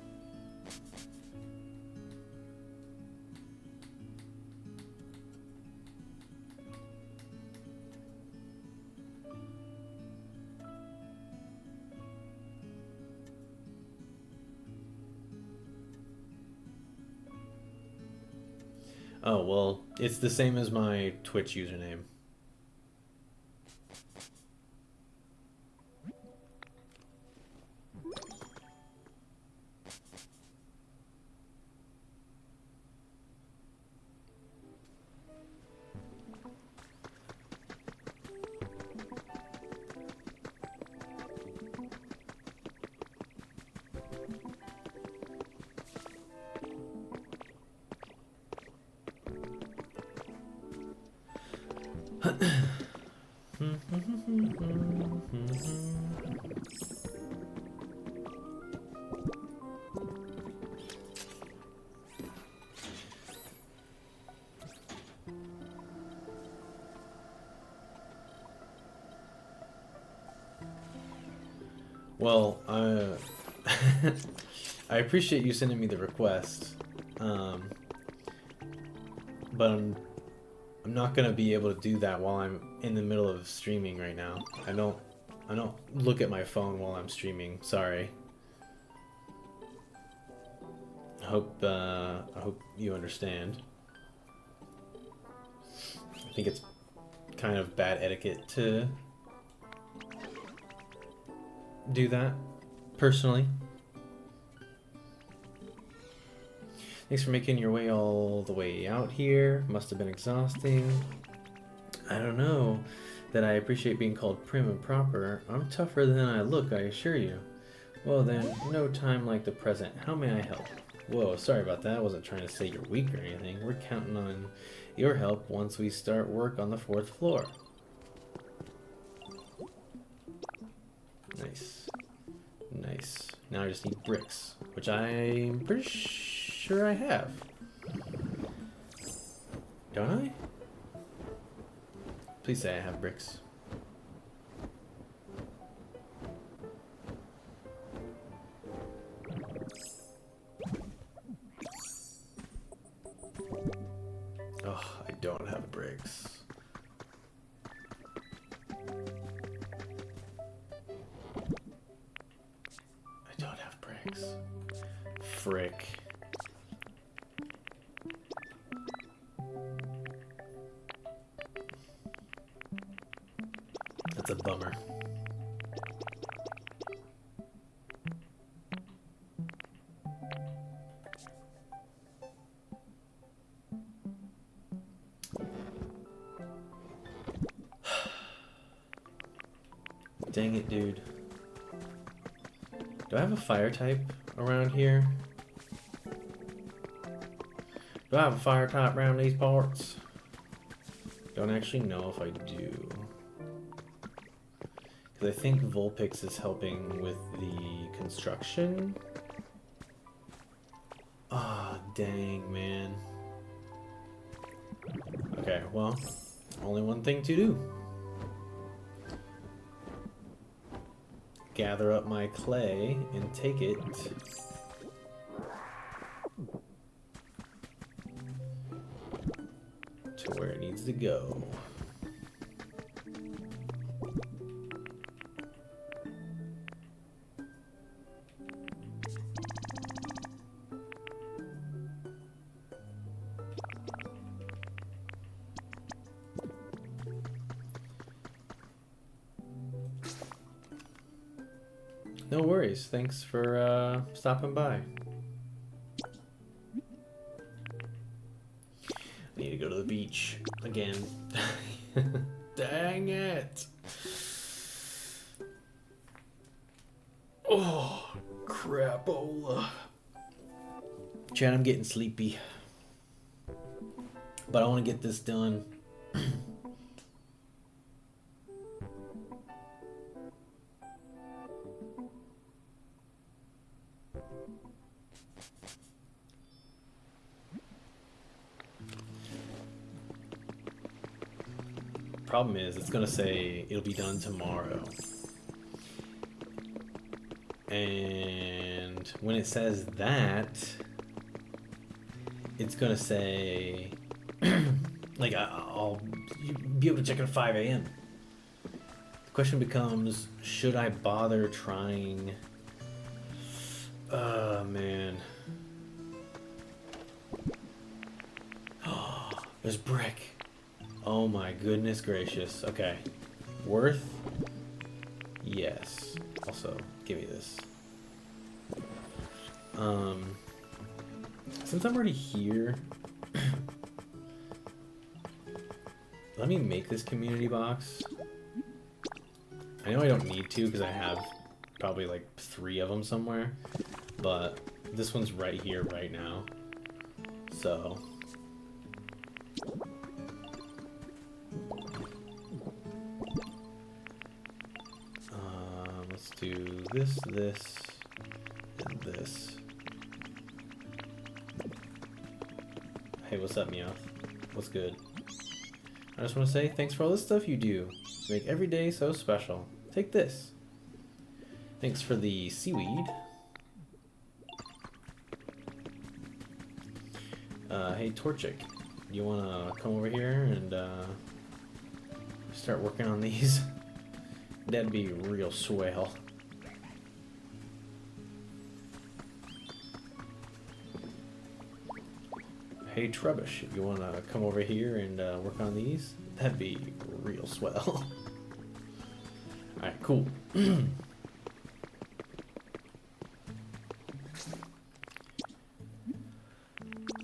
Oh, well, it's the same as my Twitch username. Well, I appreciate you sending me the request, but I'm not gonna be able to do that while I'm in the middle of streaming right now. I don't look at my phone while I'm streaming. Sorry. I hope you understand. I think it's kind of bad etiquette to do that, personally. Thanks for making your way all the way out here. Must have been exhausting. I don't know that I appreciate being called prim and proper. I'm tougher than I look, I assure you. Well then, no time like the present. How may I help? Whoa, sorry about that. I wasn't trying to say you're weak or anything. We're counting on your help once we start work on the 4th floor. Nice. Nice. Now I just need bricks, which I'm pretty sure I have. Don't I? Please say I have bricks. Oh, I don't have bricks. I don't have bricks. Frick. That's a bummer. Dang it, dude. Do I have a fire type around here? Do I have a fire type around these parts? Don't actually know if I do. Because I think Vulpix is helping with the construction. Ah, dang, man. Okay, well, only one thing to do. Gather up my clay and take it to where it needs to go. No worries. Thanks for stopping by. I need to go to the beach again. Dang it. Oh, crapola. Chad, I'm getting sleepy. But I want to get this done. Problem is, it's gonna say it'll be done tomorrow. And when it says that, it's gonna say, like, I'll be able to check at 5 a.m. The question becomes, should I bother trying? Man. There's brick. Oh my goodness gracious. Okay. Worth? Yes. Also, give me this. Since I'm already here, let me make this community box. I know I don't need to because I have probably like 3 of them somewhere, but this one's right here right now. So let's do this, this, and this. Hey, what's up, Meowth? What's good? I just want to say thanks for all the stuff you do to make every day so special. Take this. Thanks for the seaweed. Hey, Torchic, you wanna come over here and start working on these? That'd be real swell. Hey, Trubbish, you wanna come over here and work on these? That'd be real swell. Alright, cool.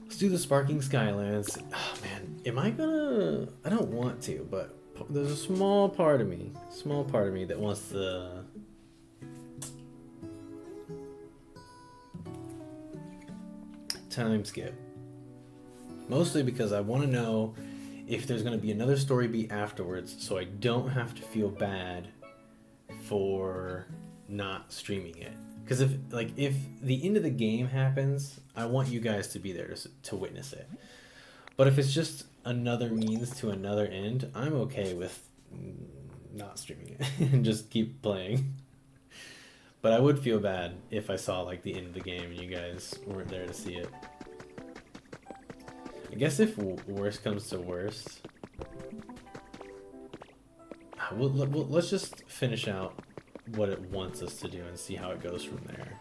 Let's do the Sparking Skylands. Oh, man, am I gonna... I don't want to, but there's a small part of me that wants the... time skip. Mostly because I want to know if there's going to be another story beat afterwards, so I don't have to feel bad for not streaming it. Because if the end of the game happens, I want you guys to be there to witness it. But if it's just another means to another end, I'm okay with not streaming it and just keep playing. But I would feel bad if I saw like the end of the game and you guys weren't there to see it. I guess if worst comes to worst, let's just finish out what it wants us to do and see how it goes from there.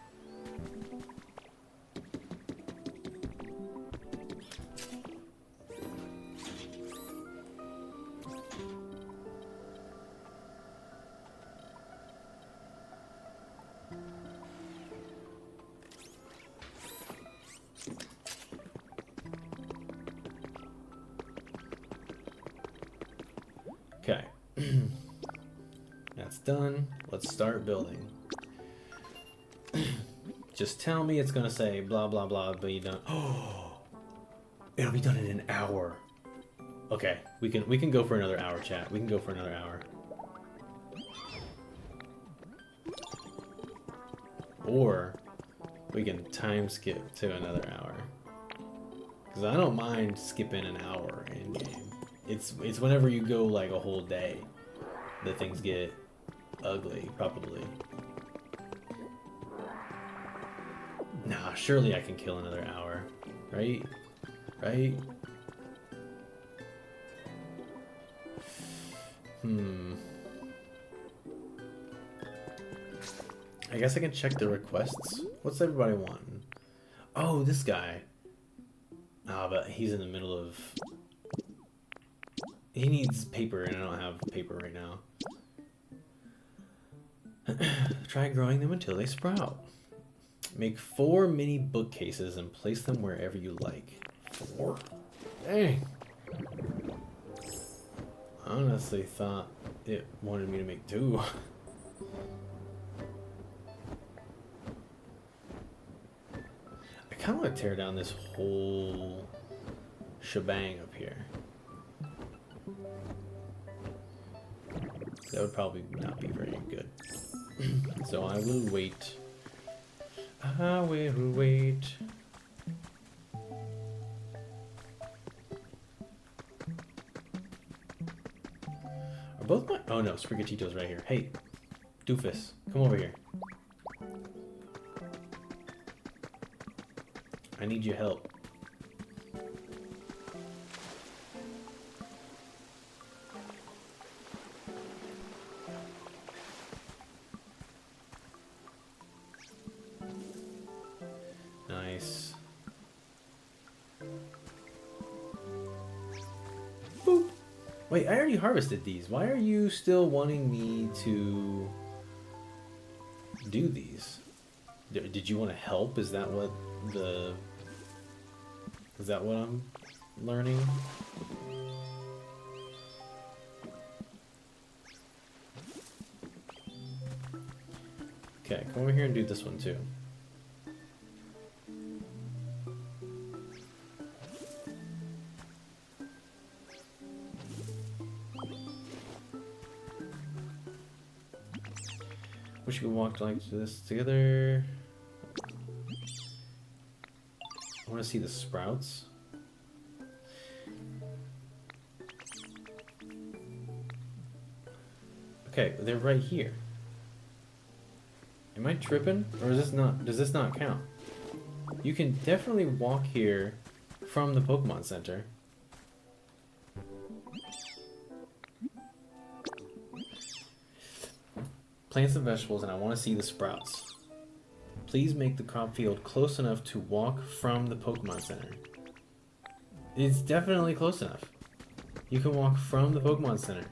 Okay, that's done. Let's start building. Just tell me it's gonna say blah blah blah, but you don't. Oh, it'll be done in an hour. Okay, we can go for another hour, chat. We can go for another hour. Or we can time skip to another hour. Because I don't mind skipping an hour in game. It's whenever you go like a whole day that things get ugly, probably. Nah, surely I can kill another hour, right? Right? I guess I can check the requests. What's everybody wanting? Oh, this guy. Ah, but he's in the middle of... He needs paper, and I don't have paper right now. Try growing them until they sprout. Make 4 mini bookcases and place them wherever you like. 4? Dang. I honestly thought it wanted me to make 2. I kind of want to tear down this whole shebang up here. That would probably not be very good. So I will wait. I will wait. Are both my... Oh no, Sprigatito's right here. Hey, Doofus, come over here. I need your help. Nice. Boop. Wait, I already harvested these. Why are you still wanting me to do these? Did you want to help? Is that what the... Is that what I'm learning? Okay, come over here and do this one too. Wish we could walk like this together. I want to see the sprouts. Okay, they're right here. Am I tripping? Or is this not, does this not count? You can definitely walk here from the Pokemon Center. Plants and vegetables, and I want to see the sprouts. Please make the crop field close enough to walk from the Pokemon Center. It's definitely close enough. You can walk from the Pokemon Center.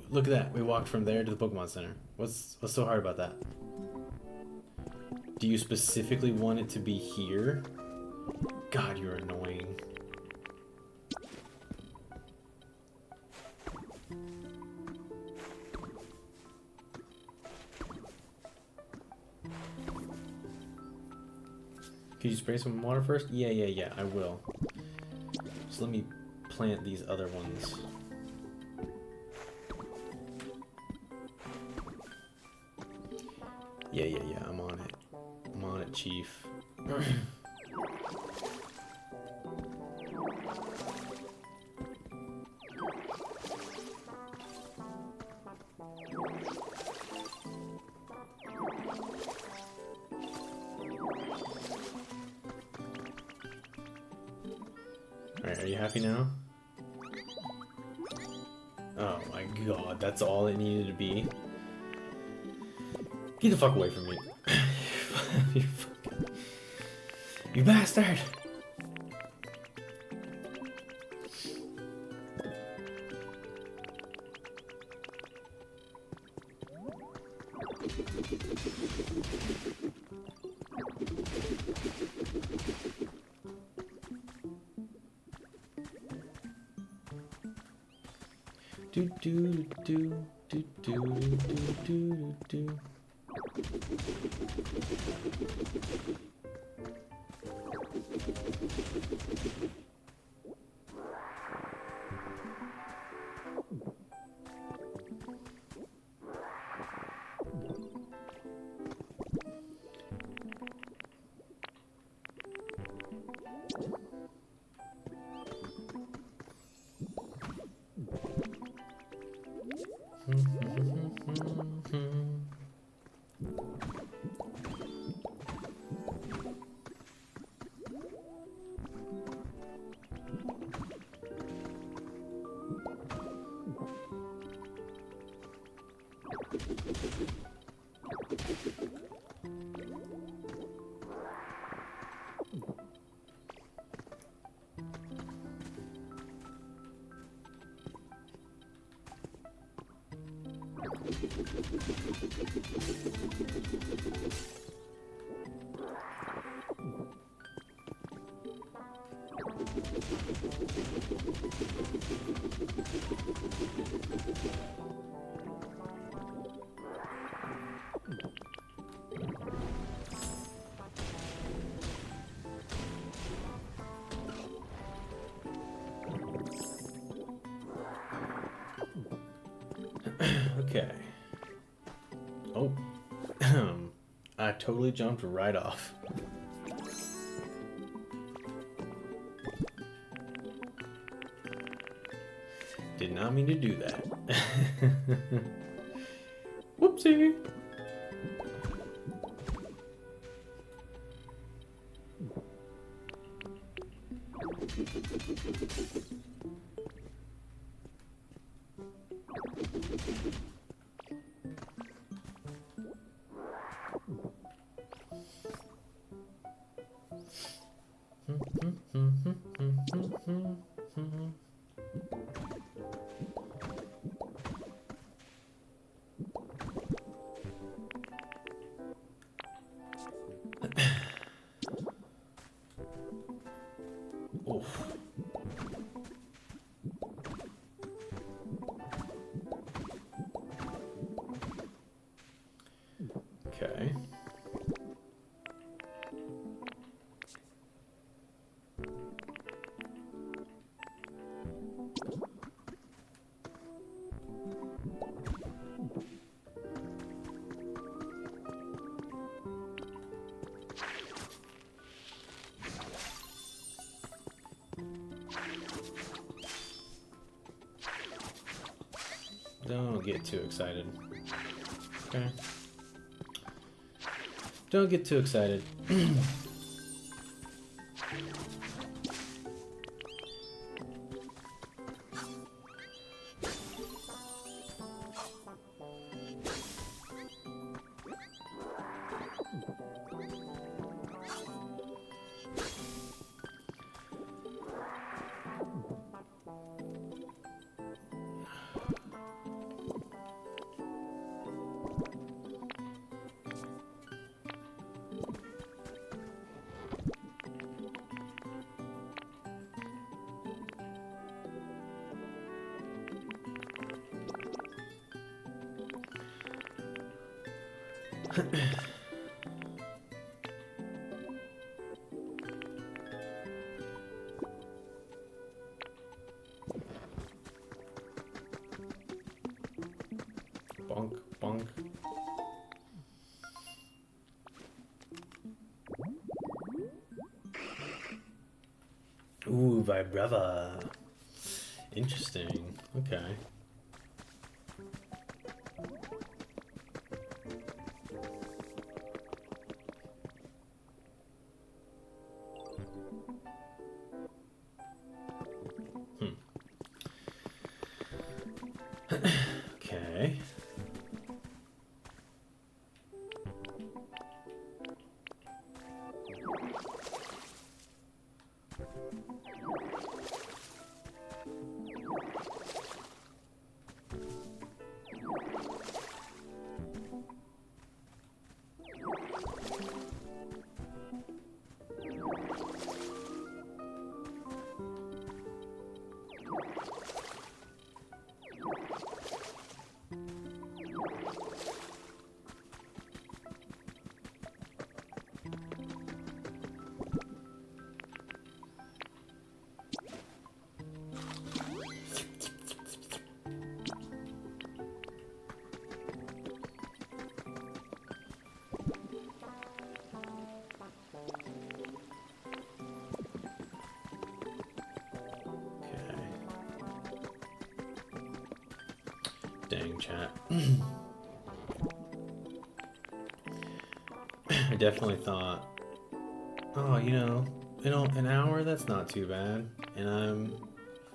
Look at that. We walked from there to the Pokemon Center. What's so hard about that? Do you specifically want it to be here? God, you're annoying. Could you spray some water first? Yeah, I will. Just let me plant these other ones. Yeah, I'm on it. I'm on it, Chief. Alright, are you happy now? Oh my god, that's all it needed to be. Get the fuck away from me. You bastard! Do do do do do do do do. Okay. Oh. I totally jumped right off. Did not mean to do that. Whoopsie! Oof. Okay. Don't get too excited. Okay. Don't get too excited. Bonk, bonk. Ooh, Vibrava. Interesting. Okay. Okay. Dang, chat. I definitely thought, oh, an hour, that's not too bad. And I'm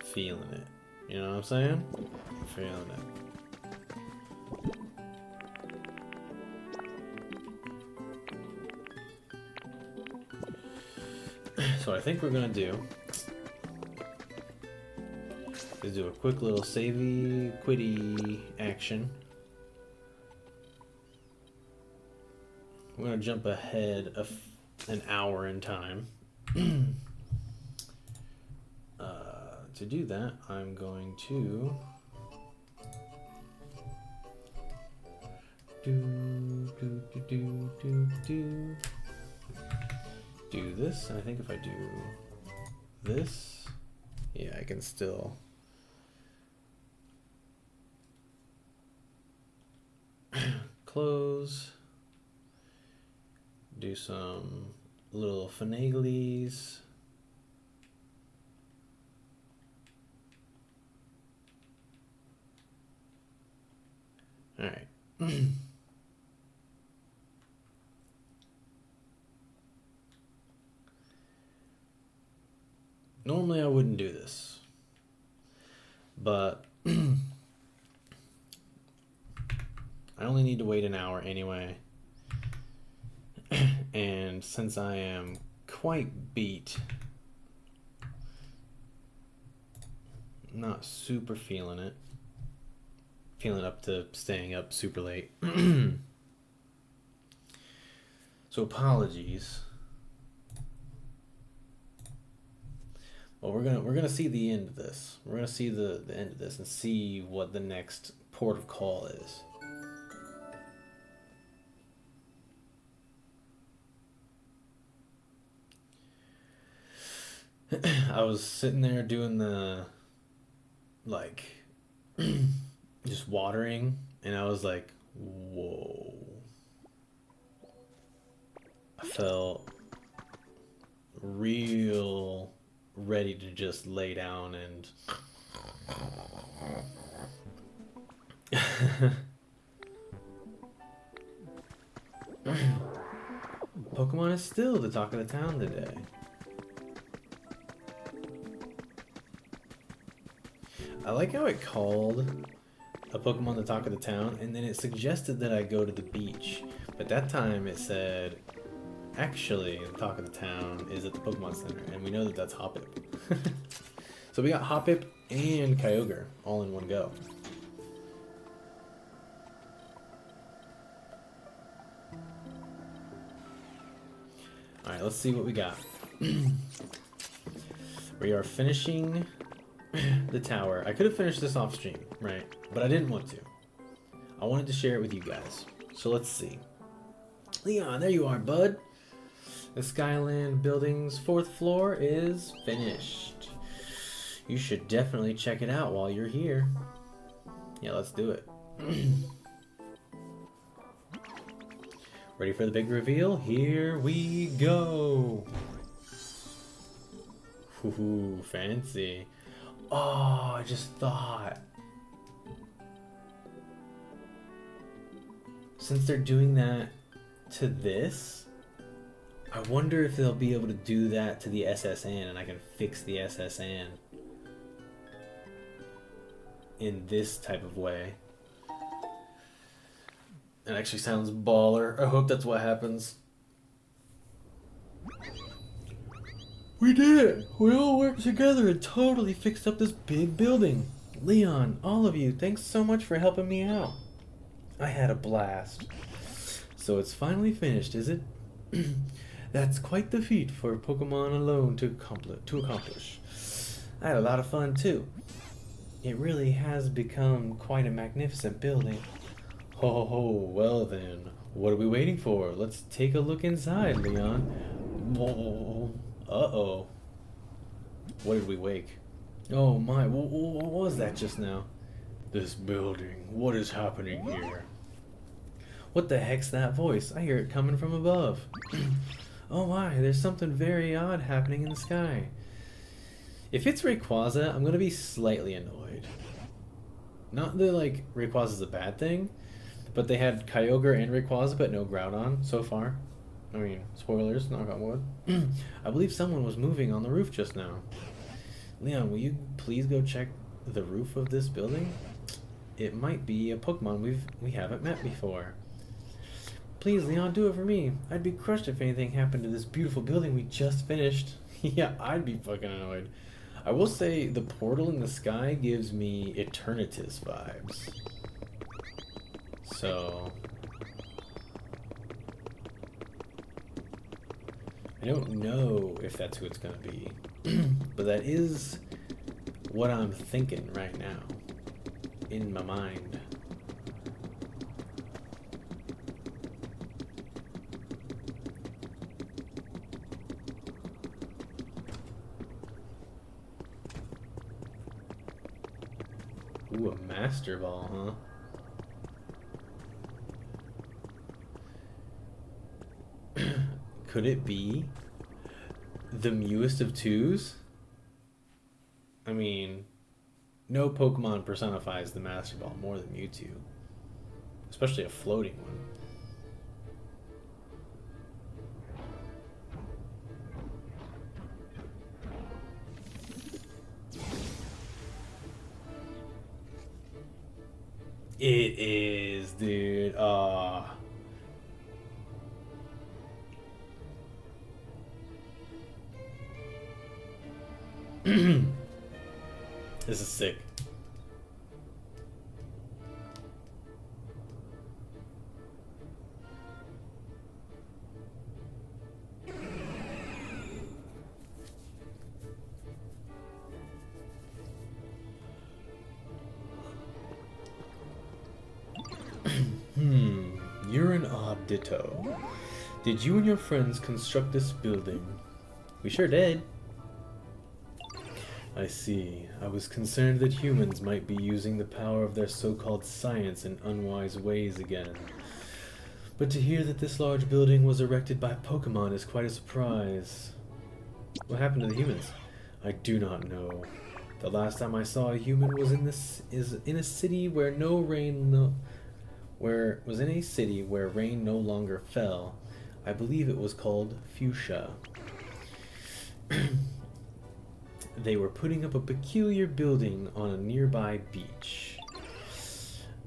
feeling it. You know what I'm saying? I'm feeling it. So what I think we're gonna do is do a quick little savey quitty action. We're gonna jump ahead of an hour in time. To do that, I'm going to do this, and I think if I do this, yeah, I can still close, do some little finaglies. All right. Normally I wouldn't do this, but I only need to wait an hour anyway. And since I am quite beat, not super feeling it, feeling up to staying up super late. So apologies. Well, we're gonna see the end of this. We're gonna see the end of this and see what the next port of call is. I was sitting there doing the just watering, and I was like, whoa. I felt real ready to just lay down Pokemon is still the talk of the town today. I like how it called a Pokemon the talk of the town, and then it suggested that I go to the beach. But that time it said, actually, the talk of the town is at the Pokemon Center, and we know that that's Hoppip. So we got Hoppip and Kyogre all in one go. Alright, let's see what we got. We are finishing the tower. I could have finished this off stream, right? But I didn't want to. I wanted to share it with you guys. So let's see. Leon, there you are, bud. The Skyland building's 4th floor is finished. You should definitely check it out while you're here. Yeah, let's do it. Ready for the big reveal? Here we go. Ooh, fancy. Oh, I just thought. Since they're doing that to this, I wonder if they'll be able to do that to the SSN and I can fix the SSN in this type of way. It actually sounds baller. I hope that's what happens. We did it! We all worked together and totally fixed up this big building. Leon, all of you, thanks so much for helping me out. I had a blast. So it's finally finished, is it? That's quite the feat for Pokemon alone to accomplish. I had a lot of fun too. It really has become quite a magnificent building. Ho ho ho, well then, what are we waiting for? Let's take a look inside, Leon. Whoa, uh-oh. What did we wake? Oh my, what was that just now? This building, what is happening here? What the heck's that voice? I hear it coming from above. Oh my, there's something very odd happening in the sky. If it's Rayquaza, I'm gonna be slightly annoyed. Not that, like, Rayquaza's a bad thing, but they had Kyogre and Rayquaza, but no Groudon so far. I mean, spoilers, knock on wood. I believe someone was moving on the roof just now. Leon, will you please go check the roof of this building? It might be a Pokemon we haven't met before. Please, Leon, do it for me. I'd be crushed if anything happened to this beautiful building we just finished. Yeah, I'd be fucking annoyed. I will say the portal in the sky gives me Eternatus vibes. So I don't know if that's who it's gonna be. But that is what I'm thinking right now in my mind. Ooh, a Master Ball, huh? Could it be the Mewest of Twos? I mean, no Pokemon personifies the Master Ball more than Mewtwo. Especially a floating one. It is, dude. This is sick. You're an odd ditto. Did you and your friends construct this building? We sure did. I see. I was concerned that humans might be using the power of their so-called science in unwise ways again. But to hear that this large building was erected by Pokemon is quite a surprise. What happened to the humans? I do not know. The last time I saw a human was in a city where no rain where was in a city where rain no longer fell. I believe it was called Fuchsia. They were putting up a peculiar building on a nearby beach.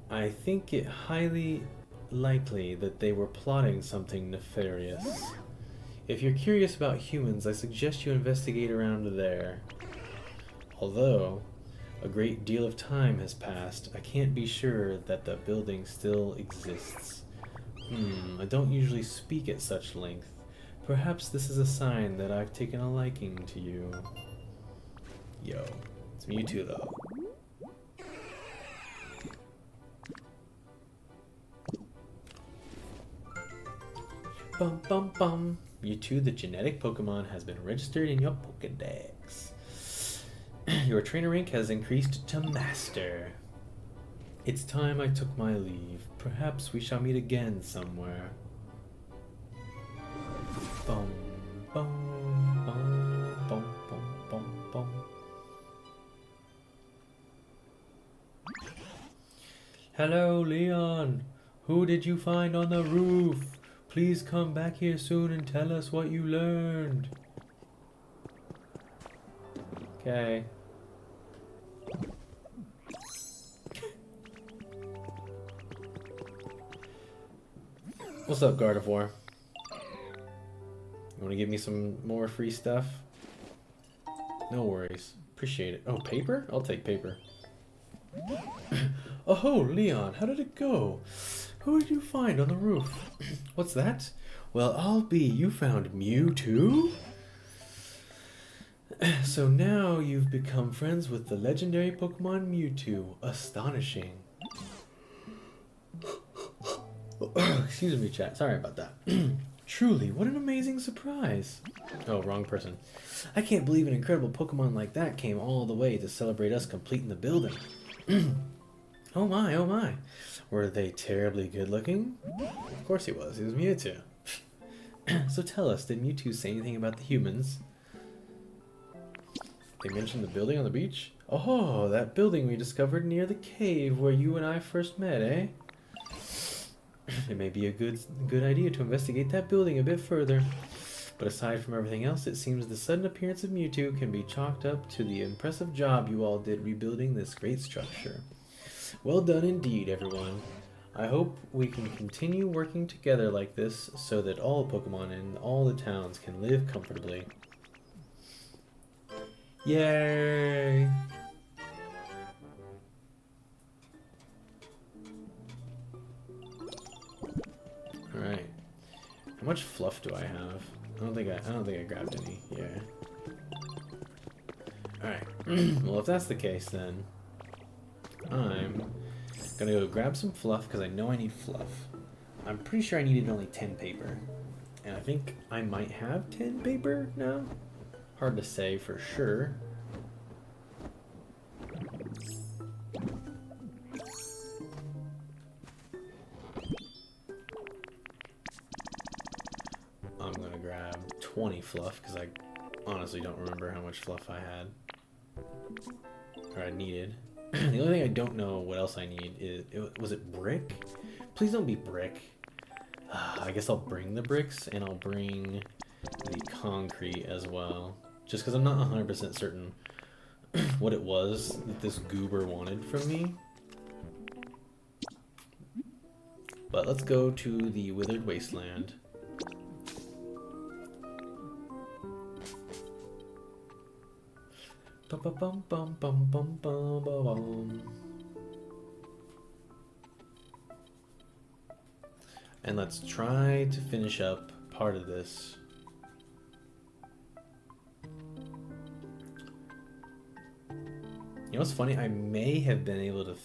I think it highly likely that they were plotting something nefarious. If you're curious about humans, I suggest you investigate around there. Although a great deal of time has passed, I can't be sure that the building still exists. I don't usually speak at such length. Perhaps this is a sign that I've taken a liking to you. Yo, it's Mewtwo though. Bum bum bum. Mewtwo, the genetic Pokemon, has been registered in your Pokedex. Your trainer rank has increased to Master. It's time I took my leave. Perhaps we shall meet again somewhere. Bum bum bum bum bum bum bum. Hello, Leon. Who did you find on the roof? Please come back here soon and tell us what you learned. Okay. What's up, Gardevoir? You want to give me some more free stuff? No worries. Appreciate it. Oh, paper? I'll take paper. Oh, Leon, how did it go? Who did you find on the roof? What's that? Well, I'll be. You found Mewtwo? So now you've become friends with the legendary Pokemon Mewtwo. Astonishing. Excuse me, chat. Sorry about that. Truly, what an amazing surprise. Oh, wrong person. I can't believe an incredible Pokemon like that came all the way to celebrate us completing the building. Oh my, oh my. Were they terribly good looking? Of course he was. He was Mewtwo. So tell us, did Mewtwo say anything about the humans? They mentioned the building on the beach? Oh, that building we discovered near the cave where you and I first met, eh? It may be a good idea to investigate that building a bit further. But aside from everything else, it seems the sudden appearance of Mewtwo can be chalked up to the impressive job you all did rebuilding this great structure. Well done indeed, everyone. I hope we can continue working together like this so that all Pokemon in all the towns can live comfortably. Yay! Alright. How much fluff do I have? I don't think I grabbed any. Yeah. Alright. Well, if that's the case, then I'm gonna go grab some fluff because I know I need fluff. I'm pretty sure I needed only 10 paper. And I think I might have 10 paper now. Hard to say for sure. I'm gonna grab 20 fluff because I honestly don't remember how much fluff I had. Or I needed. The only thing I don't know what else I need is... was it brick? Please don't be brick. I guess I'll bring the bricks and I'll bring the concrete as well. Just because I'm not 100% certain what it was that this goober wanted from me. But let's go to the Withered Wasteland. Bum, bum, bum, bum, bum, bum, bum, bum. And let's try to finish up part of this. You know what's funny? I may have been able to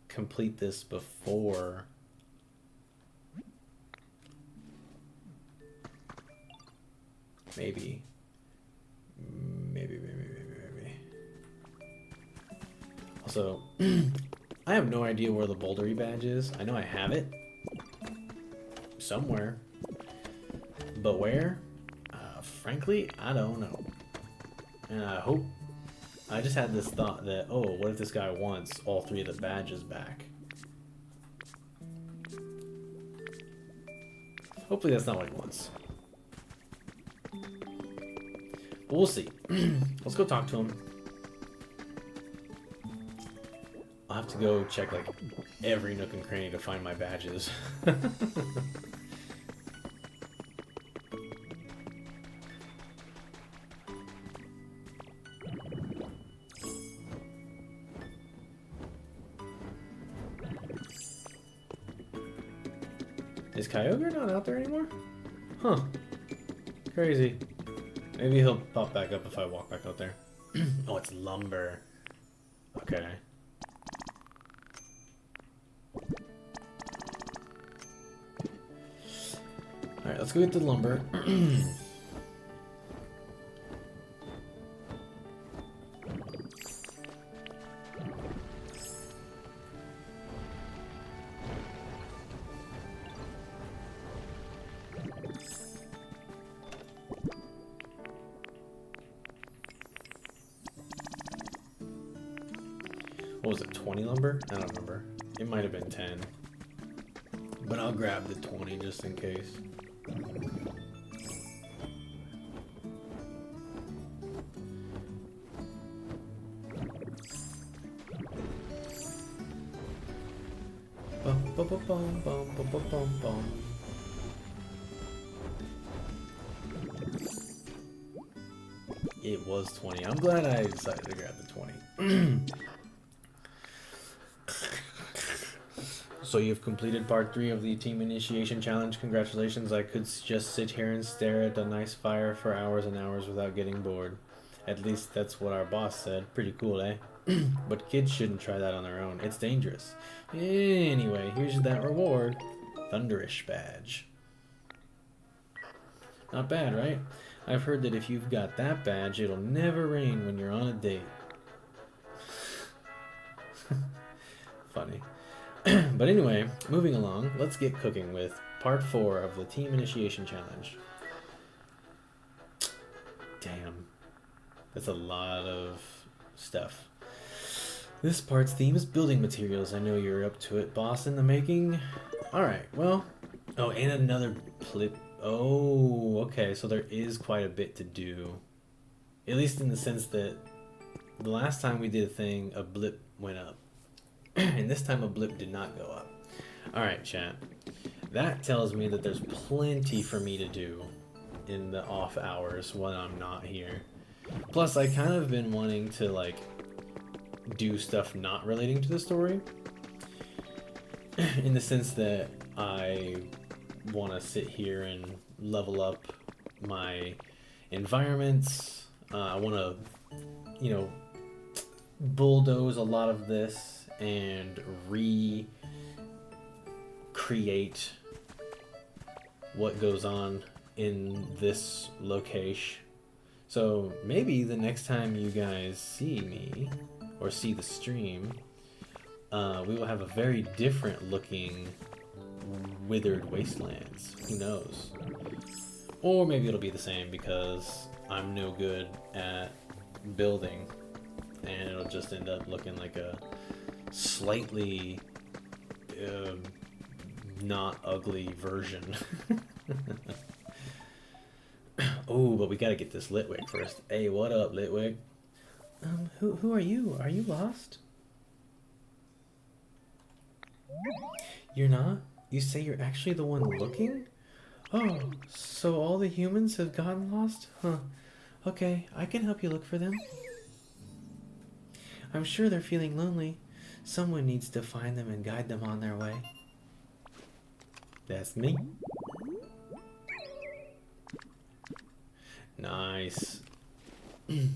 complete this before. Maybe. Maybe. Also, I have no idea where the Bouldery badge is. I know I have it. Somewhere. But where? Frankly, I don't know. And I hope... I just had this thought that, oh, what if this guy wants all 3 of the badges back? Hopefully that's not what he wants. But we'll see. Let's go talk to him. I'll have to go check like every nook and cranny to find my badges. Is Kyogre not out there anymore? Huh. Crazy. Maybe he'll pop back up if I walk back out there. Oh, it's lumber. Okay. Alright, let's go get the lumber. What was it, 20 lumber? I don't remember. It might have been 10. But I'll grab the 20 just in case. Bum, bum, bum, bum, bum, bum, bum, bum, bum. It was 20. I'm glad I decided to grab the 20. So you've completed part 3 of the team initiation challenge. Congratulations. I could just sit here and stare at a nice fire for hours and hours without getting bored. At least that's what our boss said. Pretty cool, eh? But kids shouldn't try that on their own. It's dangerous. Anyway, here's that reward. Thunderish badge. Not bad, right? I've heard that if you've got that badge, it'll never rain when you're on a date. Funny. But anyway, moving along, let's get cooking with part 4 of the team initiation challenge. Damn. That's a lot of stuff. This part's theme is building materials. I know you're up to it, boss in the making. Alright, well... Oh, and another blip. Oh, okay, so there is quite a bit to do. At least in the sense that the last time we did a thing, a blip went up. And this time a blip did not go up. Alright, chat. That tells me that there's plenty for me to do in the off hours when I'm not here. Plus, I kind of been wanting to, like, do stuff not relating to the story. In the sense that I want to sit here and level up my environments. I want to, you know, bulldoze a lot of this and recreate what goes on in this location. So maybe the next time you guys see me or see the stream, we will have a very different looking withered wastelands. Who knows? Or maybe it'll be the same because I'm no good at building and it'll just end up looking like a slightly not ugly version. Oh, but we gotta get this Litwick first. Hey, what up, Litwick? Who are you? Are you lost? You're not? You say you're actually the one looking? Oh, so all the humans have gotten lost? Huh. Okay, I can help you look for them. I'm sure they're feeling lonely. Someone needs to find them and guide them on their way. That's me. Nice. I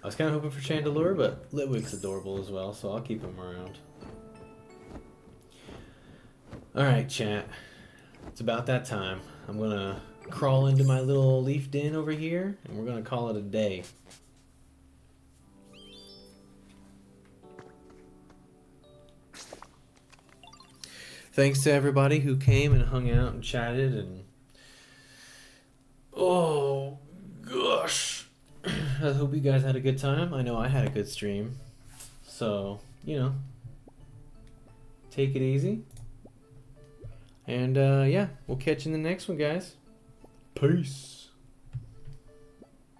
was kind of hoping for Chandelure, but Litwick's adorable as well, so I'll keep him around. Alright, chat. It's about that time. I'm gonna crawl into my little leaf den over here, and we're gonna call it a day. Thanks to everybody who came and hung out and chatted and... Oh, gosh. I hope you guys had a good time. I know I had a good stream. So, you know, take it easy. And yeah, we'll catch you in the next one, guys. Peace.